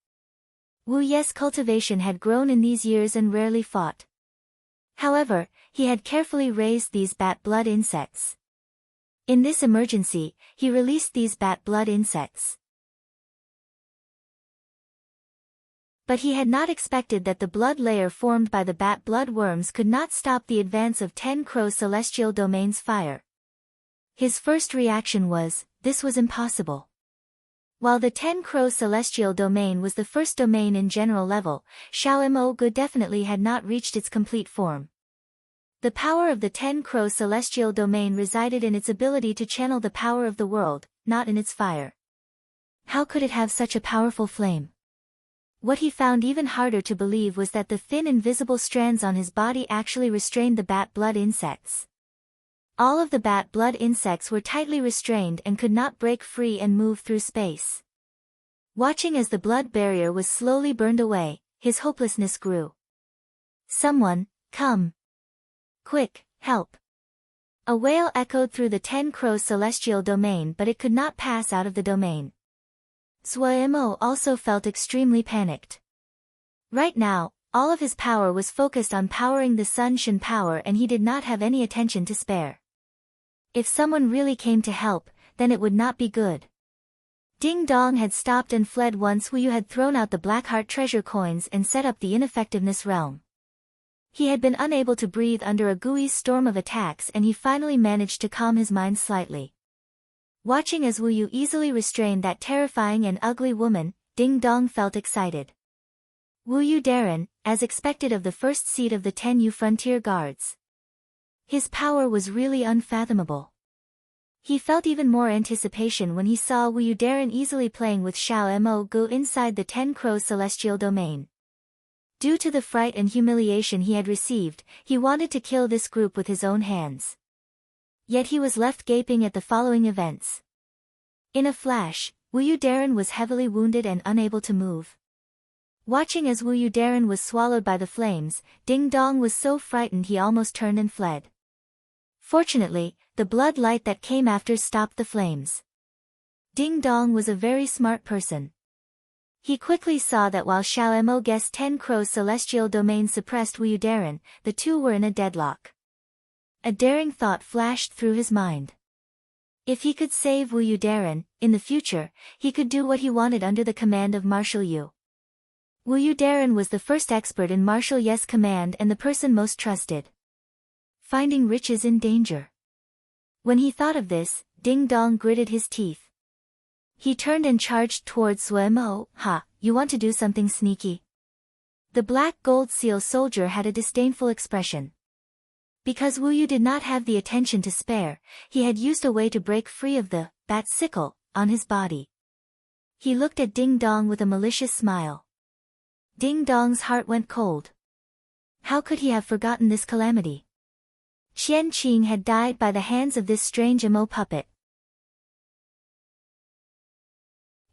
Wu Ye's cultivation had grown in these years and rarely fought. However, he had carefully raised these bat blood insects. In this emergency, he released these bat blood insects. But he had not expected that the blood layer formed by the bat blood worms could not stop the advance of 10 Crow celestial domain's fire. His first reaction was, this was impossible. While the 10 Crow celestial domain was the first domain in general level, Shao Mo Gu definitely had not reached its complete form. The power of the 10 Crow celestial domain resided in its ability to channel the power of the world, not in its fire. How could it have such a powerful flame? What he found even harder to believe was that the thin invisible strands on his body actually restrained the bat blood insects. All of the bat blood insects were tightly restrained and could not break free and move through space. Watching as the blood barrier was slowly burned away, his hopelessness grew. Someone, come. Quick, help. A wail echoed through the 10 Crow celestial domain, but it could not pass out of the domain. Zhuo Mo also felt extremely panicked. Right now, all of his power was focused on powering the Sun Shen power, and he did not have any attention to spare. If someone really came to help, then it would not be good. Ding Dong had stopped and fled once Wu Yu had thrown out the Blackheart treasure coins and set up the ineffectiveness realm. He had been unable to breathe under a gooey storm of attacks, and he finally managed to calm his mind slightly. Watching as Wu Yu easily restrained that terrifying and ugly woman, Ding Dong felt excited. Wu Yu Darren, as expected of the first seat of the 10 Yu frontier guards. His power was really unfathomable. He felt even more anticipation when he saw Wu Yu Darren easily playing with Shao Mo Gu inside the 10 Crow celestial domain. Due to the fright and humiliation he had received, he wanted to kill this group with his own hands. Yet he was left gaping at the following events. In a flash, Wu Yu Darren was heavily wounded and unable to move. Watching as Wu Yu Darren was swallowed by the flames, Ding Dong was so frightened he almost turned and fled. Fortunately, the blood light that came after stopped the flames. Ding Dong was a very smart person. He quickly saw that while Shao Mo Gu's 10 Crow celestial domain suppressed Wu Yu Darren, the two were in a deadlock. A daring thought flashed through his mind. If he could save Wu Yudaran, in the future, he could do what he wanted under the command of Marshal Yu. Wu Yudaran was the first expert in Marshal Yu's command and the person most trusted. Finding riches in danger. When he thought of this, Ding Dong gritted his teeth. He turned and charged towards Suemo. Ha, you want to do something sneaky? The black gold seal soldier had a disdainful expression. Because Wu Yu did not have the attention to spare, he had used a way to break free of the bat sickle on his body. He looked at Ding Dong with a malicious smile. Ding Dong's heart went cold. How could he have forgotten this calamity? Qian Qing had died by the hands of this strange emo puppet.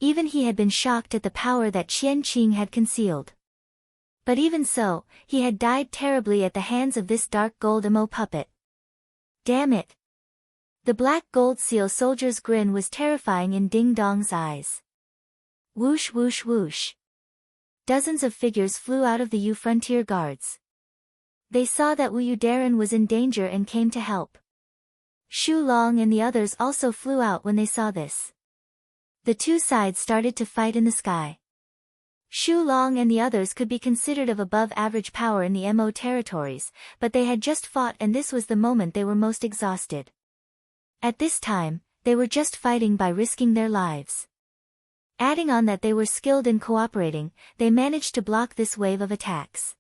Even he had been shocked at the power that Qian Qing had concealed. But even so, he had died terribly at the hands of this dark gold emo puppet. Damn it! The black gold seal soldier's grin was terrifying in Ding Dong's eyes. Whoosh whoosh whoosh. Dozens of figures flew out of the Yu frontier guards. They saw that Wu Yudaran was in danger and came to help. Shu Long and the others also flew out when they saw this. The two sides started to fight in the sky. Shu Long and the others could be considered of above-average power in the Mo territories, but they had just fought and this was the moment they were most exhausted. At this time, they were just fighting by risking their lives. Adding on that they were skilled in cooperating, they managed to block this wave of attacks.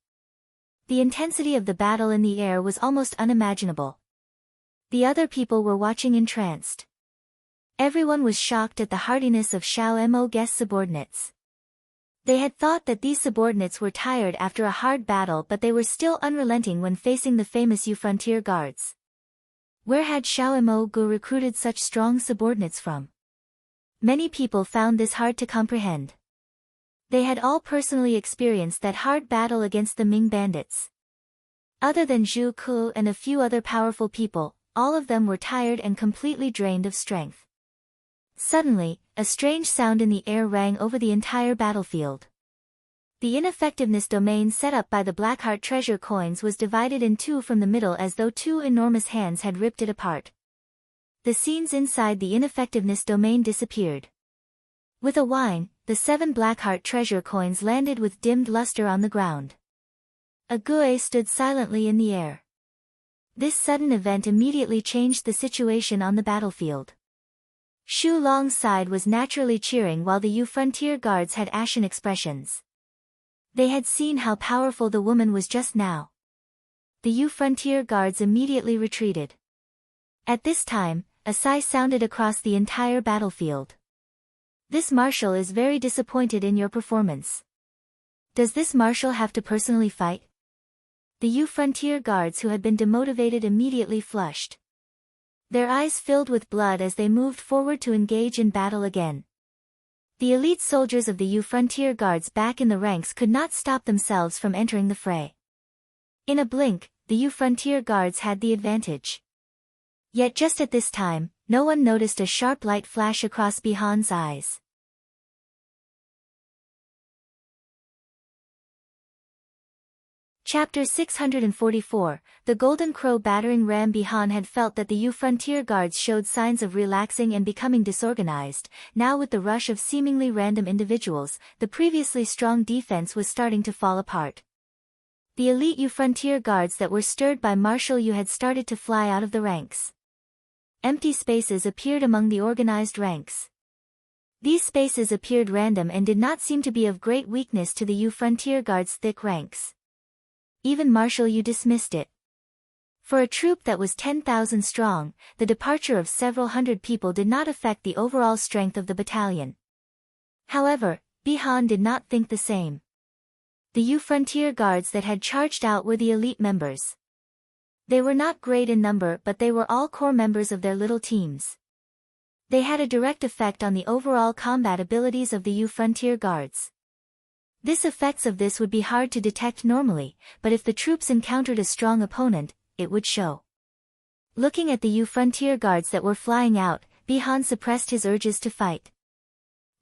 The intensity of the battle in the air was almost unimaginable. The other people were watching entranced. Everyone was shocked at the hardiness of Xiao Mo guest subordinates. They had thought that these subordinates were tired after a hard battle but they were still unrelenting when facing the famous Yu frontier guards. Where had Xiao Mo Gu recruited such strong subordinates from? Many people found this hard to comprehend. They had all personally experienced that hard battle against the Ming bandits. Other than Zhu Ku and a few other powerful people, all of them were tired and completely drained of strength. Suddenly, a strange sound in the air rang over the entire battlefield. The ineffectiveness domain set up by the Blackheart treasure coins was divided in two from the middle as though two enormous hands had ripped it apart. The scenes inside the ineffectiveness domain disappeared. With a whine, the 7 Blackheart treasure coins landed with dimmed luster on the ground. A Gue stood silently in the air. This sudden event immediately changed the situation on the battlefield. Shu Long's side was naturally cheering while the Yu frontier guards had ashen expressions. They had seen how powerful the woman was just now. The Yu frontier guards immediately retreated. At this time, a sigh sounded across the entire battlefield. This marshal is very disappointed in your performance. Does this marshal have to personally fight? The Yu frontier guards who had been demotivated immediately flushed. Their eyes filled with blood as they moved forward to engage in battle again. The elite soldiers of the Yu frontier guards back in the ranks could not stop themselves from entering the fray. In a blink, the Yu frontier guards had the advantage. Yet just at this time, no one noticed a sharp light flash across Bihan's eyes. Chapter 644, The Golden Crow battering ram. Bihan had felt that the Yu frontier guards showed signs of relaxing and becoming disorganized. Now with the rush of seemingly random individuals, the previously strong defense was starting to fall apart. The elite Yu frontier guards that were stirred by Marshal Yu had started to fly out of the ranks. Empty spaces appeared among the organized ranks. These spaces appeared random and did not seem to be of great weakness to the Yu frontier guards' thick ranks. Even Marshal Yu dismissed it. For a troop that was 10,000 strong, the departure of several hundred people did not affect the overall strength of the battalion. However, Bihan did not think the same. The Yu frontier guards that had charged out were the elite members. They were not great in number but they were all core members of their little teams. They had a direct effect on the overall combat abilities of the Yu frontier guards. This effects of this would be hard to detect normally, but if the troops encountered a strong opponent, it would show. Looking at the Yu frontier guards that were flying out, Bihan suppressed his urges to fight.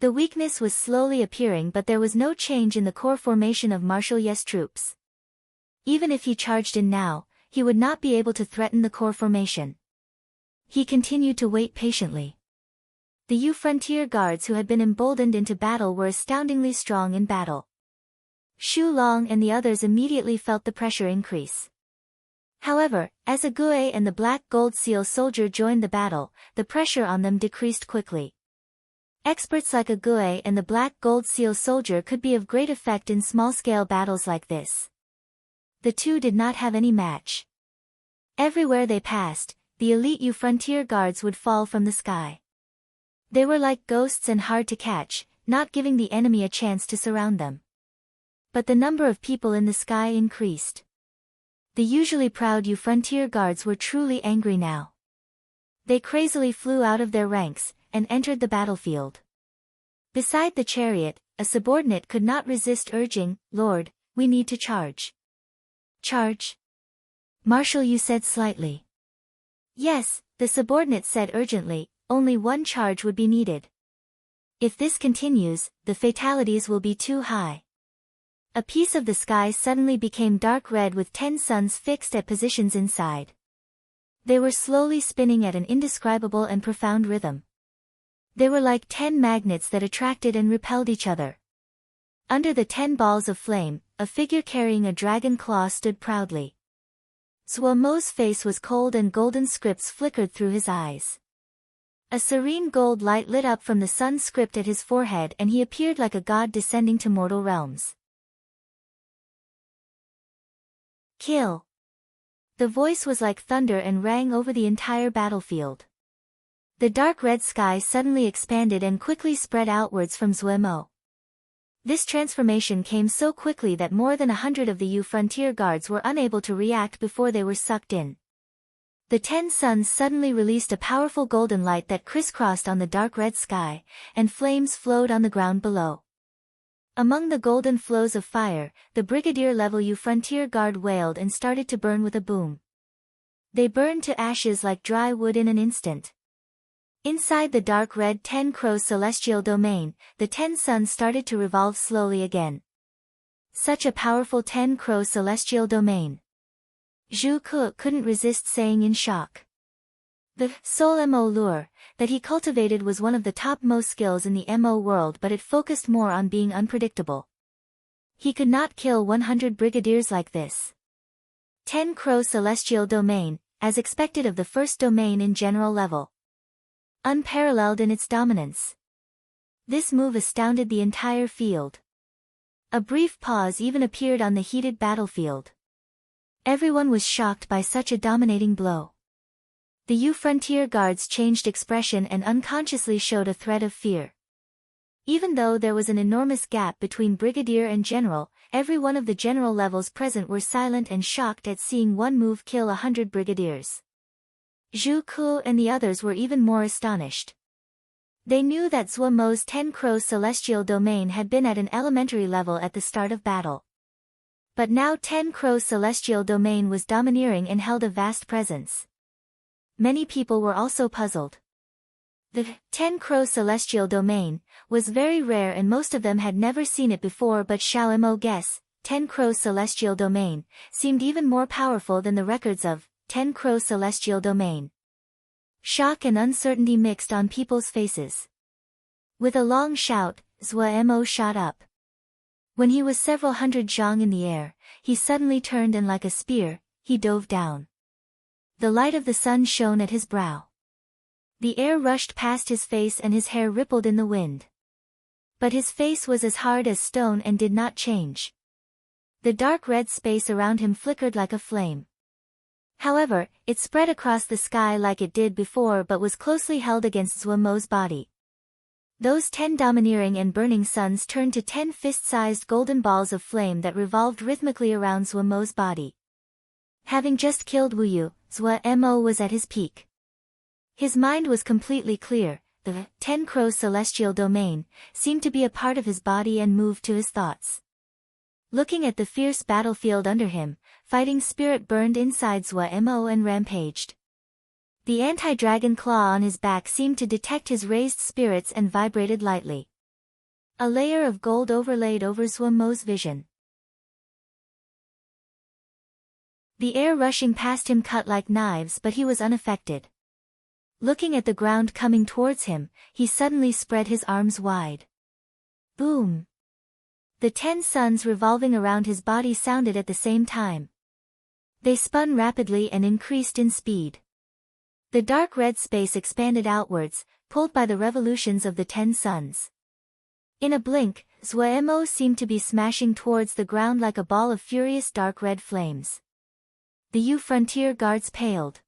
The weakness was slowly appearing but there was no change in the core formation of Marshal Yu's troops. Even if he charged in now, he would not be able to threaten the core formation. He continued to wait patiently. The Yu frontier guards who had been emboldened into battle were astoundingly strong in battle. Xu Long and the others immediately felt the pressure increase. However, as a Gue and the Black Gold Seal soldier joined the battle, the pressure on them decreased quickly. Experts like a Gue and the Black Gold Seal soldier could be of great effect in small-scale battles like this. The two did not have any match. Everywhere they passed, the elite Yu frontier guards would fall from the sky. They were like ghosts and hard to catch, not giving the enemy a chance to surround them. But the number of people in the sky increased. The usually proud Yu frontier guards were truly angry now. They crazily flew out of their ranks, and entered the battlefield. Beside the chariot, a subordinate could not resist urging, "Lord, we need to charge." "Charge?" Marshal Yu said slightly. "Yes," the subordinate said urgently, "only one charge would be needed. If this continues, the fatalities will be too high." A piece of the sky suddenly became dark red with 10 suns fixed at positions inside. They were slowly spinning at an indescribable and profound rhythm. They were like 10 magnets that attracted and repelled each other. Under the 10 balls of flame, a figure carrying a dragon claw stood proudly. Zhuo Mo's face was cold and golden scripts flickered through his eyes. A serene gold light lit up from the sun script at his forehead and he appeared like a god descending to mortal realms. "Kill!" The voice was like thunder and rang over the entire battlefield. The dark red sky suddenly expanded and quickly spread outwards from Zhuo Mo. This transformation came so quickly that more than 100 of the Yu frontier guards were unable to react before they were sucked in. The 10 suns suddenly released a powerful golden light that crisscrossed on the dark red sky, and flames flowed on the ground below. Among the golden flows of fire, the brigadier-level Yu frontier guard wailed and started to burn with a boom. They burned to ashes like dry wood in an instant. Inside the dark red 10 Crows celestial domain, the 10 suns started to revolve slowly again. Such a powerful 10 Crows celestial domain. Zhu Ke couldn't resist saying in shock. The soul Mo lure that he cultivated was one of the topmost skills in the Mo world, but it focused more on being unpredictable. He could not kill 100 brigadiers like this. 10 Crow celestial domain, as expected of the first domain in general level. Unparalleled in its dominance. This move astounded the entire field. A brief pause even appeared on the heated battlefield. Everyone was shocked by such a dominating blow. The Yu frontier guards changed expression and unconsciously showed a threat of fear. Even though there was an enormous gap between brigadier and general, every one of the general levels present were silent and shocked at seeing one move kill 100 brigadiers. Zhu Ke and the others were even more astonished. They knew that Zhuo Mo's 10 Crows celestial domain had been at an elementary level at the start of battle. But now 10 Crows celestial domain was domineering and held a vast presence. Many people were also puzzled. The 10 Crows celestial domain was very rare and most of them had never seen it before, but Xiao Mo guess, 10 Crows celestial domain, seemed even more powerful than the records of 10 Crows celestial domain. Shock and uncertainty mixed on people's faces. With a long shout, Zhuo Mo shot up. When he was several hundred zhang in the air, he suddenly turned and like a spear, he dove down. The light of the sun shone at his brow. The air rushed past his face and his hair rippled in the wind. But his face was as hard as stone and did not change. The dark red space around him flickered like a flame. However, it spread across the sky like it did before but was closely held against Zhuo Mo's body. Those 10 domineering and burning suns turned to 10 fist-sized golden balls of flame that revolved rhythmically around Zhuo Mo's body. Having just killed Wu Yu, Zhuo Mo was at his peak. His mind was completely clear. The 10 Crows celestial domain seemed to be a part of his body and moved to his thoughts. Looking at the fierce battlefield under him, fighting spirit burned inside Zhuo Mo and rampaged. The anti-dragon claw on his back seemed to detect his raised spirits and vibrated lightly. A layer of gold overlaid over Zhuo Mo's vision. The air rushing past him cut like knives, but he was unaffected. Looking at the ground coming towards him, he suddenly spread his arms wide. Boom! The 10 suns revolving around his body sounded at the same time. They spun rapidly and increased in speed. The dark red space expanded outwards, pulled by the revolutions of the 10 suns. In a blink, Zhuemo seemed to be smashing towards the ground like a ball of furious dark red flames. The Yu Frontier Guards paled.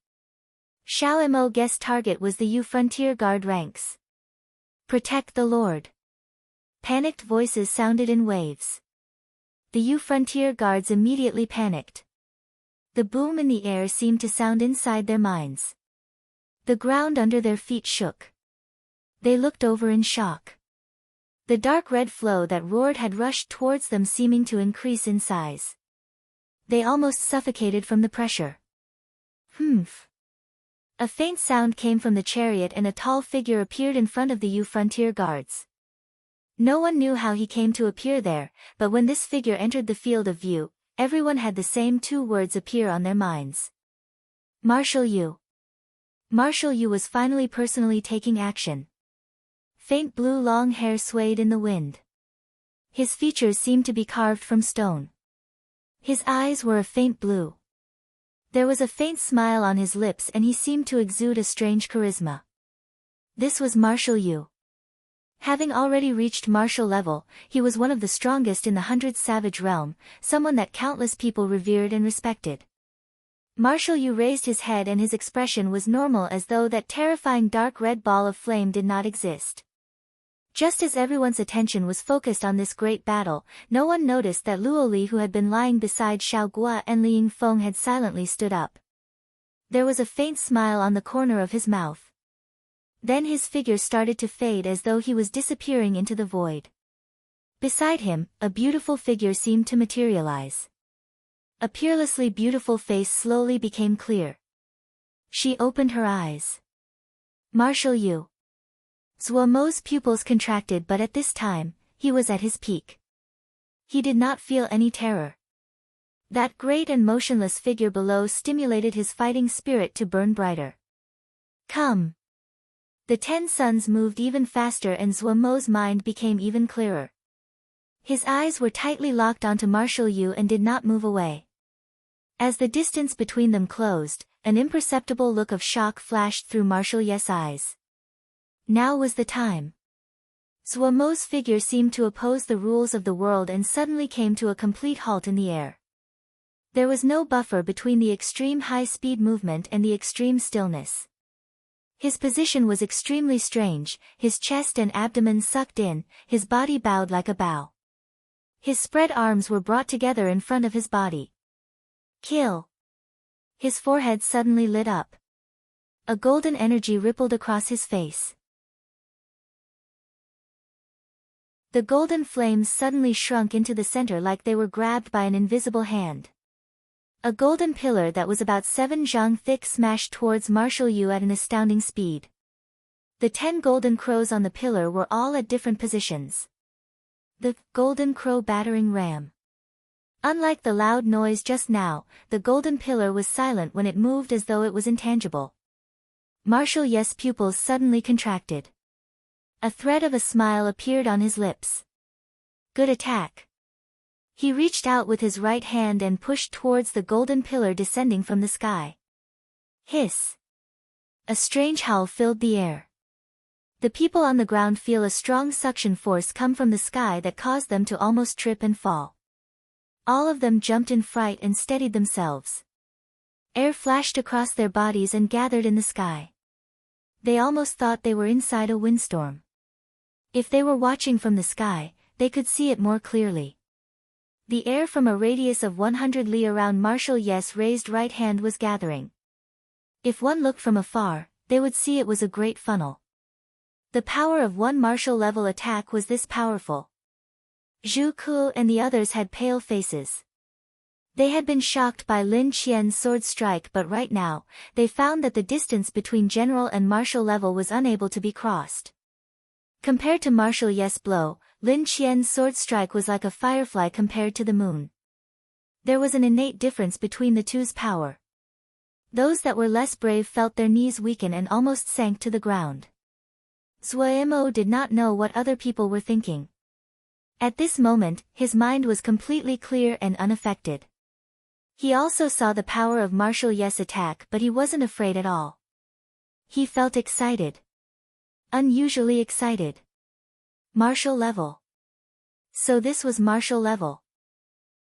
Xiaomo guessed target was the Yu Frontier Guard ranks. Protect the Lord. Panicked voices sounded in waves. The Yu Frontier Guards immediately panicked. The boom in the air seemed to sound inside their minds. The ground under their feet shook. They looked over in shock. The dark red flow that roared had rushed towards them, seeming to increase in size. They almost suffocated from the pressure. Humph! A faint sound came from the chariot and a tall figure appeared in front of the Yu Frontier Guards. No one knew how he came to appear there, but when this figure entered the field of view, everyone had the same 2 words appear on their minds. Marshal Yu. Marshal Yu was finally personally taking action. Faint blue long hair swayed in the wind. His features seemed to be carved from stone. His eyes were a faint blue. There was a faint smile on his lips and he seemed to exude a strange charisma. This was Marshal Yu. Having already reached martial level, he was one of the strongest in the 100 Savage realm, someone that countless people revered and respected. Marshal Yu raised his head and his expression was normal, as though that terrifying dark red ball of flame did not exist. Just as everyone's attention was focused on this great battle, no one noticed that Luo Li, who had been lying beside Xiao Gua and Li Yingfeng, had silently stood up. There was a faint smile on the corner of his mouth. Then his figure started to fade as though he was disappearing into the void. Beside him, a beautiful figure seemed to materialize. A peerlessly beautiful face slowly became clear. She opened her eyes. Marshal Yu. Zhuomo's pupils contracted, but at this time, he was at his peak. He did not feel any terror. That great and motionless figure below stimulated his fighting spirit to burn brighter. Come! The 10 suns moved even faster and Zhuomo's mind became even clearer. His eyes were tightly locked onto Marshal Yu and did not move away. As the distance between them closed, an imperceptible look of shock flashed through Marshal Yu's eyes. Now was the time. Zhuomo's figure seemed to oppose the rules of the world and suddenly came to a complete halt in the air. There was no buffer between the extreme high-speed movement and the extreme stillness. His position was extremely strange, his chest and abdomen sucked in, his body bowed like a bow. His spread arms were brought together in front of his body. Kill! His forehead suddenly lit up. A golden energy rippled across his face. The golden flames suddenly shrunk into the center like they were grabbed by an invisible hand. A golden pillar that was about 7 zhang thick smashed towards Marshal Yu at an astounding speed. The 10 golden crows on the pillar were all at different positions. The golden crow battering ram. Unlike the loud noise just now, the golden pillar was silent when it moved, as though it was intangible. Marshal Yu's pupils suddenly contracted. A thread of a smile appeared on his lips. Good attack. He reached out with his right hand and pushed towards the golden pillar descending from the sky. Hiss. A strange howl filled the air. The people on the ground feel a strong suction force come from the sky that caused them to almost trip and fall. All of them jumped in fright and steadied themselves. Air flashed across their bodies and gathered in the sky. They almost thought they were inside a windstorm. If they were watching from the sky, they could see it more clearly. The air from a radius of 100 li around Marshal Yu's raised right hand was gathering. If one looked from afar, they would see it was a great funnel. The power of one martial level attack was this powerful. Zhu Ku and the others had pale faces. They had been shocked by Lin Qian's sword strike, but right now, they found that the distance between general and martial level was unable to be crossed. Compared to Marshal Yu's blow, Lin Qian's sword strike was like a firefly compared to the moon. There was an innate difference between the two's power. Those that were less brave felt their knees weaken and almost sank to the ground. Zhuemo did not know what other people were thinking. At this moment, his mind was completely clear and unaffected. He also saw the power of martial yes attack, but he wasn't afraid at all. He felt excited. Unusually excited. Martial level. So this was martial level.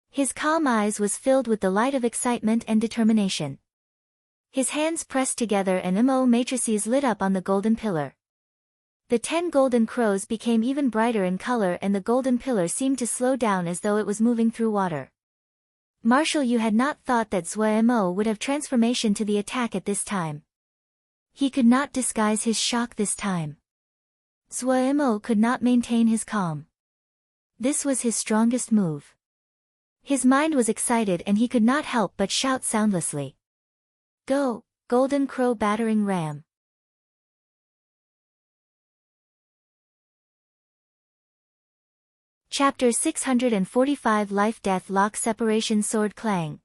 His calm eyes was filled with the light of excitement and determination. His hands pressed together and mo matrices lit up on the golden pillar. The 10 golden crows became even brighter in color and the golden pillar seemed to slow down as though it was moving through water. Marshal Yu had not thought that Zhuemo would have transformation to the attack at this time. He could not disguise his shock this time. Zhuemo could not maintain his calm. This was his strongest move. His mind was excited and he could not help but shout soundlessly. Go, Golden Crow Battering Ram. Chapter 645 Life-Death Lock Separation Sword Clang.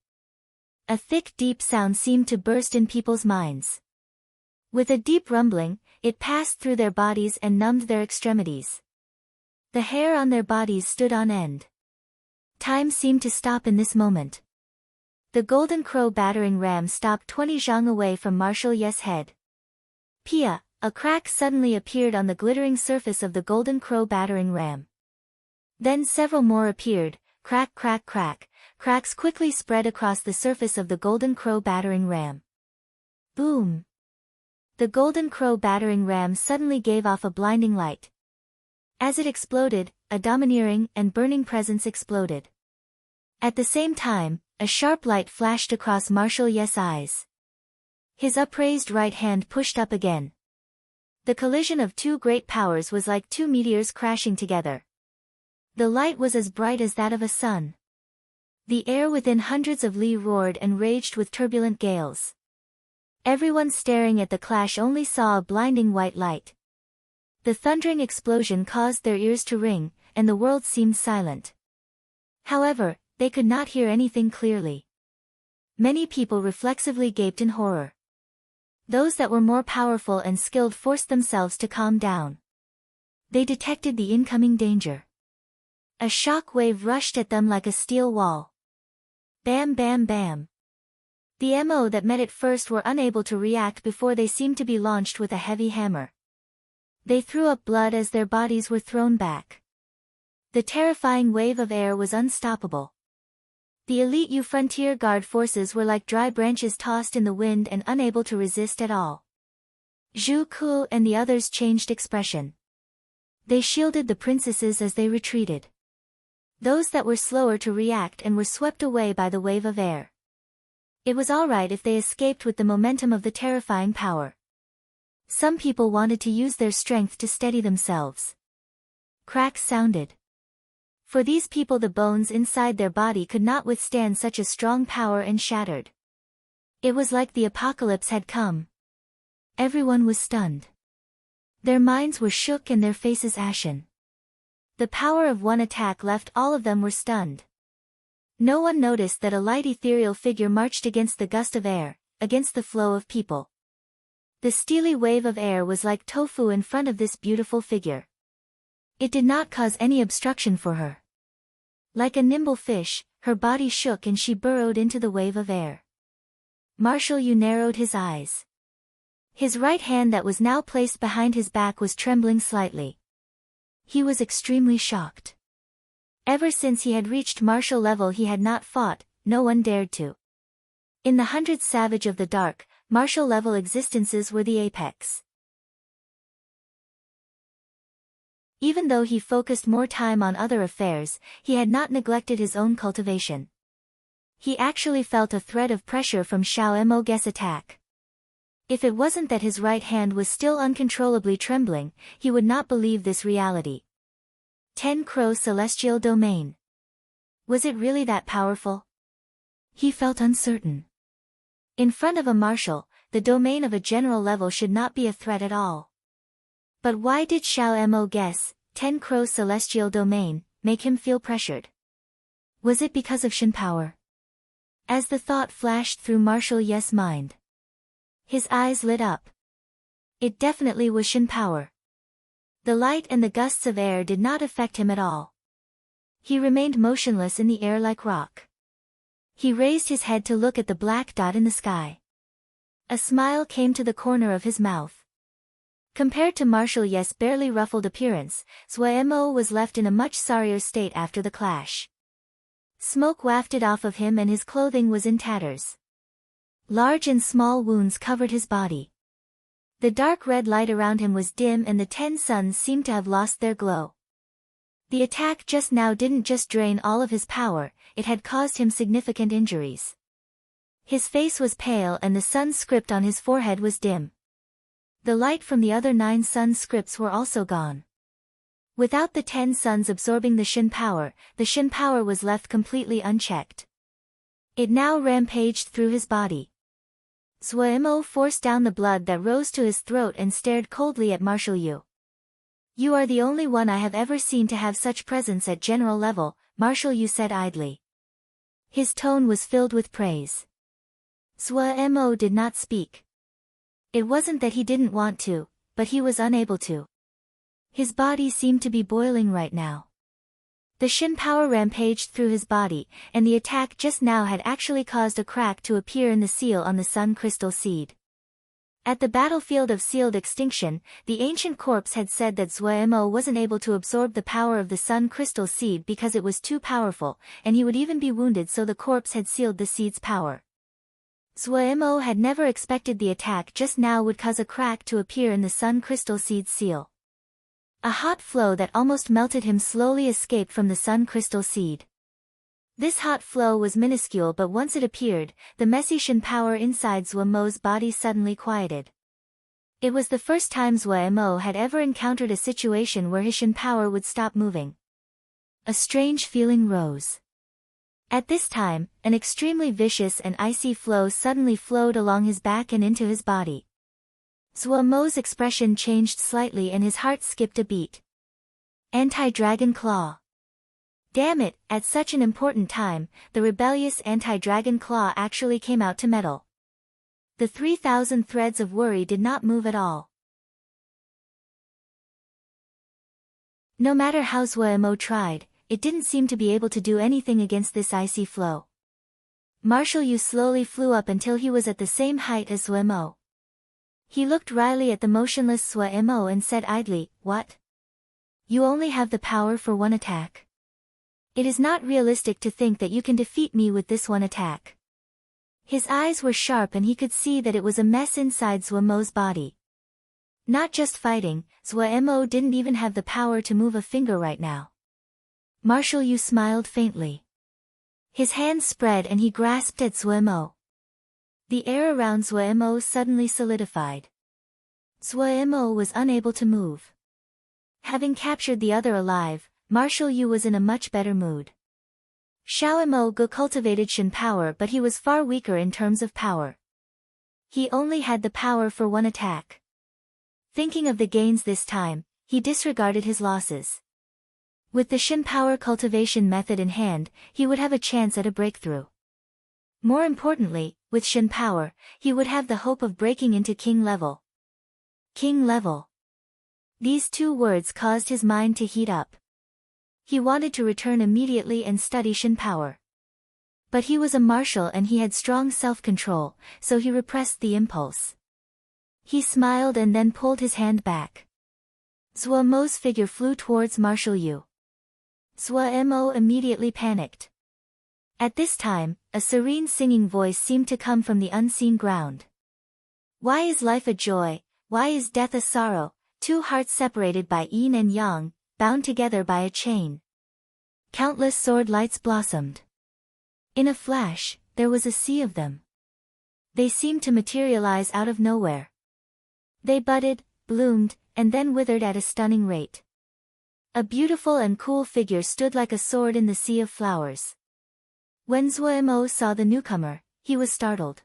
A thick deep sound seemed to burst in people's minds. With a deep rumbling, it passed through their bodies and numbed their extremities. The hair on their bodies stood on end. Time seemed to stop in this moment. The Golden Crow Battering Ram stopped 20 zhang away from Marshal Ye's head. Pia, a crack suddenly appeared on the glittering surface of the Golden Crow Battering Ram. Then several more appeared, crack crack crack, cracks quickly spread across the surface of the Golden Crow Battering Ram. Boom! The Golden Crow Battering Ram suddenly gave off a blinding light. As it exploded, a domineering and burning presence exploded. At the same time, a sharp light flashed across Marshal Ye's eyes. His upraised right hand pushed up again. The collision of two great powers was like two meteors crashing together. The light was as bright as that of a sun. The air within hundreds of li roared and raged with turbulent gales. Everyone staring at the clash only saw a blinding white light. The thundering explosion caused their ears to ring, and the world seemed silent. However, they could not hear anything clearly. Many people reflexively gaped in horror. Those that were more powerful and skilled forced themselves to calm down. They detected the incoming danger. A shock wave rushed at them like a steel wall. Bam bam bam. The MO that met it first were unable to react before they seemed to be launched with a heavy hammer. They threw up blood as their bodies were thrown back. The terrifying wave of air was unstoppable. The elite Yu Frontier Guard forces were like dry branches tossed in the wind and unable to resist at all. Zhu Ku and the others changed expression. They shielded the princesses as they retreated. Those that were slower to react and were swept away by the wave of air. It was alright if they escaped with the momentum of the terrifying power. Some people wanted to use their strength to steady themselves. Cracks sounded. For these people the bones inside their body could not withstand such a strong power and shattered. It was like the apocalypse had come. Everyone was stunned. Their minds were shook and their faces ashen. The power of one attack left all of them were stunned. No one noticed that a light ethereal figure marched against the gust of air, against the flow of people. The steely wave of air was like tofu in front of this beautiful figure. It did not cause any obstruction for her. Like a nimble fish, her body shook and she burrowed into the wave of air. Marshal Yu narrowed his eyes. His right hand that was now placed behind his back was trembling slightly. He was extremely shocked. Ever since he had reached martial level he had not fought, no one dared to. In the 100th Savage of the Dark, martial level existences were the apex. Even though he focused more time on other affairs, he had not neglected his own cultivation. He actually felt a threat of pressure from Xiao Moge's attack. If it wasn't that his right hand was still uncontrollably trembling, he would not believe this reality. 10 Crow Celestial Domain. Was it really that powerful? He felt uncertain. In front of a marshal, the domain of a general level should not be a threat at all. But why did Xiao Mo guess, 10 Crow Celestial Domain, make him feel pressured? Was it because of Shin power? As the thought flashed through Marshal Ye's mind, His eyes lit up. It definitely was Shin power. The light and the gusts of air did not affect him at all. He remained motionless in the air like rock. He raised his head to look at the black dot in the sky. A smile came to the corner of his mouth. Compared to Marshal Ye's barely ruffled appearance, Zhuemo was left in a much sorrier state after the clash. Smoke wafted off of him and his clothing was in tatters. Large and small wounds covered his body. The dark red light around him was dim and the 10 suns seemed to have lost their glow. The attack just now didn't just drain all of his power, it had caused him significant injuries. His face was pale and the sun script on his forehead was dim. The light from the other 9 sun scripts were also gone. Without the 10 suns absorbing the Shin power was left completely unchecked. It now rampaged through his body. Zhuemo forced down the blood that rose to his throat and stared coldly at Marshal Yu. You are the only one I have ever seen to have such presence at general level, Marshal Yu said idly. His tone was filled with praise. Zhuemo did not speak. It wasn't that he didn't want to, but he was unable to. His body seemed to be boiling right now. The Shin power rampaged through his body, and the attack just now had actually caused a crack to appear in the seal on the Sun Crystal Seed. At the battlefield of sealed extinction, the ancient corpse had said that Zhuemo wasn't able to absorb the power of the Sun Crystal Seed because it was too powerful, and he would even be wounded, so the corpse had sealed the seed's power. Zhuemo had never expected the attack just now would cause a crack to appear in the Sun Crystal Seed's seal. A hot flow that almost melted him slowly escaped from the Sun Crystal Seed. This hot flow was minuscule, but once it appeared, the messy Shin power inside Zhuemo's body suddenly quieted. It was the first time Zhuemo had ever encountered a situation where his Shin power would stop moving. A strange feeling rose. At this time, an extremely vicious and icy flow suddenly flowed along his back and into his body. Zhuemo's expression changed slightly and his heart skipped a beat. Anti-Dragon Claw. Damn it, at such an important time, the rebellious anti-Dragon Claw actually came out to meddle. The 3,000 threads of worry did not move at all. No matter how Zhuemo tried, it didn't seem to be able to do anything against this icy flow. Marshal Yu slowly flew up until he was at the same height as Zhuemo. He looked wryly at the motionless Zhuemo and said idly, "What? You only have the power for one attack? It is not realistic to think that you can defeat me with this one attack." His eyes were sharp and he could see that it was a mess inside Zhuemo's body. Not just fighting, Zhuemo didn't even have the power to move a finger right now. Marshal Yu smiled faintly. His hands spread and he grasped at Zhuemo. The air around Zhuemo suddenly solidified. Zhuemo was unable to move. Having captured the other alive, Marshal Yu was in a much better mood. Xiaomo Gu cultivated Shin power, but he was far weaker in terms of power. He only had the power for one attack. Thinking of the gains this time, he disregarded his losses. With the Shin power cultivation method in hand, he would have a chance at a breakthrough. More importantly, with Shin power, he would have the hope of breaking into King level. King level. These 2 words caused his mind to heat up. He wanted to return immediately and study Shin power. But he was a marshal and he had strong self-control, so he repressed the impulse. He smiled and then pulled his hand back. Zhuemo's figure flew towards Marshal Yu. Zhuemo immediately panicked. At this time, a serene singing voice seemed to come from the unseen ground. Why is life a joy, why is death a sorrow, 2 hearts separated by yin and yang, bound together by a chain. Countless sword lights blossomed. In a flash, there was a sea of them. They seemed to materialize out of nowhere. They budded, bloomed, and then withered at a stunning rate. A beautiful and cool figure stood like a sword in the sea of flowers. When Zhuemo saw the newcomer, he was startled.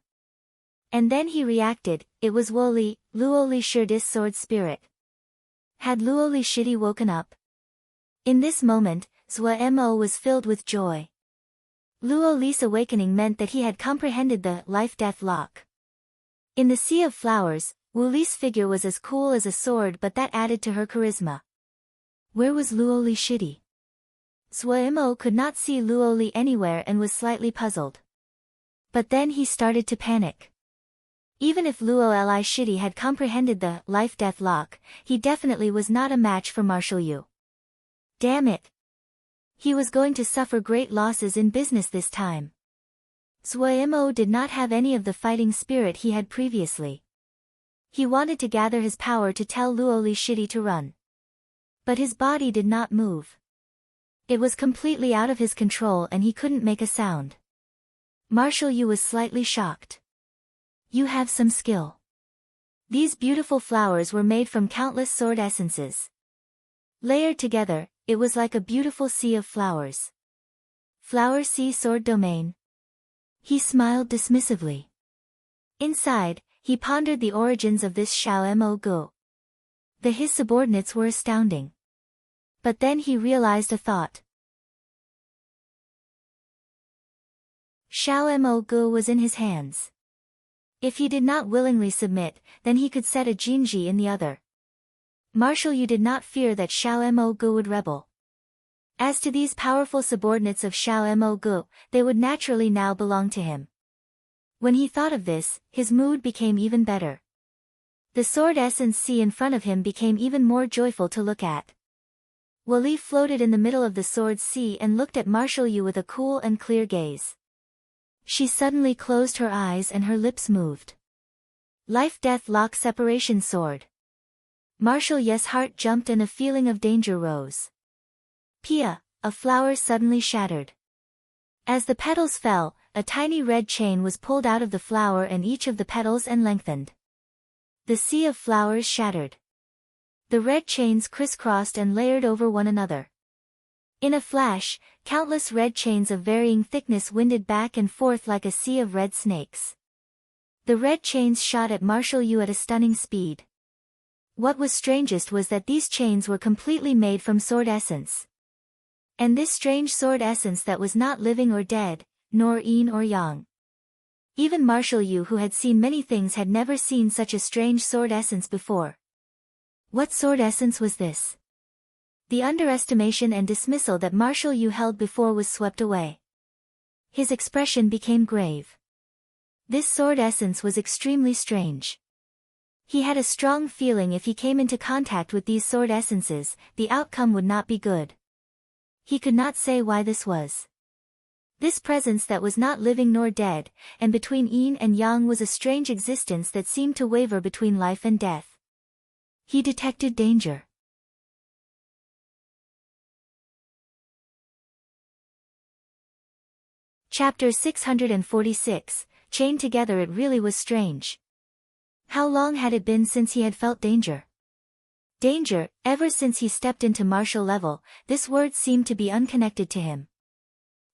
And then he reacted, it was Luoli Shirdis sword spirit. Had Luoli Shidi woken up? In this moment, Zhuemo was filled with joy. Luoli's awakening meant that he had comprehended the life-death lock. In the sea of flowers, Wu Li's figure was as cool as a sword, but that added to her charisma. Where was Luo Li Shidi? Zhuo could not see Luo Li anywhere and was slightly puzzled. But then he started to panic. Even if Luo Li Shidi had comprehended the life-death lock, he definitely was not a match for Marshal Yu. Damn it! He was going to suffer great losses in business this time. Zhuo did not have any of the fighting spirit he had previously. He wanted to gather his power to tell Luo Li Shidi to run. But his body did not move. It was completely out of his control and he couldn't make a sound. Marshal Yu was slightly shocked. You have some skill. These beautiful flowers were made from countless sword essences. Layered together, it was like a beautiful sea of flowers. Flower Sea Sword Domain. He smiled dismissively. Inside, he pondered the origins of this Xiao Mo Gu. His subordinates were astounding. But then he realized a thought. Xiao Mo Gu was in his hands. If he did not willingly submit, then he could set a Jinji in the other. Marshal Yu did not fear that Xiao Mo Gu would rebel. As to these powerful subordinates of Xiao Mo Gu, they would naturally now belong to him. When he thought of this, his mood became even better. The sword essence sea in front of him became even more joyful to look at. Wu Li floated in the middle of the sword sea and looked at Marshal Yu with a cool and clear gaze. She suddenly closed her eyes and her lips moved. Life-death lock separation sword. Marshal Yu's heart jumped and a feeling of danger rose. Pia, a flower suddenly shattered. As the petals fell, a tiny red chain was pulled out of the flower and each of the petals and lengthened. The sea of flowers shattered. The red chains crisscrossed and layered over one another. In a flash, countless red chains of varying thickness winded back and forth like a sea of red snakes. The red chains shot at Marshal Yu at a stunning speed. What was strangest was that these chains were completely made from sword essence. And this strange sword essence that was not living or dead, nor yin or yang. Even Marshal Yu, who had seen many things, had never seen such a strange sword essence before. What sword essence was this? The underestimation and dismissal that Marshal Yu held before was swept away. His expression became grave. This sword essence was extremely strange. He had a strong feeling if he came into contact with these sword essences, the outcome would not be good. He could not say why this was. This presence that was not living nor dead, and between yin and yang was a strange existence that seemed to waver between life and death. He detected danger. Chapter 646, Chained Together. It really was strange. How long had it been since he had felt danger? Danger, ever since he stepped into martial level, this word seemed to be unconnected to him.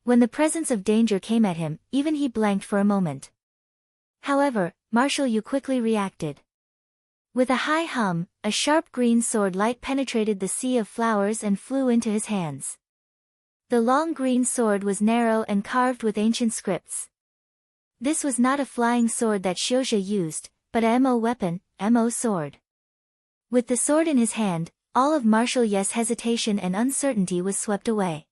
When the presence of danger came at him, even he blanked for a moment. However, Marshal Yu quickly reacted. With a high hum, a sharp green sword light penetrated the sea of flowers and flew into his hands. The long green sword was narrow and carved with ancient scripts. This was not a flying sword that Xiuzhe used, but a Mo weapon, Mo sword. With the sword in his hand, all of Marshal Yu's hesitation and uncertainty was swept away.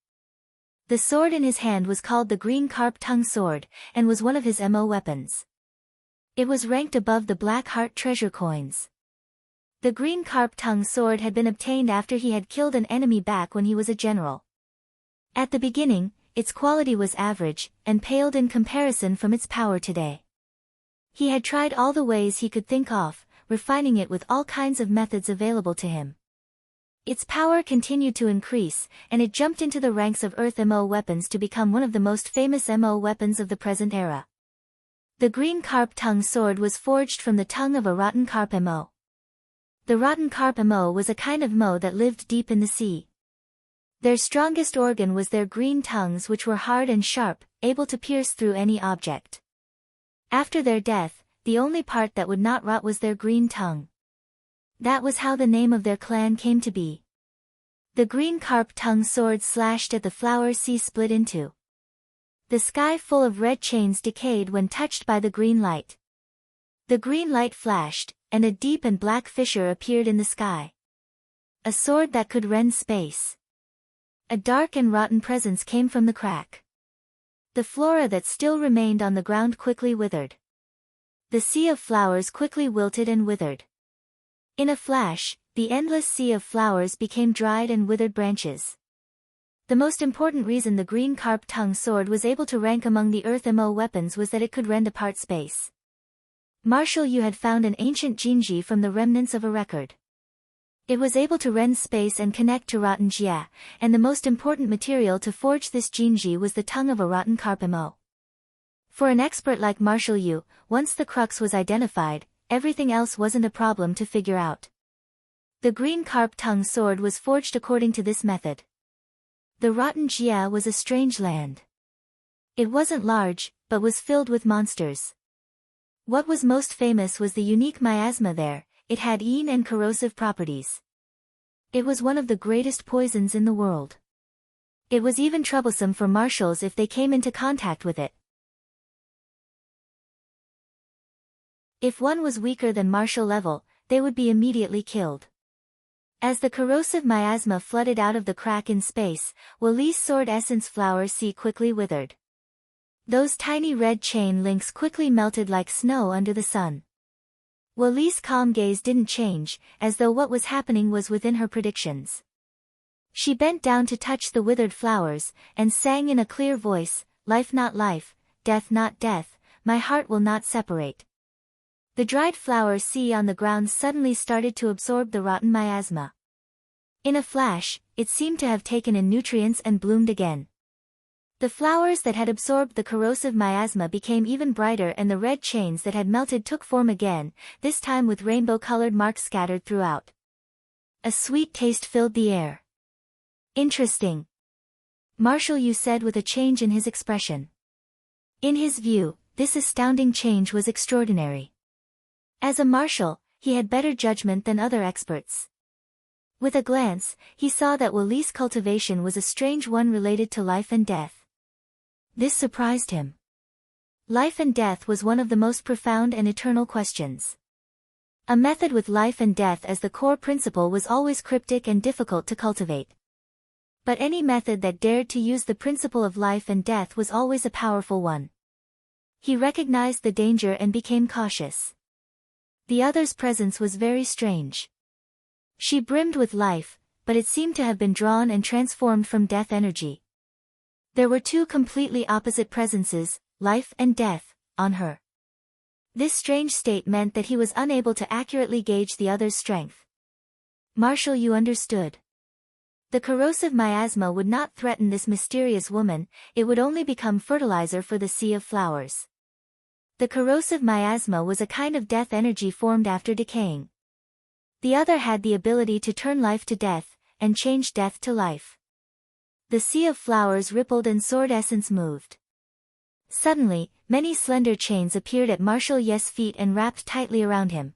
The sword in his hand was called the Green Carp Tongue Sword, and was one of his Mo weapons. It was ranked above the Black Heart treasure coins. The Green Carp Tongue Sword had been obtained after he had killed an enemy back when he was a general. At the beginning, its quality was average, and paled in comparison from its power today. He had tried all the ways he could think of, refining it with all kinds of methods available to him. Its power continued to increase, and it jumped into the ranks of Earth Mo weapons to become one of the most famous Mo weapons of the present era. The Green Carp Tongue Sword was forged from the tongue of a rotten carp Mo. The rotten carp Mo was a kind of Mo that lived deep in the sea. Their strongest organ was their green tongues, which were hard and sharp, able to pierce through any object. After their death, the only part that would not rot was their green tongue. That was how the name of their clan came to be. The Green Carp Tongue Sword slashed at the flower sea, split in two. The sky full of red chains decayed when touched by the green light. The green light flashed, and a deep and black fissure appeared in the sky. A sword that could rend space. A dark and rotten presence came from the crack. The flora that still remained on the ground quickly withered. The sea of flowers quickly wilted and withered. In a flash, the endless sea of flowers became dried and withered branches. The most important reason the green carp-tongued sword was able to rank among the earth-mo weapons was that it could rend apart space. Marshal Yu had found an ancient jinji from the remnants of a record. It was able to rend space and connect to rotten jia, and the most important material to forge this jinji was the tongue of a rotten carp-mo. For an expert like Marshal Yu, once the crux was identified, everything else wasn't a problem to figure out. The green carp-tongued sword was forged according to this method. The rotten jia was a strange land. It wasn't large, but was filled with monsters. What was most famous was the unique miasma there. It had yin and corrosive properties. It was one of the greatest poisons in the world. It was even troublesome for marshals if they came into contact with it. If one was weaker than martial level, they would be immediately killed. As the corrosive miasma flooded out of the crack in space, Wali's sword essence flower sea quickly withered. Those tiny red chain links quickly melted like snow under the sun. Wali's calm gaze didn't change, as though what was happening was within her predictions. She bent down to touch the withered flowers, and sang in a clear voice, "Life not life, death not death, my heart will not separate." The dried flower sea on the ground suddenly started to absorb the rotten miasma. In a flash, it seemed to have taken in nutrients and bloomed again. The flowers that had absorbed the corrosive miasma became even brighter, and the red chains that had melted took form again, this time with rainbow-colored marks scattered throughout. A sweet taste filled the air. "Interesting," Marshal Yu said with a change in his expression. In his view, this astounding change was extraordinary. As a marshal, he had better judgment than other experts. With a glance, he saw that Wali's cultivation was a strange one related to life and death. This surprised him. Life and death was one of the most profound and eternal questions. A method with life and death as the core principle was always cryptic and difficult to cultivate. But any method that dared to use the principle of life and death was always a powerful one. He recognized the danger and became cautious. The other's presence was very strange. She brimmed with life, but it seemed to have been drawn and transformed from death energy. There were two completely opposite presences, life and death, on her. This strange state meant that he was unable to accurately gauge the other's strength. Marshal Yu understood. The corrosive miasma would not threaten this mysterious woman, it would only become fertilizer for the sea of flowers. The corrosive miasma was a kind of death energy formed after decaying. The other had the ability to turn life to death, and change death to life. The sea of flowers rippled and sword essence moved. Suddenly, many slender chains appeared at Marshal Yu's feet and wrapped tightly around him.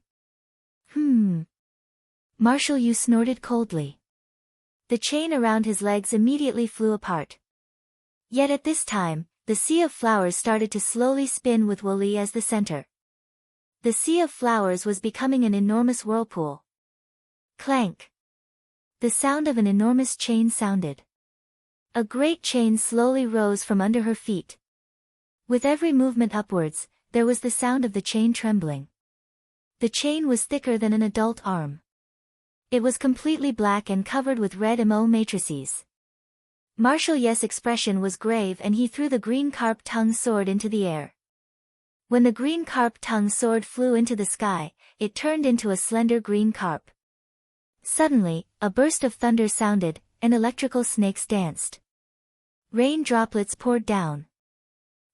Marshal Yu snorted coldly. The chain around his legs immediately flew apart. Yet at this time, the sea of flowers started to slowly spin with Wali as the center. The sea of flowers was becoming an enormous whirlpool. Clank! The sound of an enormous chain sounded. A great chain slowly rose from under her feet. With every movement upwards, there was the sound of the chain trembling. The chain was thicker than an adult arm. It was completely black and covered with red mo matrices. Marshal Yu's expression was grave, and he threw the green carp-tongued sword into the air. When the green carp-tongued sword flew into the sky, it turned into a slender green carp. Suddenly, a burst of thunder sounded, and electrical snakes danced. Rain droplets poured down.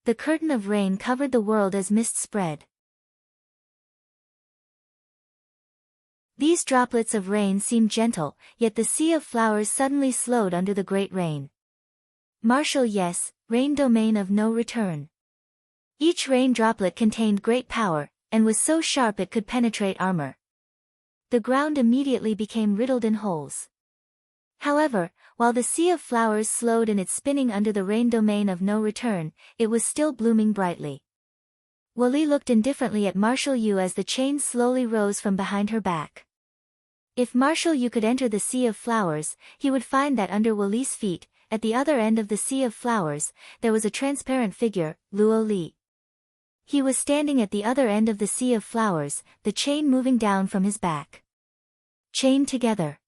The curtain of rain covered the world as mist spread. These droplets of rain seemed gentle, yet the sea of flowers suddenly slowed under the great rain. Marshal Yes, rain domain of no return. Each rain droplet contained great power, and was so sharp it could penetrate armor. The ground immediately became riddled in holes. However, while the sea of flowers slowed in its spinning under the rain domain of no return, it was still blooming brightly. Wally looked indifferently at Marshall Yu as the chain slowly rose from behind her back. If Marshall Yu could enter the Sea of Flowers, he would find that under Wally's feet, at the other end of the Sea of Flowers, there was a transparent figure, Luo Li. He was standing at the other end of the Sea of Flowers, the chain moving down from his back. Chain together.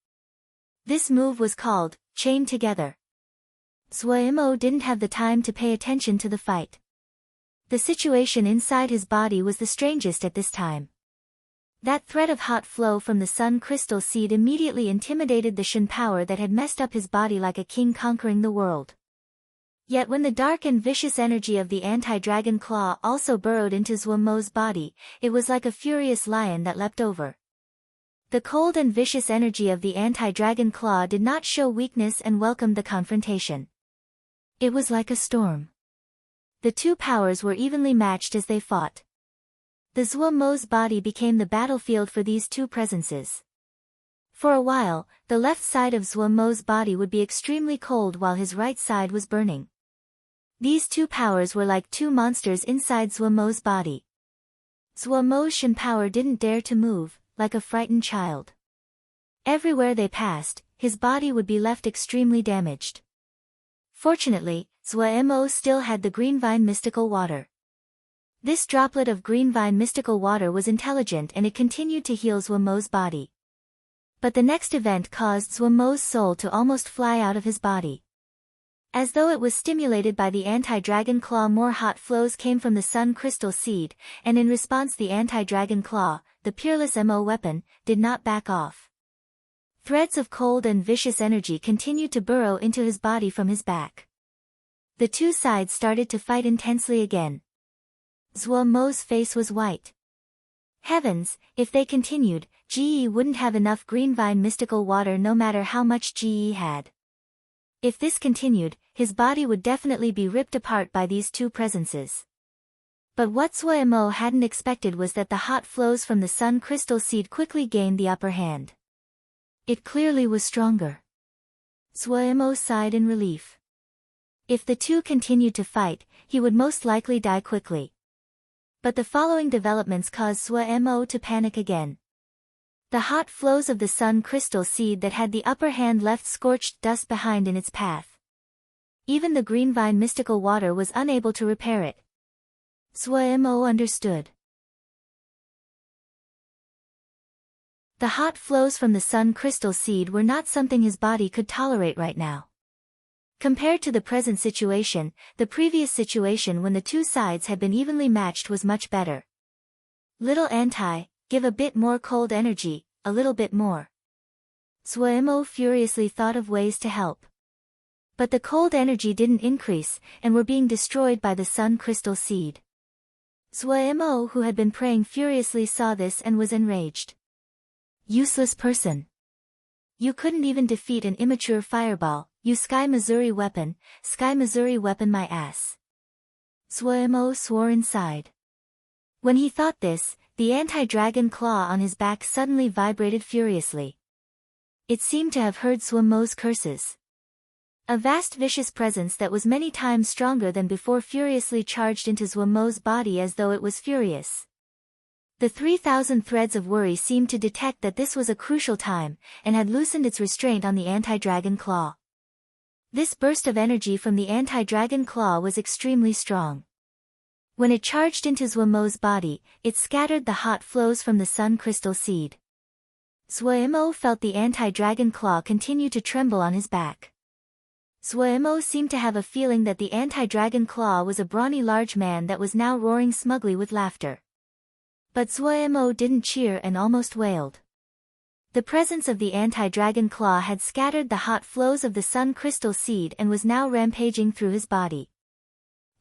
This move was called, chain together. Zhuo didn't have the time to pay attention to the fight. The situation inside his body was the strangest at this time. That thread of hot flow from the sun crystal seed immediately intimidated the Shen power that had messed up his body like a king conquering the world. Yet when the dark and vicious energy of the anti-dragon claw also burrowed into Zhuo's body, it was like a furious lion that leapt over. The cold and vicious energy of the anti-dragon claw did not show weakness and welcomed the confrontation. It was like a storm. The two powers were evenly matched as they fought. The Zhuo's body became the battlefield for these two presences. For a while, the left side of Zhuo's body would be extremely cold while his right side was burning. These two powers were like two monsters inside Zhuo's body. Zhuo's Shen power didn't dare to move, like a frightened child. Everywhere they passed, his body would be left extremely damaged. Fortunately, Zhuo still had the green vine mystical water. This droplet of green vine mystical water was intelligent and it continued to heal Zhuo's body. But the next event caused Zhuo's soul to almost fly out of his body. As though it was stimulated by the anti-dragon claw, more hot flows came from the sun crystal seed, and in response the anti-dragon claw, the peerless Mo weapon, did not back off. Threads of cold and vicious energy continued to burrow into his body from his back. The two sides started to fight intensely again. Zhuo's face was white. Heavens, if they continued, Ji wouldn't have enough green vine mystical water no matter how much Ji had. If this continued, his body would definitely be ripped apart by these two presences. But what Zhuo hadn't expected was that the hot flows from the sun crystal seed quickly gained the upper hand. It clearly was stronger. Zhuo sighed in relief. If the two continued to fight, he would most likely die quickly. But the following developments caused Zhuo to panic again. The hot flows of the sun crystal seed that had the upper hand left scorched dust behind in its path. Even the green vine mystical water was unable to repair it. Zhuo understood. The hot flows from the sun crystal seed were not something his body could tolerate right now. Compared to the present situation, the previous situation when the two sides had been evenly matched was much better. Little anti, give a bit more cold energy, a little bit more. Zhuo furiously thought of ways to help. But the cold energy didn't increase, and were being destroyed by the sun crystal seed. Zhuo, who had been praying furiously, saw this and was enraged. Useless person. You couldn't even defeat an immature fireball, you Sky Missouri weapon my ass. Zhuo swore inside. When he thought this, the anti-dragon claw on his back suddenly vibrated furiously. It seemed to have heard Zhuo's curses. A vast vicious presence that was many times stronger than before furiously charged into Zhuo's body as though it was furious. The 3,000 threads of worry seemed to detect that this was a crucial time, and had loosened its restraint on the anti-dragon claw. This burst of energy from the anti-dragon claw was extremely strong. When it charged into Zhuo's body, it scattered the hot flows from the sun crystal seed. Zhuo felt the anti-dragon claw continue to tremble on his back. Zhuo seemed to have a feeling that the anti-dragon claw was a brawny large man that was now roaring smugly with laughter. But Zhuo didn't cheer and almost wailed. The presence of the anti-dragon claw had scattered the hot flows of the sun crystal seed and was now rampaging through his body.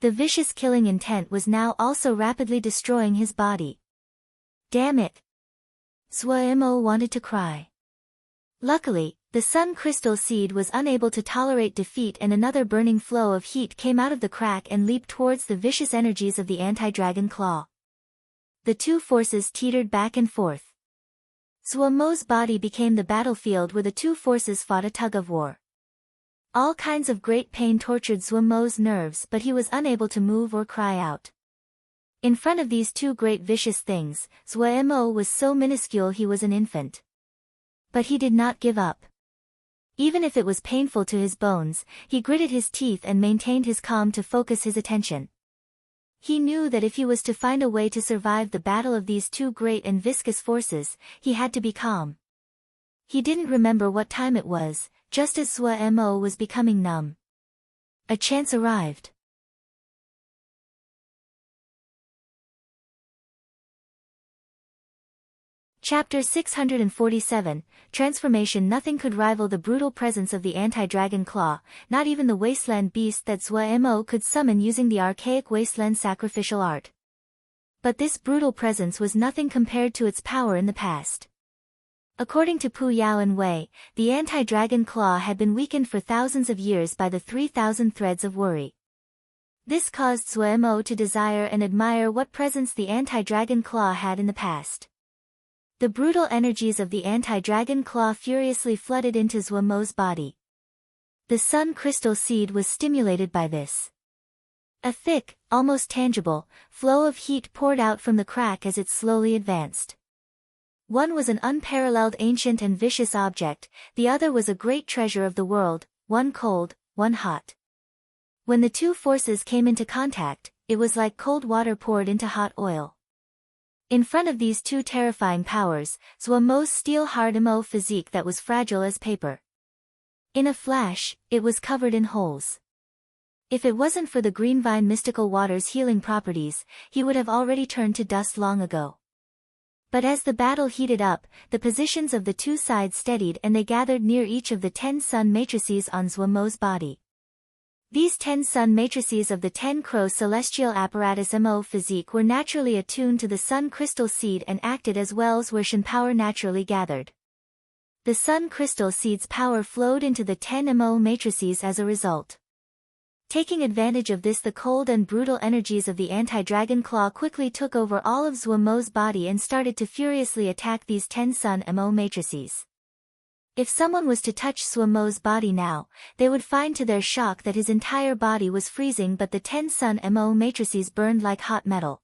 The vicious killing intent was now also rapidly destroying his body. Damn it! Zhuo wanted to cry. Luckily, the sun crystal seed was unable to tolerate defeat, and another burning flow of heat came out of the crack and leaped towards the vicious energies of the anti-dragon claw. The two forces teetered back and forth. Zhuo's body became the battlefield where the two forces fought a tug-of-war. All kinds of great pain tortured Zhuo's nerves, but he was unable to move or cry out. In front of these two great vicious things, Zhuemo was so minuscule he was an infant. But he did not give up. Even if it was painful to his bones, he gritted his teeth and maintained his calm to focus his attention. He knew that if he was to find a way to survive the battle of these two great and viscous forces, he had to be calm. He didn't remember what time it was, just as Zhuemo was becoming numb. A chance arrived. Chapter 647, Transformation. Nothing could rival the brutal presence of the anti-dragon claw, not even the wasteland beast that Zhuemo could summon using the archaic wasteland sacrificial art. But this brutal presence was nothing compared to its power in the past. According to Pu Yao and Wei, the anti-dragon claw had been weakened for thousands of years by the 3,000 threads of worry. This caused Zhuemo to desire and admire what presence the anti-dragon claw had in the past. The brutal energies of the anti-dragon claw furiously flooded into Zhuemo's body. The sun crystal seed was stimulated by this. A thick, almost tangible, flow of heat poured out from the crack as it slowly advanced. One was an unparalleled ancient and vicious object, the other was a great treasure of the world, one cold, one hot. When the two forces came into contact, it was like cold water poured into hot oil. In front of these two terrifying powers, Zhuemo's steel-hard physique that was fragile as paper. In a flash, it was covered in holes. If it wasn't for the green vine mystical water's healing properties, he would have already turned to dust long ago. But as the battle heated up, the positions of the two sides steadied and they gathered near each of the 10 sun matrices on Zhuemo's body. These 10 sun matrices of the 10 crow celestial apparatus physique were naturally attuned to the sun crystal seed and acted as wells where Shen power naturally gathered. The sun crystal seed's power flowed into the 10 matrices as a result. Taking advantage of this, the cold and brutal energies of the anti-dragon claw quickly took over all of Zhuemo's body and started to furiously attack these 10 sun matrices. If someone was to touch Zhuemo's body now, they would find to their shock that his entire body was freezing, but the 10 sun matrices burned like hot metal.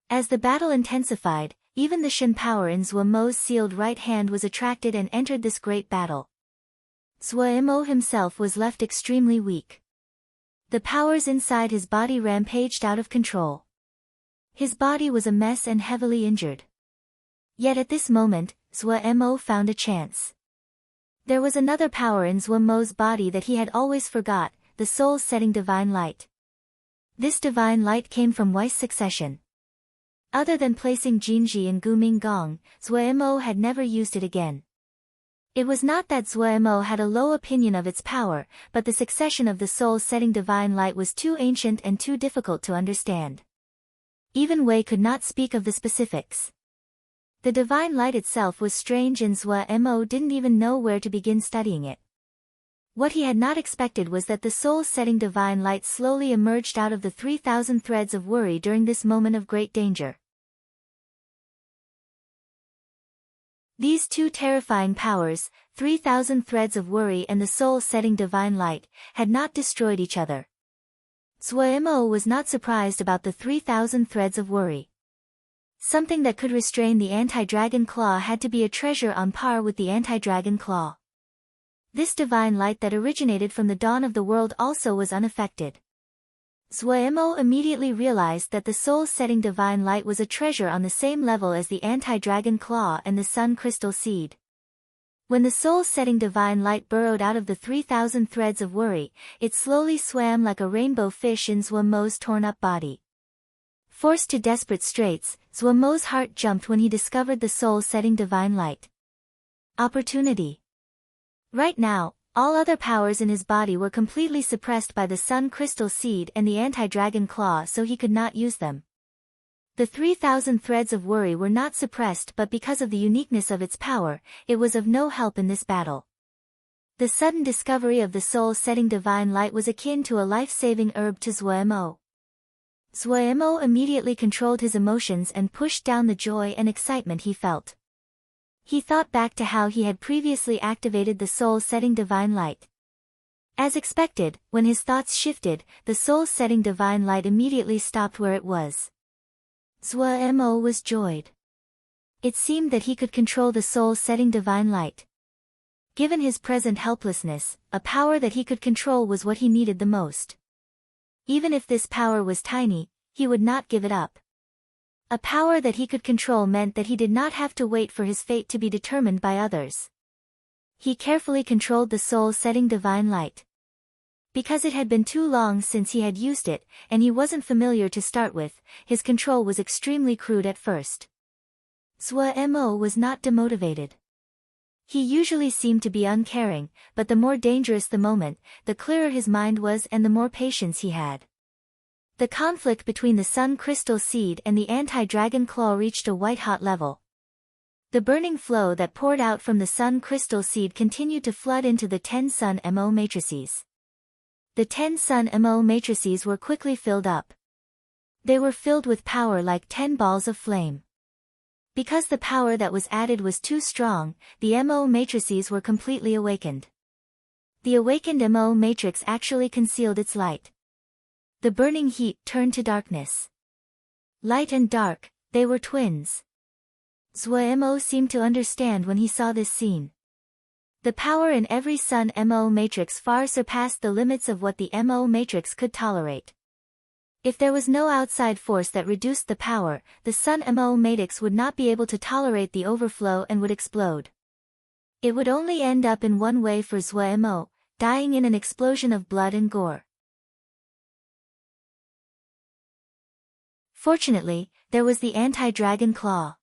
As the battle intensified, even the Shen power in Zhuemo's sealed right hand was attracted and entered this great battle. Zhuemo himself was left extremely weak. The powers inside his body rampaged out of control. His body was a mess and heavily injured. Yet at this moment, Zhuemo found a chance. There was another power in Zhuemo's body that he had always forgot, the soul-setting divine light. This divine light came from Weiss succession. Other than placing Jinji in Guming Gong, Zhuemo had never used it again. It was not that Zhuemo had a low opinion of its power, but the succession of the soul-setting divine light was too ancient and too difficult to understand. Even Wei could not speak of the specifics. The divine light itself was strange and Zhuemo didn't even know where to begin studying it. What he had not expected was that the soul-setting divine light slowly emerged out of the 3,000 threads of worry during this moment of great danger. These two terrifying powers, 3,000 threads of worry and the soul-setting divine light, had not destroyed each other. Zhuemo was not surprised about the 3,000 threads of worry. Something that could restrain the anti-dragon claw had to be a treasure on par with the anti-dragon claw. This divine light that originated from the dawn of the world also was unaffected. Zhuemo immediately realized that the soul-setting divine light was a treasure on the same level as the anti-dragon claw and the sun crystal seed. When the soul-setting divine light burrowed out of the 3,000 threads of worry, it slowly swam like a rainbow fish in Zhuemo's torn-up body. Forced to desperate straits, Zhuemo's heart jumped when he discovered the soul-setting divine light. Opportunity. Right now, all other powers in his body were completely suppressed by the sun crystal seed and the anti-dragon claw, so he could not use them. The 3,000 threads of worry were not suppressed, but because of the uniqueness of its power, it was of no help in this battle. The sudden discovery of the soul-setting divine light was akin to a life-saving herb to Zhuemo. Zhuemo immediately controlled his emotions and pushed down the joy and excitement he felt. He thought back to how he had previously activated the soul-setting divine light. As expected, when his thoughts shifted, the soul-setting divine light immediately stopped where it was. Zhuo was joyed. It seemed that he could control the soul-setting divine light. Given his present helplessness, a power that he could control was what he needed the most. Even if this power was tiny, he would not give it up. A power that he could control meant that he did not have to wait for his fate to be determined by others. He carefully controlled the soul-setting divine light. Because it had been too long since he had used it, and he wasn't familiar to start with, his control was extremely crude at first. Zhuo was not demotivated. He usually seemed to be uncaring, but the more dangerous the moment, the clearer his mind was and the more patience he had. The conflict between the Sun Crystal Seed and the Anti-Dragon Claw reached a white-hot level. The burning flow that poured out from the Sun Crystal Seed continued to flood into the 10 Sun Mo matrices. The 10 Sun Mo matrices were quickly filled up. They were filled with power like 10 balls of flame. Because the power that was added was too strong, the Mo matrices were completely awakened. The awakened Mo matrix actually concealed its light. The burning heat turned to darkness. Light and dark, they were twins. Zhuo seemed to understand when he saw this scene. The power in every Sun Mo matrix far surpassed the limits of what the Mo matrix could tolerate. If there was no outside force that reduced the power, the Sun Mo matrix would not be able to tolerate the overflow and would explode. It would only end up in one way for Zhuo, dying in an explosion of blood and gore. Fortunately, there was the Anti-Dragon Claw.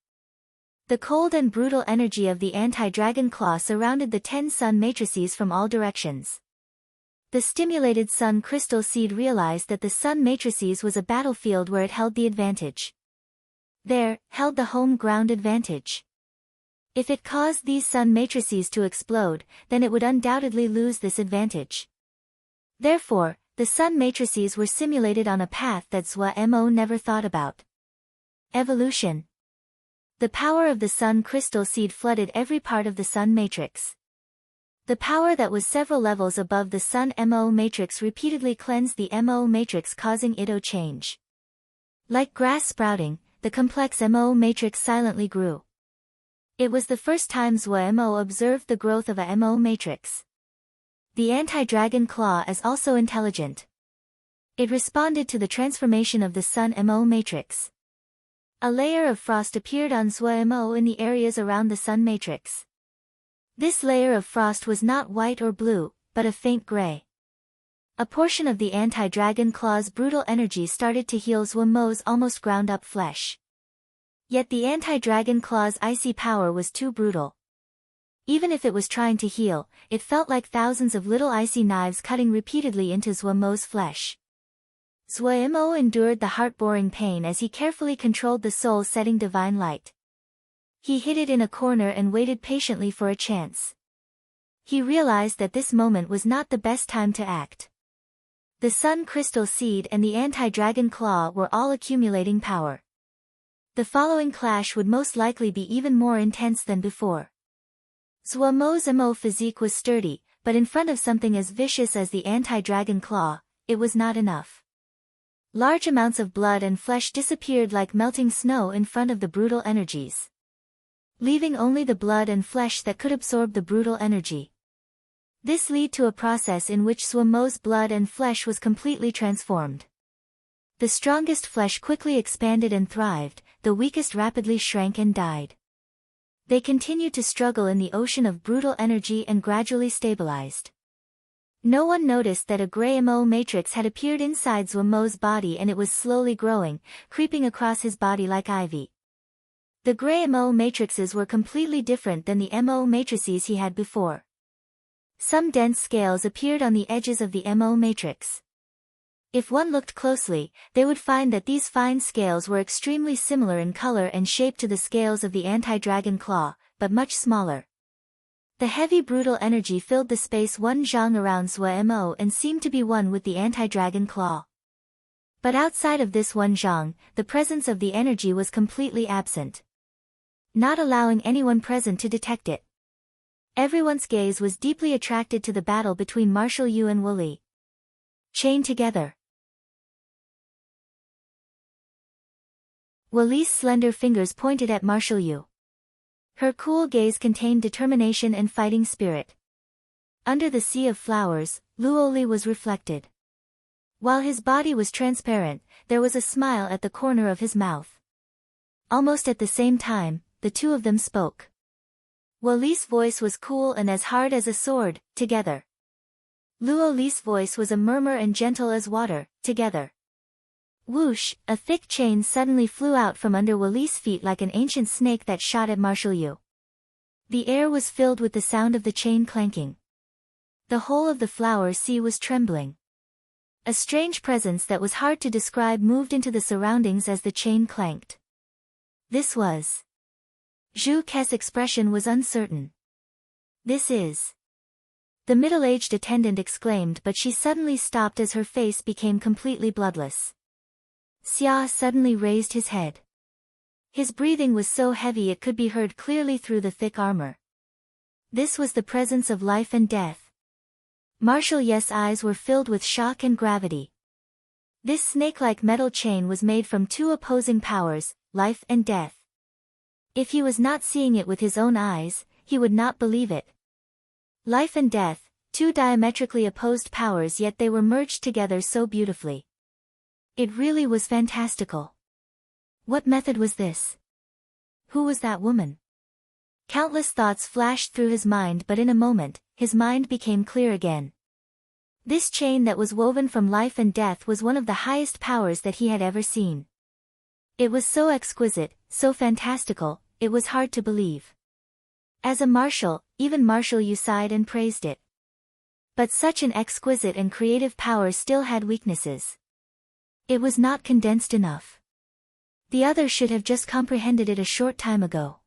The cold and brutal energy of the Anti-Dragon Claw surrounded the 10 Sun matrices from all directions. The stimulated Sun Crystal Seed realized that the Sun matrices was a battlefield where it held the advantage. There, held the home ground advantage. If it caused these Sun matrices to explode, then it would undoubtedly lose this advantage. Therefore, the Sun matrices were simulated on a path that Zhuo never thought about. Evolution. The power of the Sun Crystal Seed flooded every part of the Sun matrix. The power that was several levels above the Sun Mo matrix repeatedly cleansed the Mo matrix, causing it to change. Like grass sprouting, the complex Mo matrix silently grew. It was the first time Zhuo observed the growth of a Mo matrix. The Anti-Dragon Claw is also intelligent. It responded to the transformation of the Sun Mo matrix. A layer of frost appeared on Zhuo in the areas around the Sun matrix. This layer of frost was not white or blue, but a faint gray. A portion of the Anti-Dragon Claw's brutal energy started to heal Zhuo's almost ground-up flesh. Yet the Anti-Dragon Claw's icy power was too brutal. Even if it was trying to heal, it felt like thousands of little icy knives cutting repeatedly into Zhuo's flesh. Zhuo endured the heart-boring pain as he carefully controlled the soul-setting divine light. He hid it in a corner and waited patiently for a chance. He realized that this moment was not the best time to act. The Sun Crystal Seed and the Anti-Dragon Claw were all accumulating power. The following clash would most likely be even more intense than before. Zhuo's Mo physique was sturdy, but in front of something as vicious as the Anti-Dragon Claw, it was not enough. Large amounts of blood and flesh disappeared like melting snow in front of the brutal energies, leaving only the blood and flesh that could absorb the brutal energy. This led to a process in which Zhuo's blood and flesh was completely transformed. The strongest flesh quickly expanded and thrived, the weakest rapidly shrank and died. They continued to struggle in the ocean of brutal energy and gradually stabilized. No one noticed that a gray Mo matrix had appeared inside Zhuo's body, and it was slowly growing, creeping across his body like ivy. The gray Mo matrices were completely different than the Mo matrices he had before. Some dense scales appeared on the edges of the Mo matrix. If one looked closely, they would find that these fine scales were extremely similar in color and shape to the scales of the Anti-Dragon Claw, but much smaller. The heavy brutal energy filled the space 1 zhang around Zhuo and seemed to be one with the Anti-Dragon Claw. But outside of this 1 zhang, the presence of the energy was completely absent, not allowing anyone present to detect it. Everyone's gaze was deeply attracted to the battle between Marshal Yu and Wooly. Chained together. Wally's slender fingers pointed at Marshall Yu. Her cool gaze contained determination and fighting spirit. Under the sea of flowers, Luoli was reflected. While his body was transparent, there was a smile at the corner of his mouth. Almost at the same time, the two of them spoke. Wally's voice was cool and as hard as a sword, together. Luoli's voice was a murmur and gentle as water, together. Whoosh, a thick chain suddenly flew out from under Wally's feet like an ancient snake that shot at Marshall Yu. The air was filled with the sound of the chain clanking. The whole of the flower sea was trembling. A strange presence that was hard to describe moved into the surroundings as the chain clanked. This was. Zhu Ke's expression was uncertain. This is. The middle-aged attendant exclaimed, but she suddenly stopped as her face became completely bloodless. Xia suddenly raised his head. His breathing was so heavy it could be heard clearly through the thick armor. This was the presence of life and death. Marshall Yu's eyes were filled with shock and gravity. This snake-like metal chain was made from two opposing powers, life and death. If he was not seeing it with his own eyes, he would not believe it. Life and death, two diametrically opposed powers, yet they were merged together so beautifully. It really was fantastical. What method was this? Who was that woman? Countless thoughts flashed through his mind, but in a moment, his mind became clear again. This chain that was woven from life and death was one of the highest powers that he had ever seen. It was so exquisite, so fantastical, it was hard to believe. As a marshal, even Marshall Yu sighed and praised it. But such an exquisite and creative power still had weaknesses. It was not condensed enough. The others should have just comprehended it a short time ago.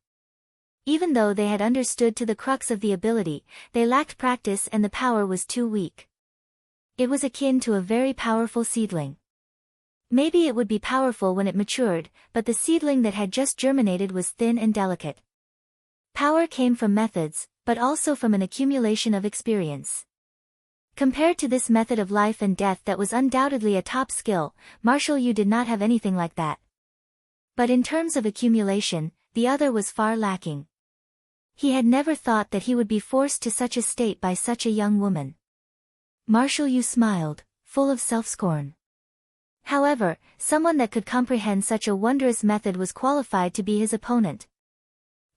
Even though they had understood to the crux of the ability, they lacked practice and the power was too weak. It was akin to a very powerful seedling. Maybe it would be powerful when it matured, but the seedling that had just germinated was thin and delicate. Power came from methods, but also from an accumulation of experience. Compared to this method of life and death that was undoubtedly a top skill, Marshall Yu did not have anything like that. But in terms of accumulation, the other was far lacking. He had never thought that he would be forced to such a state by such a young woman. Marshall Yu smiled, full of self-scorn. However, someone that could comprehend such a wondrous method was qualified to be his opponent.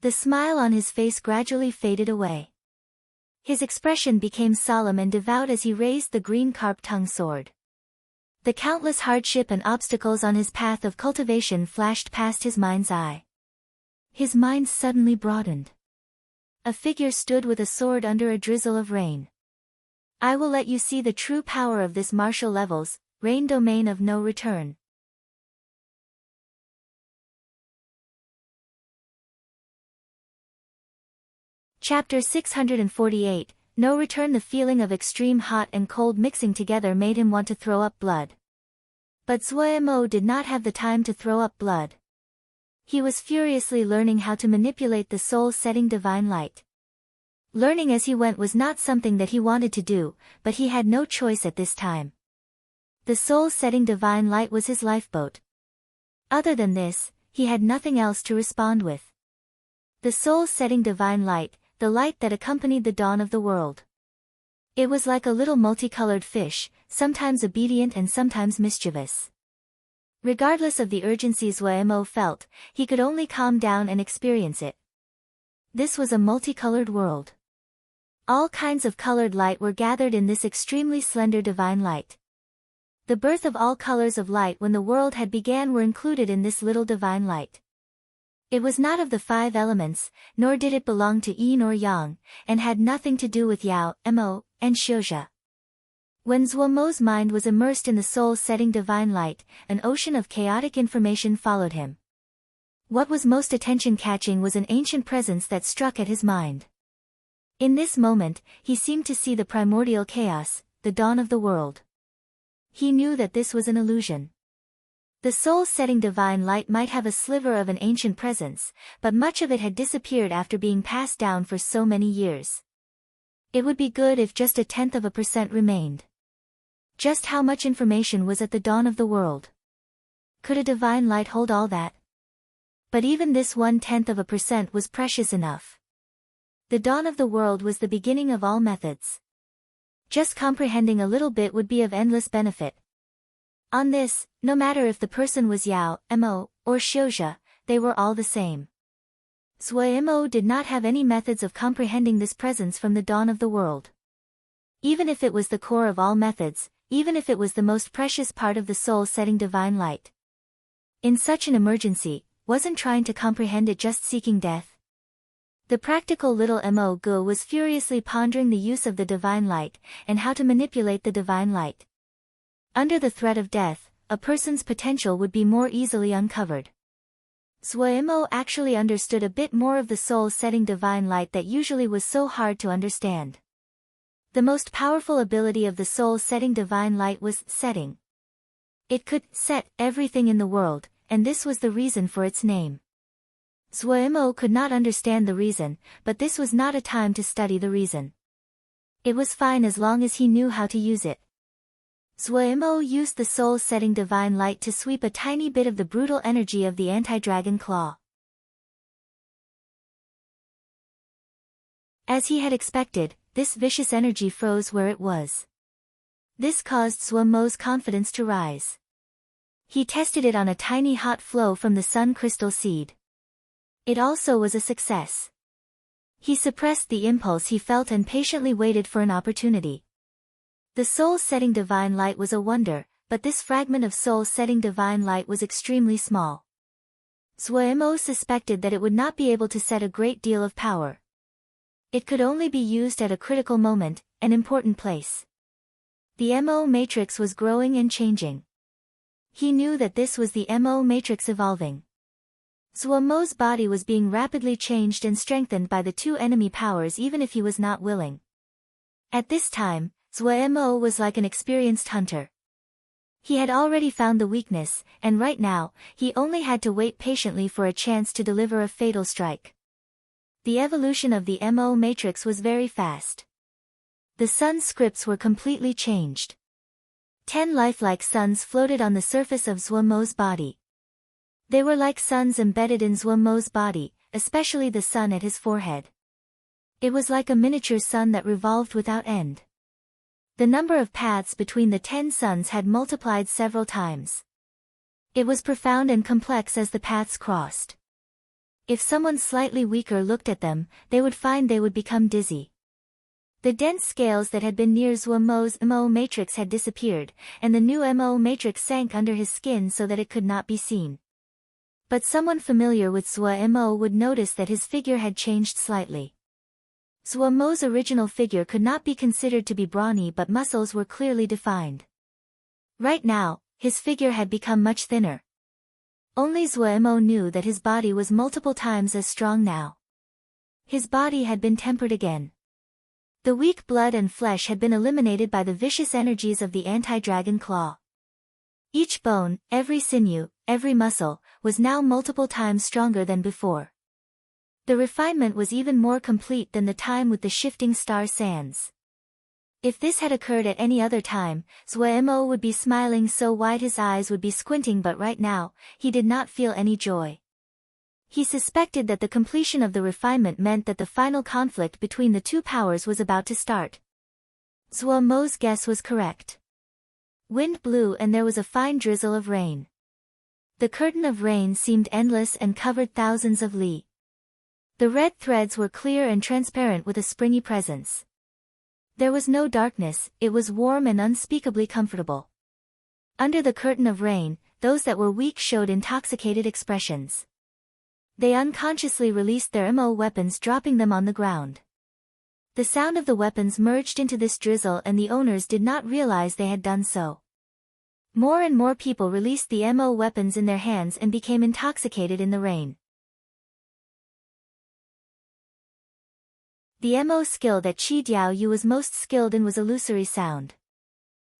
The smile on his face gradually faded away. His expression became solemn and devout as he raised the green carp-tongue sword. The countless hardship and obstacles on his path of cultivation flashed past his mind's eye. His mind suddenly broadened. A figure stood with a sword under a drizzle of rain. I will let you see the true power of this martial levels, rain domain of no return. Chapter 648, No Return. The feeling of extreme hot and cold mixing together made him want to throw up blood. But Zuemo did not have the time to throw up blood. He was furiously learning how to manipulate the soul-setting divine light. Learning as he went was not something that he wanted to do, but he had no choice at this time. The soul-setting divine light was his lifeboat. Other than this, he had nothing else to respond with. The soul-setting divine light, the light that accompanied the dawn of the world. It was like a little multicolored fish, sometimes obedient and sometimes mischievous. Regardless of the urgency Zuemo felt, he could only calm down and experience it. This was a multicolored world. All kinds of colored light were gathered in this extremely slender divine light. The birth of all colors of light when the world had began were included in this little divine light. It was not of the five elements, nor did it belong to yin or yang, and had nothing to do with Yao, Mo, and Xiuzhe. When Zuomo's mind was immersed in the soul-setting divine light, an ocean of chaotic information followed him. What was most attention-catching was an ancient presence that struck at his mind. In this moment, he seemed to see the primordial chaos, the dawn of the world. He knew that this was an illusion. The soul-setting divine light might have a sliver of an ancient presence, but much of it had disappeared after being passed down for so many years. It would be good if just 0.1% remained. Just how much information was at the dawn of the world? Could a divine light hold all that? But even this 0.1% was precious enough. The dawn of the world was the beginning of all methods. Just comprehending a little bit would be of endless benefit. On this, no matter if the person was Yao, Mo, or Xiuzhe, they were all the same. Zhuo Mo did not have any methods of comprehending this presence from the dawn of the world. Even if it was the core of all methods, even if it was the most precious part of the soul-setting divine light. In such an emergency, wasn't trying to comprehend it just seeking death? The practical little Mo Gu was furiously pondering the use of the divine light, and how to manipulate the divine light. Under the threat of death, a person's potential would be more easily uncovered. Zhuo Mo actually understood a bit more of the soul-setting divine light that usually was so hard to understand. The most powerful ability of the soul-setting divine light was setting. It could set everything in the world, and this was the reason for its name. Zhuo Mo could not understand the reason, but this was not a time to study the reason. It was fine as long as he knew how to use it. Zhuo Mo used the soul-setting divine light to sweep a tiny bit of the brutal energy of the anti-dragon claw. As he had expected, this vicious energy froze where it was. This caused Zhuo Mo's confidence to rise. He tested it on a tiny hot flow from the sun crystal seed. It also was a success. He suppressed the impulse he felt and patiently waited for an opportunity. The soul-setting divine light was a wonder, but this fragment of soul-setting divine light was extremely small. Zhuo Mo suspected that it would not be able to set a great deal of power. It could only be used at a critical moment, an important place. The Mo matrix was growing and changing. He knew that this was the Mo matrix evolving. Zhuo Mo's body was being rapidly changed and strengthened by the two enemy powers even if he was not willing. At this time, Zhuo Mo was like an experienced hunter. He had already found the weakness, and right now, he only had to wait patiently for a chance to deliver a fatal strike. The evolution of the Mo matrix was very fast. The sun scripts were completely changed. 10 lifelike suns floated on the surface of Zhuo Mo's body. They were like suns embedded in Zhuo Mo's body, especially the sun at his forehead. It was like a miniature sun that revolved without end. The number of paths between the 10 suns had multiplied several times. It was profound and complex as the paths crossed. If someone slightly weaker looked at them, they would find they would become dizzy. The dense scales that had been near Zhuo Mo's Mo matrix had disappeared, and the new Mo matrix sank under his skin so that it could not be seen. But someone familiar with Zhuo Mo would notice that his figure had changed slightly. Zhuo Mo's original figure could not be considered to be brawny, but muscles were clearly defined. Right now, his figure had become much thinner. Only Zhuo Mo knew that his body was multiple times as strong now. His body had been tempered again. The weak blood and flesh had been eliminated by the vicious energies of the anti-dragon claw. Each bone, every sinew, every muscle, was now multiple times stronger than before. The refinement was even more complete than the time with the shifting star sands. If this had occurred at any other time, Zhuo Mo would be smiling so wide his eyes would be squinting, but right now, he did not feel any joy. He suspected that the completion of the refinement meant that the final conflict between the two powers was about to start. Zhuo Mo's guess was correct. Wind blew and there was a fine drizzle of rain. The curtain of rain seemed endless and covered thousands of li. The red threads were clear and transparent with a springy presence. There was no darkness, it was warm and unspeakably comfortable. Under the curtain of rain, those that were weak showed intoxicated expressions. They unconsciously released their Mo weapons, dropping them on the ground. The sound of the weapons merged into this drizzle and the owners did not realize they had done so. More and more people released the Mo weapons in their hands and became intoxicated in the rain. The Mo skill that Qi Diaoyu was most skilled in was illusory sound.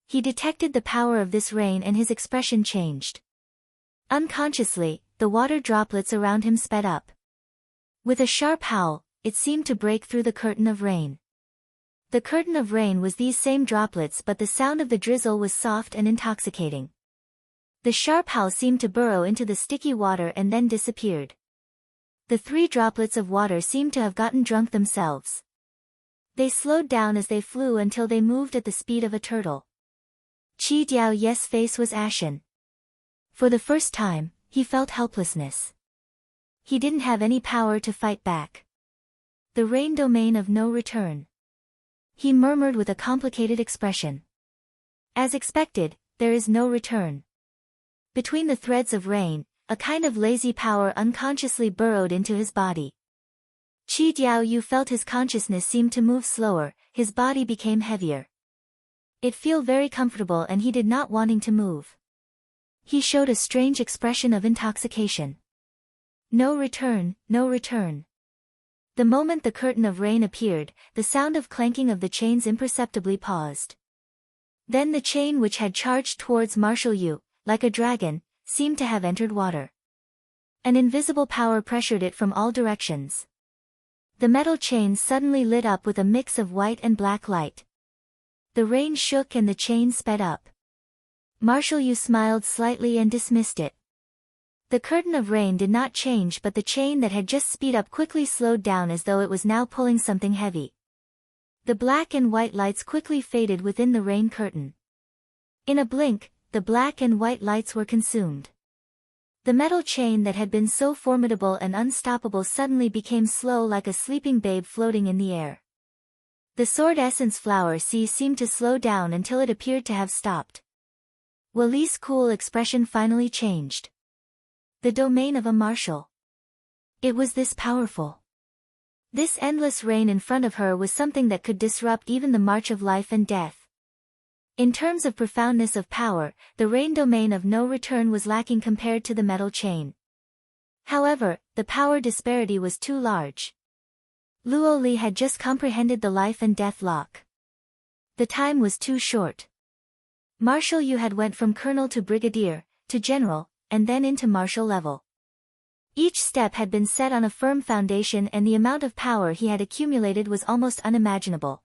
He detected the power of this rain and his expression changed. Unconsciously, the water droplets around him sped up. With a sharp howl, it seemed to break through the curtain of rain. The curtain of rain was these same droplets, but the sound of the drizzle was soft and intoxicating. The sharp howl seemed to burrow into the sticky water and then disappeared. The 3 droplets of water seemed to have gotten drunk themselves. They slowed down as they flew until they moved at the speed of a turtle. Qi Diaoye's face was ashen. For the first time, he felt helplessness. He didn't have any power to fight back. The rain domain of no return. He murmured with a complicated expression. As expected, there is no return. Between the threads of rain, a kind of lazy power unconsciously burrowed into his body. Qi Diaoyu felt his consciousness seem to move slower, his body became heavier. It felt very comfortable and he did not wanting to move. He showed a strange expression of intoxication. No return, no return. The moment the curtain of rain appeared, the sound of clanking of the chains imperceptibly paused. Then the chain which had charged towards Marshal Yu, like a dragon, seemed to have entered water. An invisible power pressured it from all directions. The metal chain suddenly lit up with a mix of white and black light. The rain shook and the chain sped up. Marshal Yu smiled slightly and dismissed it. The curtain of rain did not change, but the chain that had just sped up quickly slowed down as though it was now pulling something heavy. The black and white lights quickly faded within the rain curtain. In a blink, the black and white lights were consumed. The metal chain that had been so formidable and unstoppable suddenly became slow like a sleeping babe floating in the air. The sword essence flower sea seemed to slow down until it appeared to have stopped. Wally's cool expression finally changed. The domain of a marshal. It was this powerful. This endless rain in front of her was something that could disrupt even the march of life and death. In terms of profoundness of power, the rain domain of no return was lacking compared to the metal chain. However, the power disparity was too large. Luo Li had just comprehended the life and death lock. The time was too short. Marshal Yu had went from colonel to brigadier, to general, and then into marshal level. Each step had been set on a firm foundation and the amount of power he had accumulated was almost unimaginable.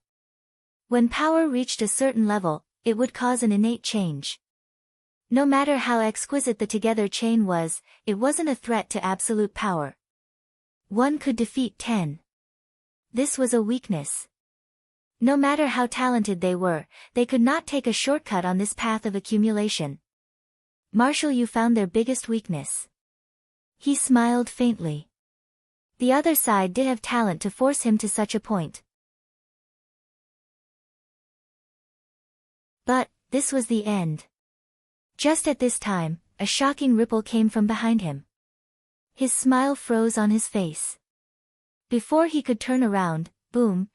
When power reached a certain level, it would cause an innate change. No matter how exquisite the together chain was, it wasn't a threat to absolute power. One could defeat 10. This was a weakness. No matter how talented they were, they could not take a shortcut on this path of accumulation. Marshal Yu found their biggest weakness. He smiled faintly. The other side did have talent to force him to such a point. But, this was the end. Just at this time, a shocking ripple came from behind him. His smile froze on his face. Before he could turn around, boom,